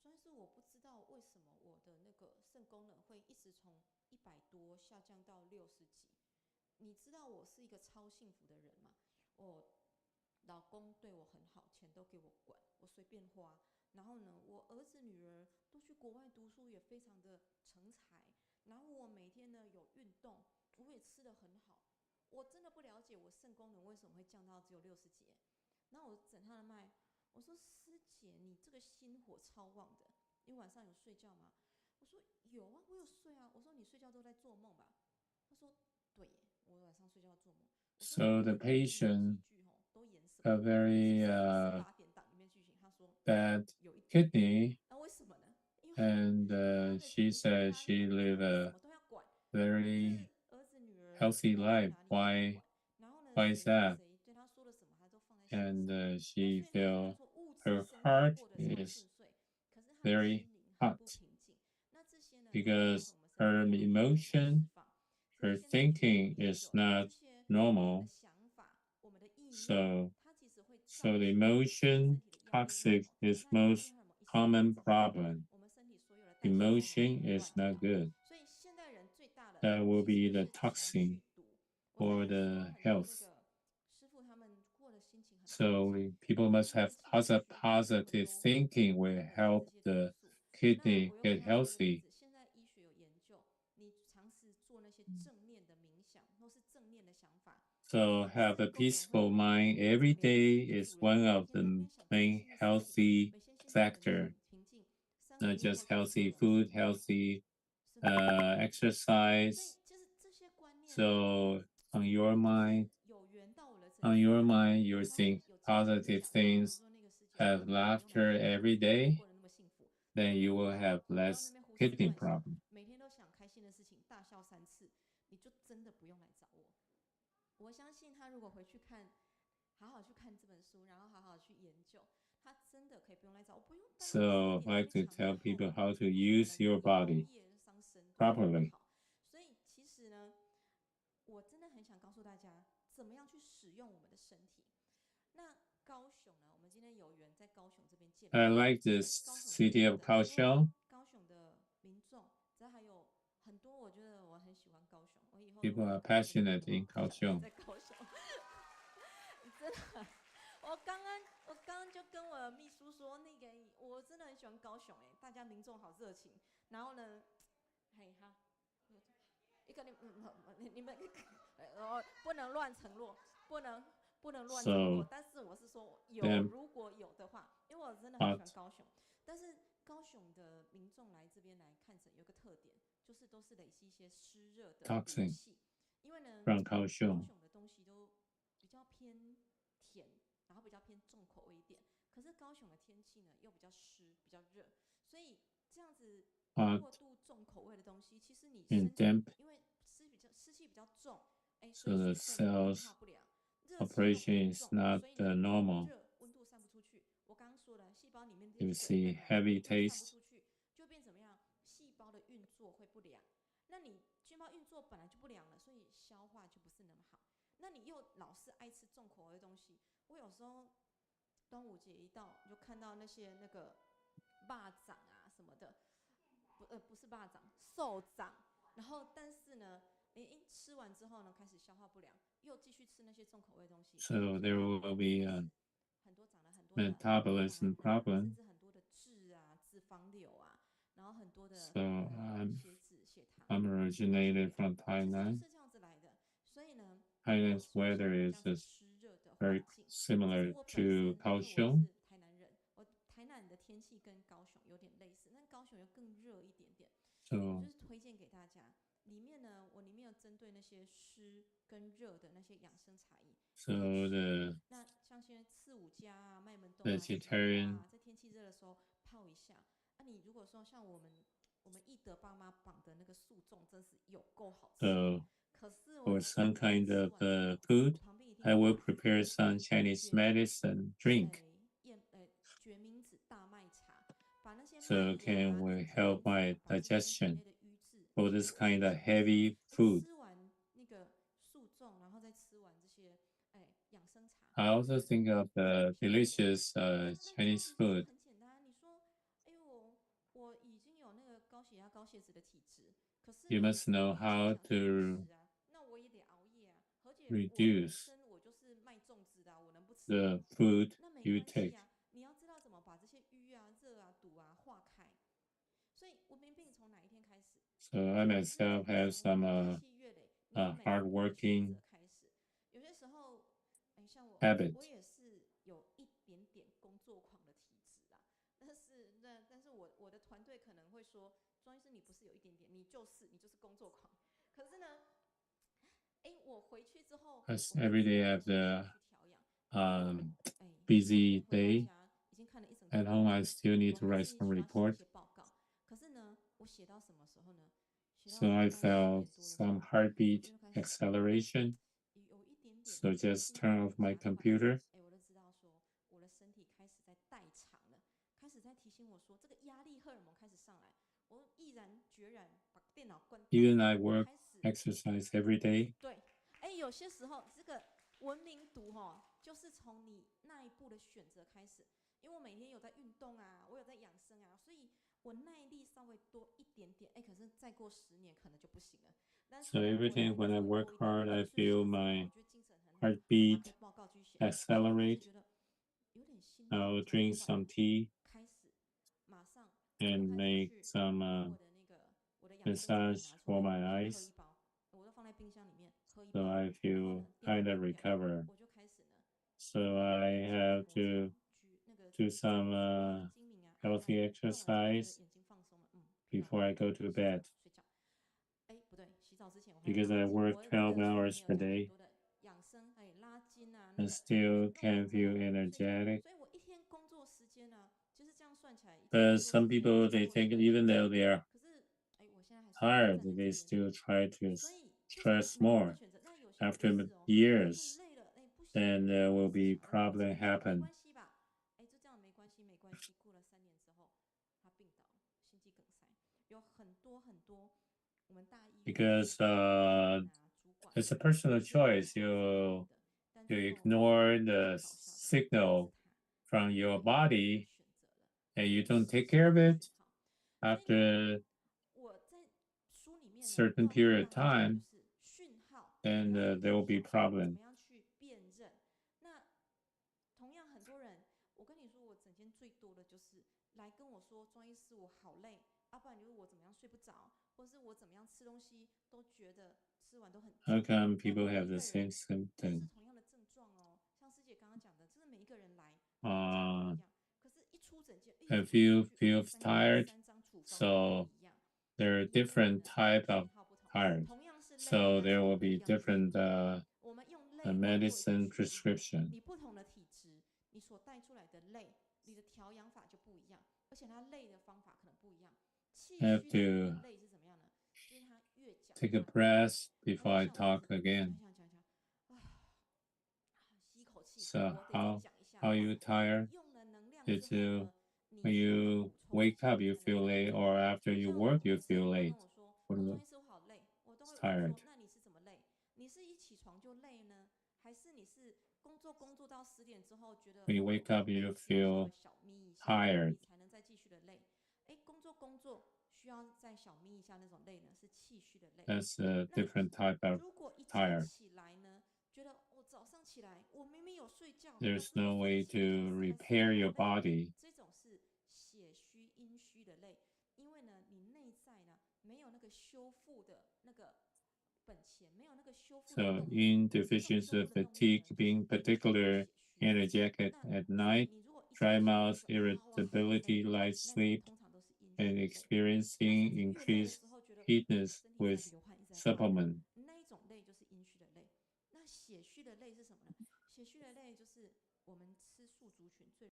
[SPEAKER 9] 专师，我不知道为什么我的那个肾功能会一直从100多下降到60几。你知道我是一个超幸福的人吗？我老公对我很好，钱都给我管，我随便花。然后呢，我儿子女儿都去国外读书，也非常的成才。然后我每天呢有运动，我也吃得很好。我真的不了解我肾功能为什么会降到只有60几。然后我整他的脉，我说师姐，你这个心火超旺的，你晚上有睡觉吗？我说有啊，我有睡啊。我说你睡觉都在做梦吧？他说对耶，我晚上睡觉做梦。
[SPEAKER 8] So the patient a very bad kidney, and she said she live a very healthy life. Why is that? And she feel her heart is very hot because her emotion, her thinking is not normal. So the emotion toxic is most common problem. Emotion is not good. That will be the toxin for the health. So people must have positive thinking will help the kidney get healthy. So have a peaceful mind every day is one of the main healthy factor. Not just healthy food, healthy exercise. So on your mind, you think positive things, have laughter every day, then you will have less kidney problem.
[SPEAKER 9] 每天都想开心的事情，大笑3次，你就真的不用来找我。我相信他如果回去看，好好去看这本书，然后好好去研究，他真的可以不用来找我，不用。
[SPEAKER 8] So I like to tell people how to use your body properly.
[SPEAKER 9] 所以其实呢，我真的很想告诉大家，怎么样去使用我们的身体。那高雄呢，我们今天有缘在高雄这边见面。
[SPEAKER 8] I like this city of Kaohsiung.
[SPEAKER 9] 高雄的民众，这还有很多，我觉得我很喜欢高雄。我以后
[SPEAKER 8] People are passionate in Kaohsiung.
[SPEAKER 9] 在高雄，真的，我刚刚就跟我秘书说，那个我真的很喜欢高雄，大家民众好热情。然后呢，嘿哈，一个你们不能乱承诺，不能乱承诺。但是我是说如果有的话，因为我真的很喜欢高雄。但是高雄的民众来这边来看诊，有个特点，就是都是累积一些湿热的毒气。因为呢，高雄的东西都比较偏甜，然后比较偏重口味一点。可是高雄的天气呢，又比较湿，比较热，所以这样子过度重口味的东西，其实你身体因为湿气比较重，所以水分运化不良，热气又重，所以热温度散不出去。我刚刚说了，细胞里面的水分温度散不出去，就变怎么样？细胞的运作会不良。那你细胞运作本来就不良了，所以消化就不是那么好。那你又老是爱吃重口味的东西，我有时候端午节一到，就看到那些那个蚂蚱啊什么的，不是蚂蚱，兽掌。然后但是呢，吃完之后呢，开始消化不良，又继续吃那些重口味的东西。
[SPEAKER 8] So there will be a metabolism problem.
[SPEAKER 9] 甚至很多的脂肪瘤啊，然后很多的血脂、血糖。
[SPEAKER 8] I'm originated from Thailand.
[SPEAKER 9] 是这样子来的，所以呢
[SPEAKER 8] Thailand's weather is very similar to Kaohsiung.
[SPEAKER 9] 台南人，我台南的的天气跟高雄有点类似，但高雄又更热一点点。
[SPEAKER 8] So
[SPEAKER 9] 我就是推荐给大家。里面呢，我里面有针对那些湿跟热的那些养生茶饮。
[SPEAKER 8] so the
[SPEAKER 9] 那像现在刺五加啊、麦门冬啊、西瓜啊，在天气热的时候泡一下。那你如果说像我们义德爸妈绑的那个素粽，真是有够好吃。
[SPEAKER 8] So
[SPEAKER 9] 可是
[SPEAKER 8] for
[SPEAKER 9] 我
[SPEAKER 8] some kind of
[SPEAKER 9] 吃完之后
[SPEAKER 8] food,
[SPEAKER 9] 我旁边一定
[SPEAKER 8] I
[SPEAKER 9] 要
[SPEAKER 8] will
[SPEAKER 9] 搭
[SPEAKER 8] prepare some Chinese medicine drink.
[SPEAKER 9] 决明子大麦茶，把那些麦
[SPEAKER 8] So
[SPEAKER 9] 芽啊、
[SPEAKER 8] can
[SPEAKER 9] 那
[SPEAKER 8] we
[SPEAKER 9] 决
[SPEAKER 8] help
[SPEAKER 9] 明子啊
[SPEAKER 8] my
[SPEAKER 9] 把自己跟体
[SPEAKER 8] digestion
[SPEAKER 9] 内的瘀滞
[SPEAKER 8] for this
[SPEAKER 9] 都
[SPEAKER 8] kind
[SPEAKER 9] 洗
[SPEAKER 8] of
[SPEAKER 9] 净一下。
[SPEAKER 8] heavy
[SPEAKER 9] 所以
[SPEAKER 8] food?
[SPEAKER 9] 吃完那个素粽，然后再吃完这些养生茶。
[SPEAKER 8] I also think of the delicious
[SPEAKER 9] 那
[SPEAKER 8] Chinese
[SPEAKER 9] 这样子其实
[SPEAKER 8] food.
[SPEAKER 9] 很简单。你说，我已经有那个高血压、高血脂的体质，可是
[SPEAKER 8] You
[SPEAKER 9] 呢，
[SPEAKER 8] must know
[SPEAKER 9] 我也
[SPEAKER 8] how
[SPEAKER 9] 想享受美
[SPEAKER 8] to
[SPEAKER 9] 食啊，那我也得熬夜啊。而且我本
[SPEAKER 8] reduce
[SPEAKER 9] 身我就是卖粽子的啊，我能不吃
[SPEAKER 8] the
[SPEAKER 9] 吗？
[SPEAKER 8] food
[SPEAKER 9] 那没
[SPEAKER 8] you
[SPEAKER 9] 关系
[SPEAKER 8] take.
[SPEAKER 9] 啊，你要知道怎么把这些瘀啊、热啊、毒啊化开。所以文明病从哪一天开始？
[SPEAKER 8] So I
[SPEAKER 9] 从你日
[SPEAKER 8] myself
[SPEAKER 9] 常
[SPEAKER 8] have
[SPEAKER 9] 生活
[SPEAKER 8] some
[SPEAKER 9] 日积月累，你每一步的选
[SPEAKER 8] hardworking
[SPEAKER 9] 择开始。有些时候，像我
[SPEAKER 8] habit.
[SPEAKER 9] 也是有一点点工作狂的体质啦。但是我的团队可能会说，庄医师你不是有一点点，你就是工作狂。可是呢，我回去之后，
[SPEAKER 8] Because
[SPEAKER 9] 我
[SPEAKER 8] every
[SPEAKER 9] 自己
[SPEAKER 8] day
[SPEAKER 9] 会
[SPEAKER 8] I have
[SPEAKER 9] 去
[SPEAKER 8] the
[SPEAKER 9] 调养。昨
[SPEAKER 8] busy
[SPEAKER 9] 天回到
[SPEAKER 8] day
[SPEAKER 9] 家已经看了一整
[SPEAKER 8] at
[SPEAKER 9] 天
[SPEAKER 8] home.
[SPEAKER 9] 报
[SPEAKER 8] I
[SPEAKER 9] 纸，
[SPEAKER 8] still need
[SPEAKER 9] 我
[SPEAKER 8] to
[SPEAKER 9] 还
[SPEAKER 8] write
[SPEAKER 9] 是
[SPEAKER 8] some
[SPEAKER 9] 需要写一
[SPEAKER 8] report.
[SPEAKER 9] 些报告。可是呢，我写到什么时候呢？写
[SPEAKER 8] So
[SPEAKER 9] 到
[SPEAKER 8] I
[SPEAKER 9] 大概10
[SPEAKER 8] felt
[SPEAKER 9] 点多的时
[SPEAKER 8] some
[SPEAKER 9] 候，
[SPEAKER 8] heartbeat
[SPEAKER 9] 我就开始
[SPEAKER 8] acceleration.
[SPEAKER 9] 有一点点
[SPEAKER 8] So just
[SPEAKER 9] 心
[SPEAKER 8] turn
[SPEAKER 9] 跳
[SPEAKER 8] off my
[SPEAKER 9] 加快。
[SPEAKER 8] computer.
[SPEAKER 9] 我就知道说我的身体开始在代偿了，开始在提醒我说这个压力荷尔蒙开始上来。我毅然决然把电脑关掉，
[SPEAKER 8] Even I work
[SPEAKER 9] 开始
[SPEAKER 8] exercise every day.
[SPEAKER 9] 对，有些时候这个文明读就是从你那一步的选择开始。因为我每天有在运动啊，我有在养生啊，所以我耐力稍微多一点点。可是再过10年可能就不行了。但是
[SPEAKER 8] So
[SPEAKER 9] 呢，
[SPEAKER 8] every
[SPEAKER 9] 我耐
[SPEAKER 8] time
[SPEAKER 9] 力
[SPEAKER 8] when
[SPEAKER 9] 稍
[SPEAKER 8] I
[SPEAKER 9] 微
[SPEAKER 8] work
[SPEAKER 9] 多一点
[SPEAKER 8] hard, I
[SPEAKER 9] 所以
[SPEAKER 8] feel
[SPEAKER 9] 下次
[SPEAKER 8] my
[SPEAKER 9] 我觉得精神很好，我把
[SPEAKER 8] heartbeat
[SPEAKER 9] 报告继续写。可是我开始
[SPEAKER 8] accelerate.
[SPEAKER 9] 觉得有点心
[SPEAKER 8] I'll
[SPEAKER 9] 跳加
[SPEAKER 8] drink
[SPEAKER 9] 快，
[SPEAKER 8] some tea
[SPEAKER 9] 开始马上我就
[SPEAKER 8] and
[SPEAKER 9] 开始
[SPEAKER 8] make
[SPEAKER 9] 去
[SPEAKER 8] some
[SPEAKER 9] 把我的养生茶饮
[SPEAKER 8] massage
[SPEAKER 9] 拿出
[SPEAKER 8] for
[SPEAKER 9] 来，
[SPEAKER 8] my
[SPEAKER 9] 先喝
[SPEAKER 8] eyes.
[SPEAKER 9] 一包，我都放在冰箱里面喝一
[SPEAKER 8] So
[SPEAKER 9] 包。
[SPEAKER 8] I
[SPEAKER 9] 然后
[SPEAKER 8] feel
[SPEAKER 9] 呢，电脑
[SPEAKER 8] kind of
[SPEAKER 9] 关掉，
[SPEAKER 8] recover.
[SPEAKER 9] 我就开始呢
[SPEAKER 8] So I
[SPEAKER 9] 用手
[SPEAKER 8] have
[SPEAKER 9] 去摩擦
[SPEAKER 8] to
[SPEAKER 9] 那个
[SPEAKER 8] do some
[SPEAKER 9] 精明啊，
[SPEAKER 8] healthy
[SPEAKER 9] 弄完之后觉得
[SPEAKER 8] exercise
[SPEAKER 9] 眼睛放松了，before
[SPEAKER 8] I go to
[SPEAKER 9] 洗澡
[SPEAKER 8] bed.
[SPEAKER 9] 睡觉。不对，洗澡之前我还要
[SPEAKER 8] Because
[SPEAKER 9] 拉
[SPEAKER 8] I
[SPEAKER 9] 筋。
[SPEAKER 8] work
[SPEAKER 9] 我这个
[SPEAKER 8] 12
[SPEAKER 9] 书里
[SPEAKER 8] hours
[SPEAKER 9] 面有
[SPEAKER 8] per
[SPEAKER 9] 讲很
[SPEAKER 8] day
[SPEAKER 9] 多的养生，拉筋啊，
[SPEAKER 8] and
[SPEAKER 9] 弄
[SPEAKER 8] still
[SPEAKER 9] 完
[SPEAKER 8] can
[SPEAKER 9] 之后
[SPEAKER 8] feel
[SPEAKER 9] 睡觉。
[SPEAKER 8] energetic.
[SPEAKER 9] 所以我一天工作时间呢，就是这样算起来，一天
[SPEAKER 8] But
[SPEAKER 9] 工作
[SPEAKER 8] some
[SPEAKER 9] 时间
[SPEAKER 8] people,
[SPEAKER 9] 超
[SPEAKER 8] they
[SPEAKER 9] 过
[SPEAKER 8] think
[SPEAKER 9] 10个
[SPEAKER 8] even
[SPEAKER 9] 小
[SPEAKER 8] though
[SPEAKER 9] 时。
[SPEAKER 8] they are
[SPEAKER 9] 可是我现在还是
[SPEAKER 8] tired,
[SPEAKER 9] 站在这
[SPEAKER 8] they
[SPEAKER 9] 边。
[SPEAKER 8] still try to
[SPEAKER 9] 所以就是
[SPEAKER 8] stress
[SPEAKER 9] 每一个人的
[SPEAKER 8] more.
[SPEAKER 9] 选择。那有些人不
[SPEAKER 8] After
[SPEAKER 9] 是哦，他
[SPEAKER 8] years,
[SPEAKER 9] 是累了，不行，
[SPEAKER 8] then there will
[SPEAKER 9] 思
[SPEAKER 8] be
[SPEAKER 9] 想在那边
[SPEAKER 8] problem
[SPEAKER 9] 想说没
[SPEAKER 8] happen.
[SPEAKER 9] 关系吧，就这样没关系没关系。过了3年之后，他病倒了，心肌梗塞。有很多很多我们大医院
[SPEAKER 8] Because
[SPEAKER 9] 主管
[SPEAKER 8] it's a personal
[SPEAKER 9] 有些人
[SPEAKER 8] choice.
[SPEAKER 9] 他是有病的，但
[SPEAKER 8] You
[SPEAKER 9] 最后
[SPEAKER 8] ignore
[SPEAKER 9] 最
[SPEAKER 8] the
[SPEAKER 9] 搞笑的
[SPEAKER 8] signal
[SPEAKER 9] 是他
[SPEAKER 8] from
[SPEAKER 9] 因
[SPEAKER 8] your
[SPEAKER 9] 为他
[SPEAKER 8] body
[SPEAKER 9] 选择了
[SPEAKER 8] and you
[SPEAKER 9] 没有
[SPEAKER 8] don't
[SPEAKER 9] 实
[SPEAKER 8] take
[SPEAKER 9] 现
[SPEAKER 8] care
[SPEAKER 9] 他
[SPEAKER 8] of
[SPEAKER 9] 的
[SPEAKER 8] it
[SPEAKER 9] 讯号。所以呢，
[SPEAKER 8] after
[SPEAKER 9] 我在书里面呢
[SPEAKER 8] certain
[SPEAKER 9] 要
[SPEAKER 8] period
[SPEAKER 9] 跟
[SPEAKER 8] of
[SPEAKER 9] 大家讲的就
[SPEAKER 8] time,
[SPEAKER 9] 是讯号，
[SPEAKER 8] then
[SPEAKER 9] 你要怎么
[SPEAKER 8] there
[SPEAKER 9] 样
[SPEAKER 8] will be
[SPEAKER 9] 调整， 怎
[SPEAKER 8] problem.
[SPEAKER 9] 么样去辨认。那同样很多人，我跟你说，我整天最多的就是来跟我说，庄医师我好累，不然就是我怎么样睡不着，或是我怎么样吃东西都觉得吃完都很
[SPEAKER 8] How
[SPEAKER 9] 胀。
[SPEAKER 8] come
[SPEAKER 9] 那
[SPEAKER 8] people
[SPEAKER 9] 每
[SPEAKER 8] have
[SPEAKER 9] 一
[SPEAKER 8] the
[SPEAKER 9] 个人
[SPEAKER 8] same
[SPEAKER 9] 都是
[SPEAKER 8] symptom?
[SPEAKER 9] 同样的症状哦，像师姐刚刚讲的，就是每一个人来讲不一样。可是，一出诊间，
[SPEAKER 8] If
[SPEAKER 9] 拿
[SPEAKER 8] you
[SPEAKER 9] 出去
[SPEAKER 8] feel
[SPEAKER 9] 3
[SPEAKER 8] tired,
[SPEAKER 9] 张处方都
[SPEAKER 8] so
[SPEAKER 9] 不一样。
[SPEAKER 8] there are
[SPEAKER 9] 因为
[SPEAKER 8] different
[SPEAKER 9] 呢
[SPEAKER 8] type
[SPEAKER 9] 讯
[SPEAKER 8] of
[SPEAKER 9] 号不同，
[SPEAKER 8] tired.
[SPEAKER 9] 同样是累，
[SPEAKER 8] So
[SPEAKER 9] 但
[SPEAKER 8] there
[SPEAKER 9] 是有
[SPEAKER 8] will
[SPEAKER 9] 不一
[SPEAKER 8] be
[SPEAKER 9] 样的累。
[SPEAKER 8] different
[SPEAKER 9] 我们用累来做一个
[SPEAKER 8] medicine
[SPEAKER 9] 区分，
[SPEAKER 8] prescription.
[SPEAKER 9] 你不同的体质，你所带出来的累，你的调养法就不一样，而且它累的方法可能不一样。气
[SPEAKER 8] Have
[SPEAKER 9] 虚的人
[SPEAKER 8] to
[SPEAKER 9] 的累是怎么样呢？就是他越讲
[SPEAKER 8] take a
[SPEAKER 9] 话，
[SPEAKER 8] breath
[SPEAKER 9] 他
[SPEAKER 8] before
[SPEAKER 9] 就
[SPEAKER 8] I
[SPEAKER 9] 像我
[SPEAKER 8] talk
[SPEAKER 9] 讲
[SPEAKER 8] again.
[SPEAKER 9] 吸一口气，
[SPEAKER 8] So
[SPEAKER 9] 我得再
[SPEAKER 8] how
[SPEAKER 9] 讲一下
[SPEAKER 8] how
[SPEAKER 9] 话。
[SPEAKER 8] you
[SPEAKER 9] 你
[SPEAKER 8] tired?
[SPEAKER 9] 用了能量
[SPEAKER 8] It's
[SPEAKER 9] 之后呢， 你
[SPEAKER 8] when
[SPEAKER 9] 需要再
[SPEAKER 8] you
[SPEAKER 9] 补充一
[SPEAKER 8] wake
[SPEAKER 9] 些，
[SPEAKER 8] up
[SPEAKER 9] 你
[SPEAKER 8] you
[SPEAKER 9] 才能
[SPEAKER 8] feel
[SPEAKER 9] 再
[SPEAKER 8] late,
[SPEAKER 9] 讲。
[SPEAKER 8] or after
[SPEAKER 9] 就
[SPEAKER 8] you
[SPEAKER 9] 像
[SPEAKER 8] work
[SPEAKER 9] 我
[SPEAKER 8] you
[SPEAKER 9] 每次人
[SPEAKER 8] feel
[SPEAKER 9] 都跟
[SPEAKER 8] late.
[SPEAKER 9] 我说，
[SPEAKER 8] What
[SPEAKER 9] 庄
[SPEAKER 8] is
[SPEAKER 9] 医师我好累，我都会问
[SPEAKER 8] tired?
[SPEAKER 9] 说，那你是怎么累？你是一起床就累呢，还是你是工作到10点之后觉得
[SPEAKER 8] When you wake up, you
[SPEAKER 9] 需要稍微
[SPEAKER 8] feel
[SPEAKER 9] 小眯一下，
[SPEAKER 8] tired.
[SPEAKER 9] 你才能再继续的累？工作需要再小眯一下那种累呢，是气虚的累。
[SPEAKER 8] That's a
[SPEAKER 9] 那
[SPEAKER 8] different type of
[SPEAKER 9] 如果一觉
[SPEAKER 8] tired.
[SPEAKER 9] 起来呢，觉得我早上起来，我明明有睡觉，可
[SPEAKER 8] There's
[SPEAKER 9] 是我
[SPEAKER 8] no
[SPEAKER 9] 睡
[SPEAKER 8] way
[SPEAKER 9] 7个
[SPEAKER 8] to
[SPEAKER 9] 小时还是
[SPEAKER 8] repair
[SPEAKER 9] 好
[SPEAKER 8] your
[SPEAKER 9] 累，
[SPEAKER 8] body.
[SPEAKER 9] 这种是血虚阴虚的累。因为呢，你内在呢没有那个修复的那个本钱，没有那个修复的
[SPEAKER 8] So
[SPEAKER 9] 动力。
[SPEAKER 8] in
[SPEAKER 9] 这种修
[SPEAKER 8] deficiency
[SPEAKER 9] 复
[SPEAKER 8] of
[SPEAKER 9] 的动力
[SPEAKER 8] fatigue,
[SPEAKER 9] 呢，就是
[SPEAKER 8] being
[SPEAKER 9] 因为你
[SPEAKER 8] particular
[SPEAKER 9] 血虚。
[SPEAKER 8] energetic
[SPEAKER 9] 那
[SPEAKER 8] at
[SPEAKER 9] 所以
[SPEAKER 8] night,
[SPEAKER 9] 你如果
[SPEAKER 8] dry mouth, irritability, light sleep, and experiencing increased heatness with supplement.
[SPEAKER 9] 那一种累就是阴虚的累。那血虚的累是什么呢？血虚的累就是我们吃素族群最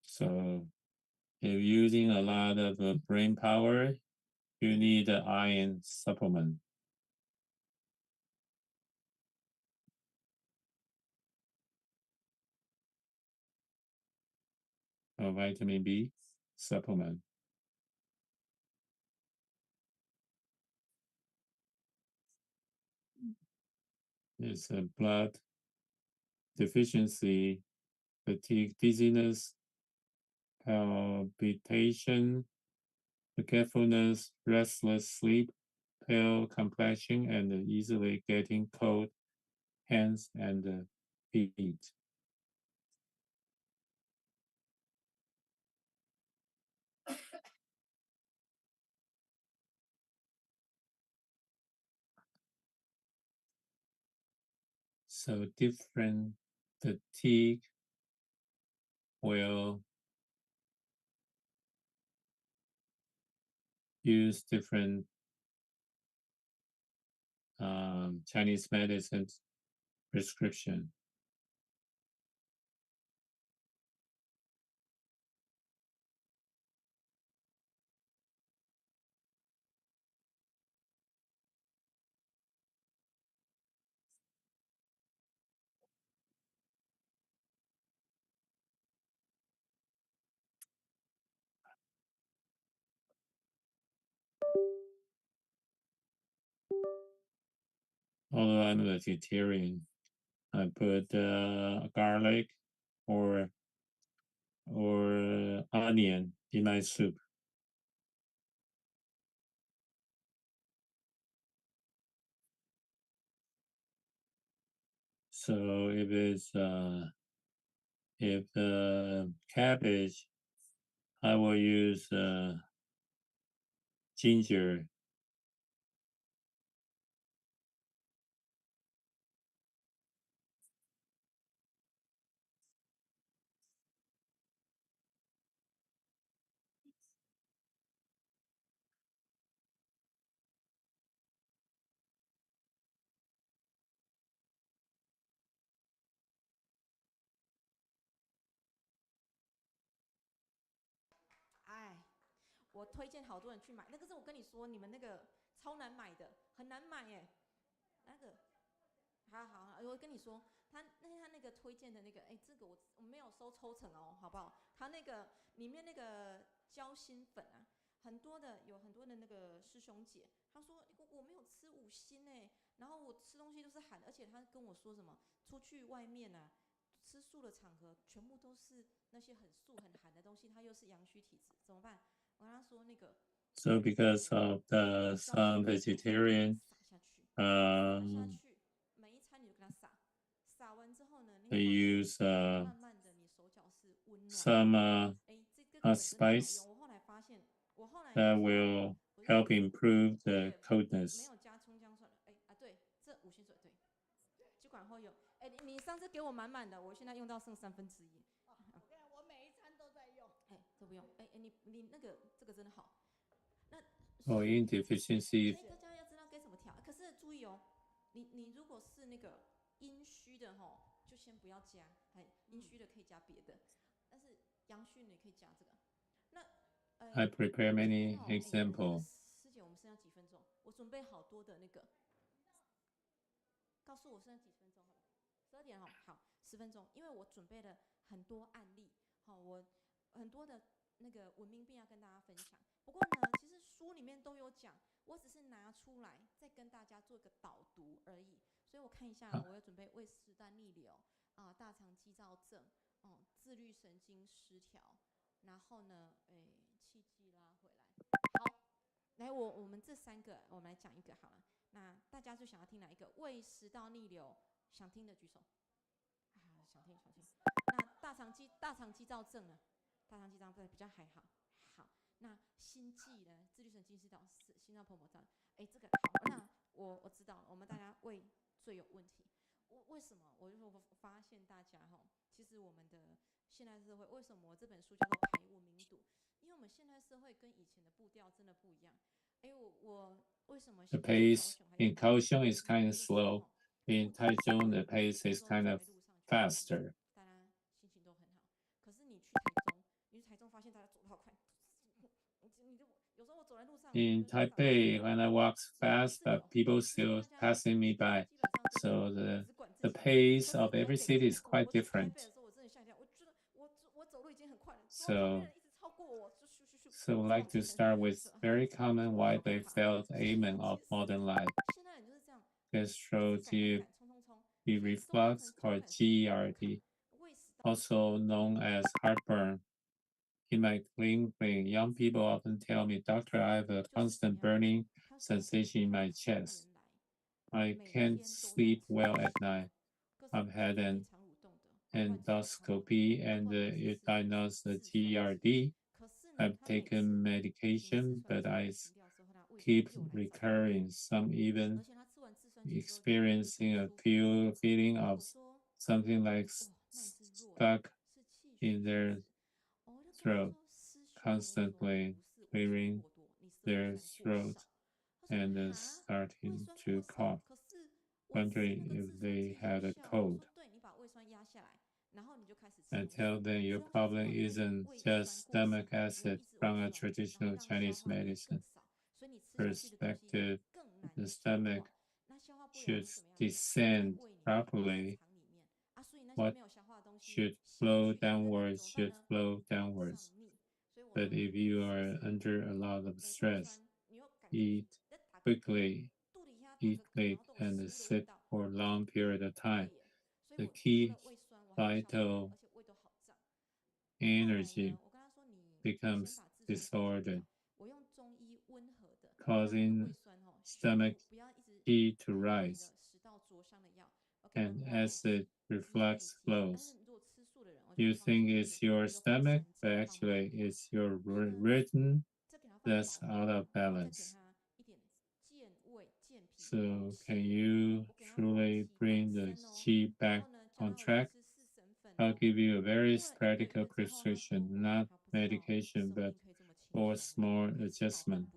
[SPEAKER 8] So if using a lot of brain power, you need an iron supplement or vitamin B supplement. It's a blood deficiency, fatigue, dizziness, palpitation, forgetfulness, restless sleep, pale complexion, and easily getting cold hands and feet. So different fatigue will use different Chinese medicine prescription. Although I'm a vegetarian, I put garlic or onion in my soup. So if cabbage, I will use ginger.
[SPEAKER 9] 哎，我推荐好多人去买，那个是我跟你说，你们那个超难买的，很难买耶。那个，好，我跟你说，他那个推荐的那个，哎，这个我没有收抽成哦，好不好？他那个里面那个胶心粉啊，有很多的那个师兄姐，他说我没有吃5辛哎，然后我吃东西都是寒的，而且他跟我说什么，出去外面啊。吃素的场合全部都是那些很素很寒的东西，他又是阳虚体质，怎么办？我跟他说那个。
[SPEAKER 8] So because of some vegetarian,
[SPEAKER 9] 撒下去，每一餐你就给他撒完之后呢，你
[SPEAKER 8] they use
[SPEAKER 9] 慢慢的你手脚是温暖。
[SPEAKER 8] some spice
[SPEAKER 9] 我后来发现，that
[SPEAKER 8] will help improve the coldness.
[SPEAKER 9] 没有加葱姜蒜了，对，这5辛水对，就管后用。你上次给我满满的，我现在用到剩1/3。
[SPEAKER 1] 我跟你讲，我每一餐都在用。
[SPEAKER 9] 这不用。你那个这个真的好。那
[SPEAKER 8] iron deficiency.
[SPEAKER 9] 大家要知道该怎么调。可是注意哦，你如果是那个阴虚的吼，就先不要加。阴虚的可以加别的，但是阳虚你可以加这个。那
[SPEAKER 8] I prepare many examples.
[SPEAKER 9] 师姐，我们剩下几分钟？我准备好多的那个，告诉我剩下几分钟好了。12点好，10分钟，因为我准备了很多案例，我很多的那个文明病要跟大家分享。不过呢，其实书里面都有讲，我只是拿出来再跟大家做一个导读而已。所以我看一下，我有准备胃食道逆流大肠肌躁症，自律神经失调，然后呢，气机拉回来。好，来我们这3个，我们来讲一个好了。那大家最想要听哪一个？胃食道逆流，想听的举手。想听。那大肠肌躁症呢？大肠肌躁症比较还好。那心悸呢？自律神经失调是心脏膨胀。这个好，那我知道了，我们大家胃最有问题。为什么？我就说我发现大家其实我们的现代社会，为什么我这本书叫做《排文明读》？因为我们现代社会跟以前的步调真的不一样。我为什么
[SPEAKER 8] The pace in Kaohsiung is kind of slow. In Taichung, the pace is kind of faster.
[SPEAKER 9] 大家心情都很好。可是你去台中发现大家走得好快。
[SPEAKER 8] In Taipei, when I walk fast, but people still passing me by. So the pace of every city is quite different. So I'd like to start with very common widely felt ailment of modern life. Gastrotube reflux or GERD, also known as heartburn. In my clinic, young people often tell me, Doctor, I have a constant burning sensation in my chest. I can't sleep well at night. I've had an endoscopy and it diagnosed the GERD. I've taken medication, but I keep recurring. Some even experiencing a feeling of something like stuck in their throat, constantly clearing their throat and starting to cough, wondering if they had a cold. I tell them your problem isn't just stomach acid from a traditional Chinese medicine perspective. The stomach should descend properly. What should flow downwards should flow downwards. But if you are under a lot of stress, eat quickly, eat late, and sit for a long period of time. The key vital energy becomes disordered, causing stomach heat to rise, and acid reflux flows. You think it's your stomach, but actually it's your rhythm that's out of balance. So can you truly bring the qi back on track? I'll give you a very practical prescription, not medication, but for small adjustment.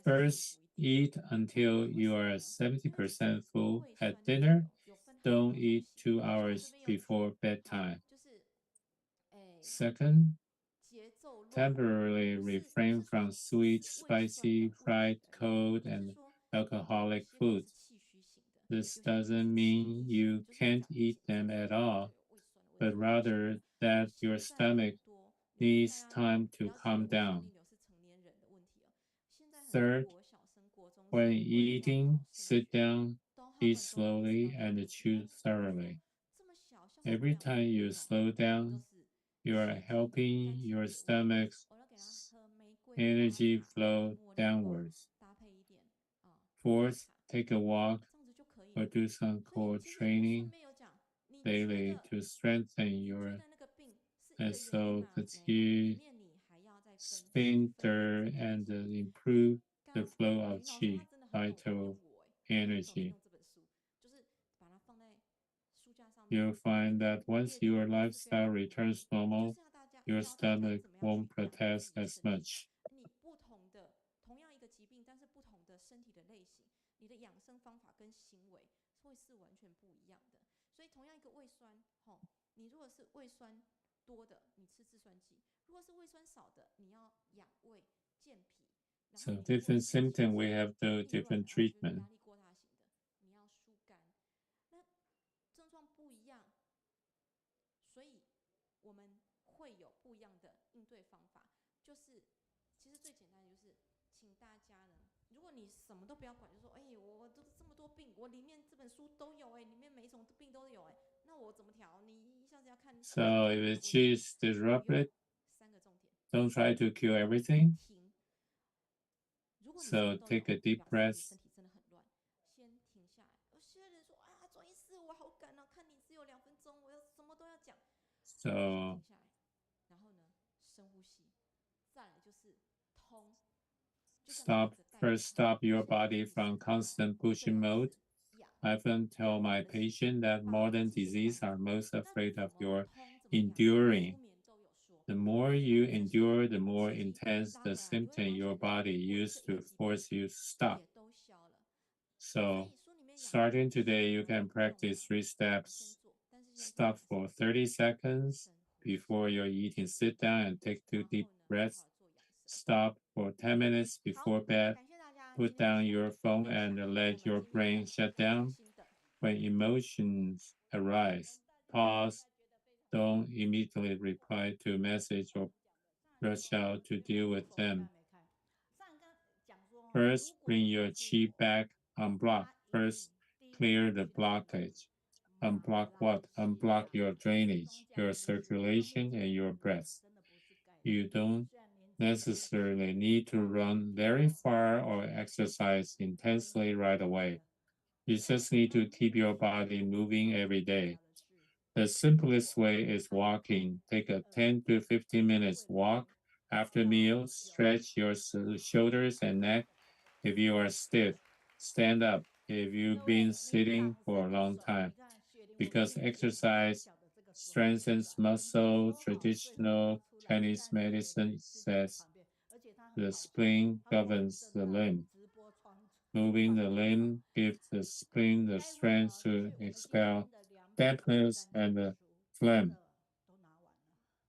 [SPEAKER 8] First, eat until you are 70% full at dinner. Don't eat 2 hours before bedtime. Second, temporarily refrain from sweet, spicy, fried, cold, and alcoholic foods. This doesn't mean you can't eat them at all, but rather that your stomach needs time to calm down. Third, when eating, sit down, eat slowly, and chew thoroughly. Every time you slow down, you are helping your stomach's energy flow downwards. Fourth, take a walk or do some core training daily to strengthen your esophageal sphincter and improve the flow of qi, vital energy. You'll find that once your lifestyle returns normal, your stomach won't protest as much.
[SPEAKER 9] 同样一个疾病，但是不同的身体的类型，你的养生方法跟行为会是完全不一样的。所以同样一个胃酸，你如果是胃酸多的，你吃制酸剂；如果是胃酸少的，你要养胃健脾。
[SPEAKER 8] So different symptoms, we have the different treatment.
[SPEAKER 9] 压力过大型的，你要疏肝。那症状不一样，所以我们会有不一样的应对方法。就是其实最简单的就是。请大家呢，如果你什么都不要管，就说我都这么多病，我里面这本书都有里面每一种病都有那我怎么调？你一下子要看。
[SPEAKER 8] So if it's cheese disrupted, don't try to cure everything. So take a deep breath.
[SPEAKER 9] 身体真的很乱，先停下来。有些人说转医师我好赶看你只有2分钟，我要什么都要讲。
[SPEAKER 8] So
[SPEAKER 9] 深呼吸，再来就是通。
[SPEAKER 8] First stop your body from constant pushing mode. I often tell my patient that modern disease are most afraid of your enduring. The more you endure, the more intense the symptom your body used to force you to stop. So, starting today, you can practice 3 steps. Stop for 30 seconds before you're eating. Sit down and take 2 deep breaths. Stop for 10 minutes before bed. Put down your phone and let your brain shut down. When emotions arise, pause. Don't immediately reply to a message or rush out to deal with them. First, bring your chi back on block. First, clear the blockage. Unblock what? Unblock your drainage, your circulation, and your breath. You don't necessarily need to run very far or exercise intensely right away. You just need to keep your body moving every day. The simplest way is walking. Take a 10 to 15 minutes walk after meals. Stretch your shoulders and neck. If you are stiff, stand up. If you've been sitting for a long time, because exercise strengthens muscle. Traditional Chinese medicine says the spleen governs the limb. Moving the limb gives the spleen the strength to expel dampness and phlegm.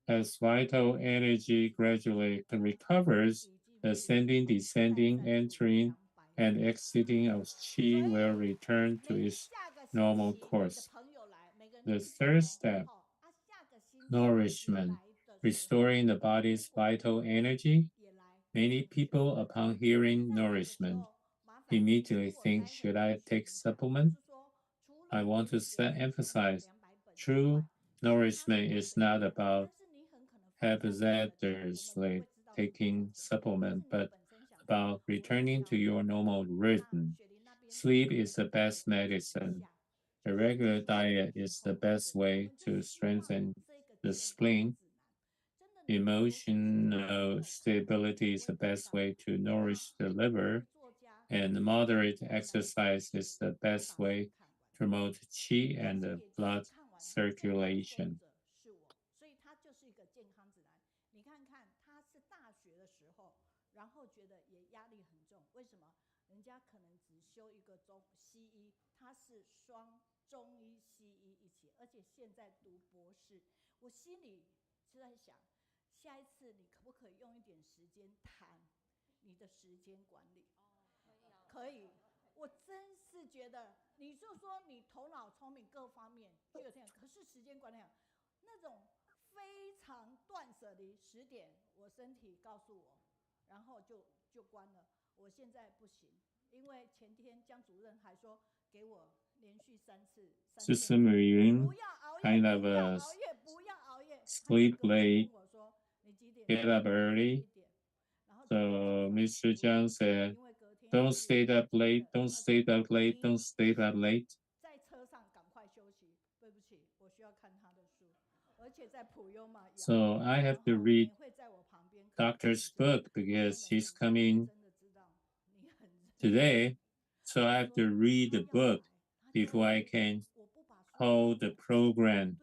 [SPEAKER 8] As vital energy gradually recovers, the ascending, descending, entering, and exiting of qi will return to its normal course. The third step, nourishment, restoring the body's vital energy. Many people, upon hearing nourishment, immediately think, should I take supplement? I want to emphasize, true nourishment is not about haphazardly taking supplement, but about returning to your normal rhythm. Sleep is the best medicine. A regular diet is the best way to strengthen the spleen. Emotional stability is the best way to nourish the liver, and moderate exercise is the best way to promote qi and the blood circulation.
[SPEAKER 1] 所以它就是一个健康指南。你看看，他是大学的时候，然后觉得也压力很重。为什么？人家可能只修一个西医，他是双中医西医一起，而且现在读博士。我心里是在想，下一次你可不可以用一点时间谈你的时间管理？可以。我真是觉得，你就说你头脑聪明各方面就有这样，可是时间管理那种非常断舍离，10点我身体告诉我，然后就关了。我现在不行，因为前天江主任还说给我连续3次。
[SPEAKER 8] 这是Meiyun,
[SPEAKER 1] 不要熬夜，
[SPEAKER 8] kind of
[SPEAKER 1] 不要熬夜，不要熬夜。
[SPEAKER 8] sleep late,
[SPEAKER 1] 我说你几点
[SPEAKER 8] get up early. So Mr. Zhang said, don't stay up late, don't stay up late, don't stay up late.
[SPEAKER 1] 在车上赶快休息，对不起，我需要看他的书，而且在普悠玛。
[SPEAKER 8] So I have to read Doctor's book because he's coming today. So I have to read the book before I can hold the program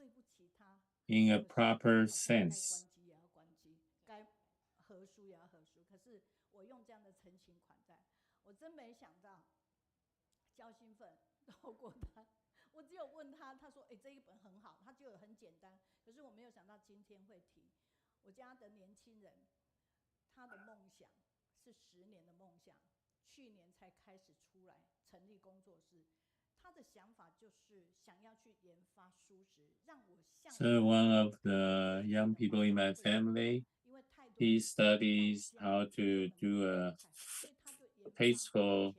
[SPEAKER 8] in a proper sense.
[SPEAKER 1] 该合书也要合书，可是我用这样的诚情款待，我真没想到，交心粉透过他，我只有问他，他说：“这一本很好，他就很简单。”可是我没有想到今天会提。我家的年轻人，他的梦想是10年的梦想，去年才开始出来成立工作室。他的想法就是想要去研发蔬食，让我像。
[SPEAKER 8] So one of the young people in my family, he studies how to do a tasteful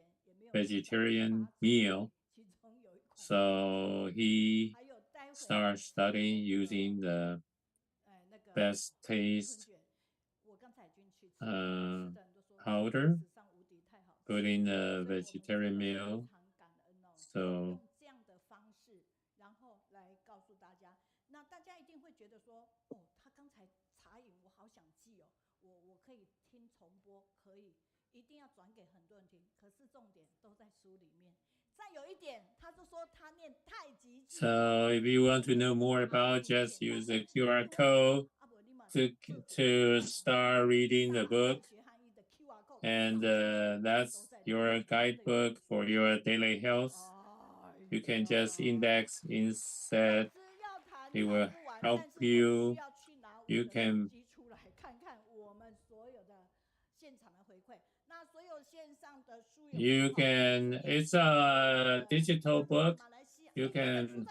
[SPEAKER 8] vegetarian meal. So he starts studying using the best taste powder, put in a vegetarian meal. So
[SPEAKER 1] 这样的方式，然后来告诉大家，那大家一定会觉得说，他刚才茶饮我好想接。我可以听重播，可以一定要转给很多人听，可是重点都在书里面。再有一点，他就说他念太极句。
[SPEAKER 8] So if you want to know more about, just use the QR code to start reading the book. And that's your guidebook for your daily health. You can just index inside. It will help you. You can.
[SPEAKER 1] 看看我们所有的现场的回馈。那所有线上的书友
[SPEAKER 8] You can. It's a digital book. You can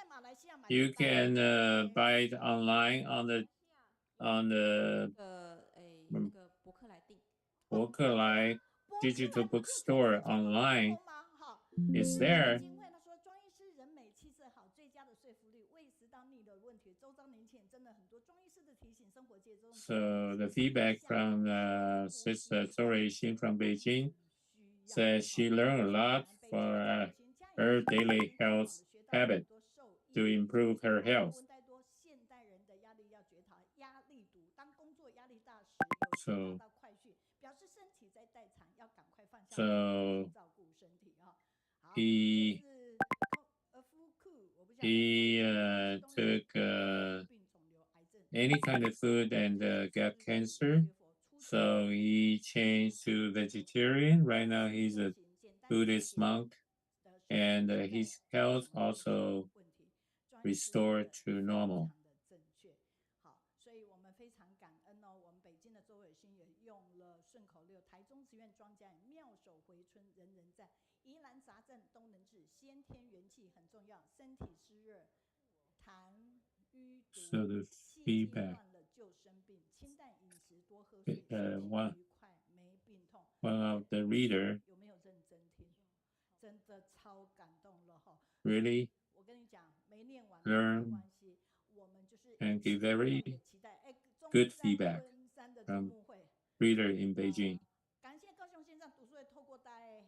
[SPEAKER 8] buy it online on the
[SPEAKER 9] 那个博客来订。
[SPEAKER 8] 博客来 digital bookstore online. It's there.
[SPEAKER 1] 金慧他说，庄医师人美气色好，最佳的说服力，胃食道逆流问题，周遭年轻人真的很多。庄医师的提醒，生活界中。
[SPEAKER 8] So the feedback from Sister Tori Xin from Beijing says she learned a lot for her daily health habit to improve her health. So he took any kind of food and got cancer. So he changed to vegetarian. Right now he's a Buddhist monk, and his health also restored to normal.
[SPEAKER 1] 所以我们非常感恩哦，我们北京的周伟新也用了顺口溜，台中慈院庄家妙手回春人人赞，疑难杂症都能治，先天元气很重要，身体湿热痰瘀毒，气机乱了就生病，清淡饮食多喝水，心情愉快没病痛。
[SPEAKER 8] One of the reader
[SPEAKER 1] 有没有认真听？真的超感动了哈
[SPEAKER 8] ！Really
[SPEAKER 1] 我跟你讲，没念完没
[SPEAKER 8] learn
[SPEAKER 1] 关系，我们就是
[SPEAKER 8] and give very
[SPEAKER 1] 期待
[SPEAKER 8] good feedback from reader in Beijing.
[SPEAKER 1] 感谢高雄线上读书会透过带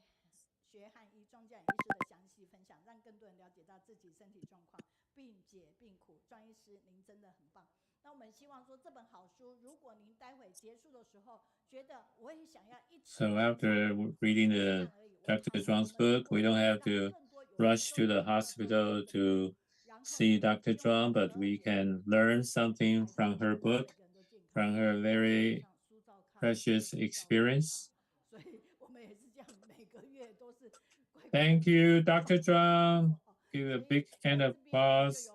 [SPEAKER 1] 学汉医庄家医师的详细分享，让更多人了解到自己身体状况，并解病苦。庄医师，您真的很棒。那我们希望说这本好书，如果您待会结束的时候觉得我也想要一起。
[SPEAKER 8] So after reading the Dr. Zhuang's book, we don't have to rush to the hospital to see Dr. Zhuang, but we can learn something from her book, from her very precious experience. Thank you, Dr. Zhuang. Give a big hand of applause.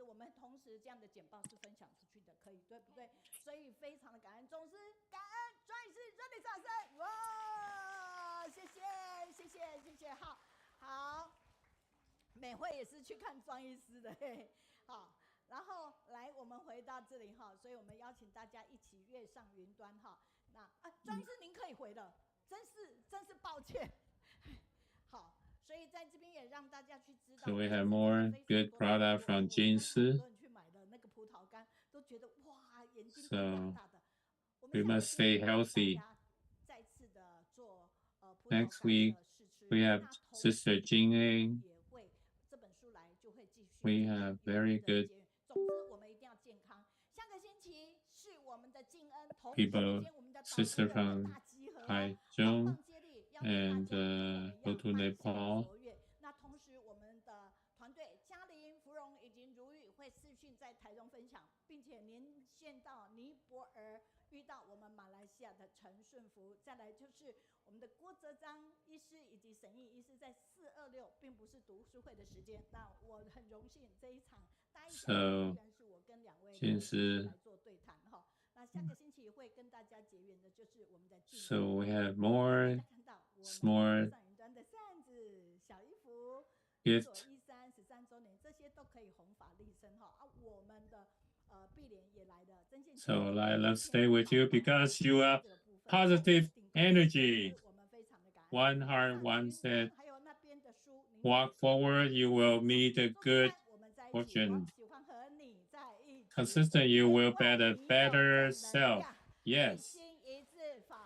[SPEAKER 1] 我们同时这样的简报是分享出去的，可以对不对？所以非常的感恩，总之感恩庄医师，热烈掌声！哇，谢谢谢谢谢谢，好，美惠也是去看庄医师的，嘿嘿，好，然后来我们回到这里哈，所以我们邀请大家一起跃上云端哈。那庄医师您可以回了，真是抱歉，好。所以在这边也让大家去知道。
[SPEAKER 8] So we have more good product from Jing. So we must stay healthy. Next week we have Sister Jinling. We have very good people, sister from Taichung, and go to Nepal.
[SPEAKER 1] 那同时，我们的团队嘉玲、芙蓉以及如玉会视讯在台中分享，并且连线到尼泊尔，遇到我们马来西亚的陈顺福。再来就是我们的郭泽章医师以及沈毅医师在426，并不是读书会的时间。那我很荣幸这一场大一讲依然是我跟2位医师来做对谈哈。那下个星期会跟大家结缘的就是我们的静。
[SPEAKER 8] So we have more small
[SPEAKER 1] 的扇子、小衣服、
[SPEAKER 8] gift
[SPEAKER 1] 13周年，这些都可以弘法利生哈。我们的碧莲也来的，真线。
[SPEAKER 8] So let's stay with you because you have positive energy. One heart, one step. Walk forward, you will meet a good fortune. Consistent, you will be a better self. Yes.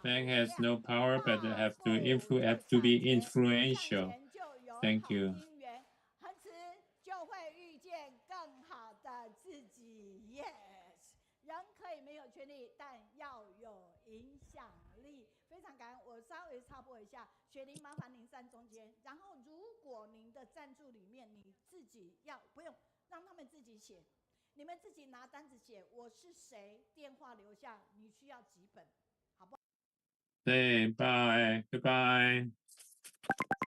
[SPEAKER 8] Man has no power, but have to be influential. Thank you.
[SPEAKER 1] 恒持就会遇见更好的自己。Yes， 人可以没有权利，但要有影响力。非常感恩，我稍微插播一下，雪玲麻烦您站中间。然后，如果您的赞助里面你自己不用让他们自己写，你们自己拿单子写，我是谁，电话留下，你需要几本，好不好？
[SPEAKER 8] 对，拜，拜拜。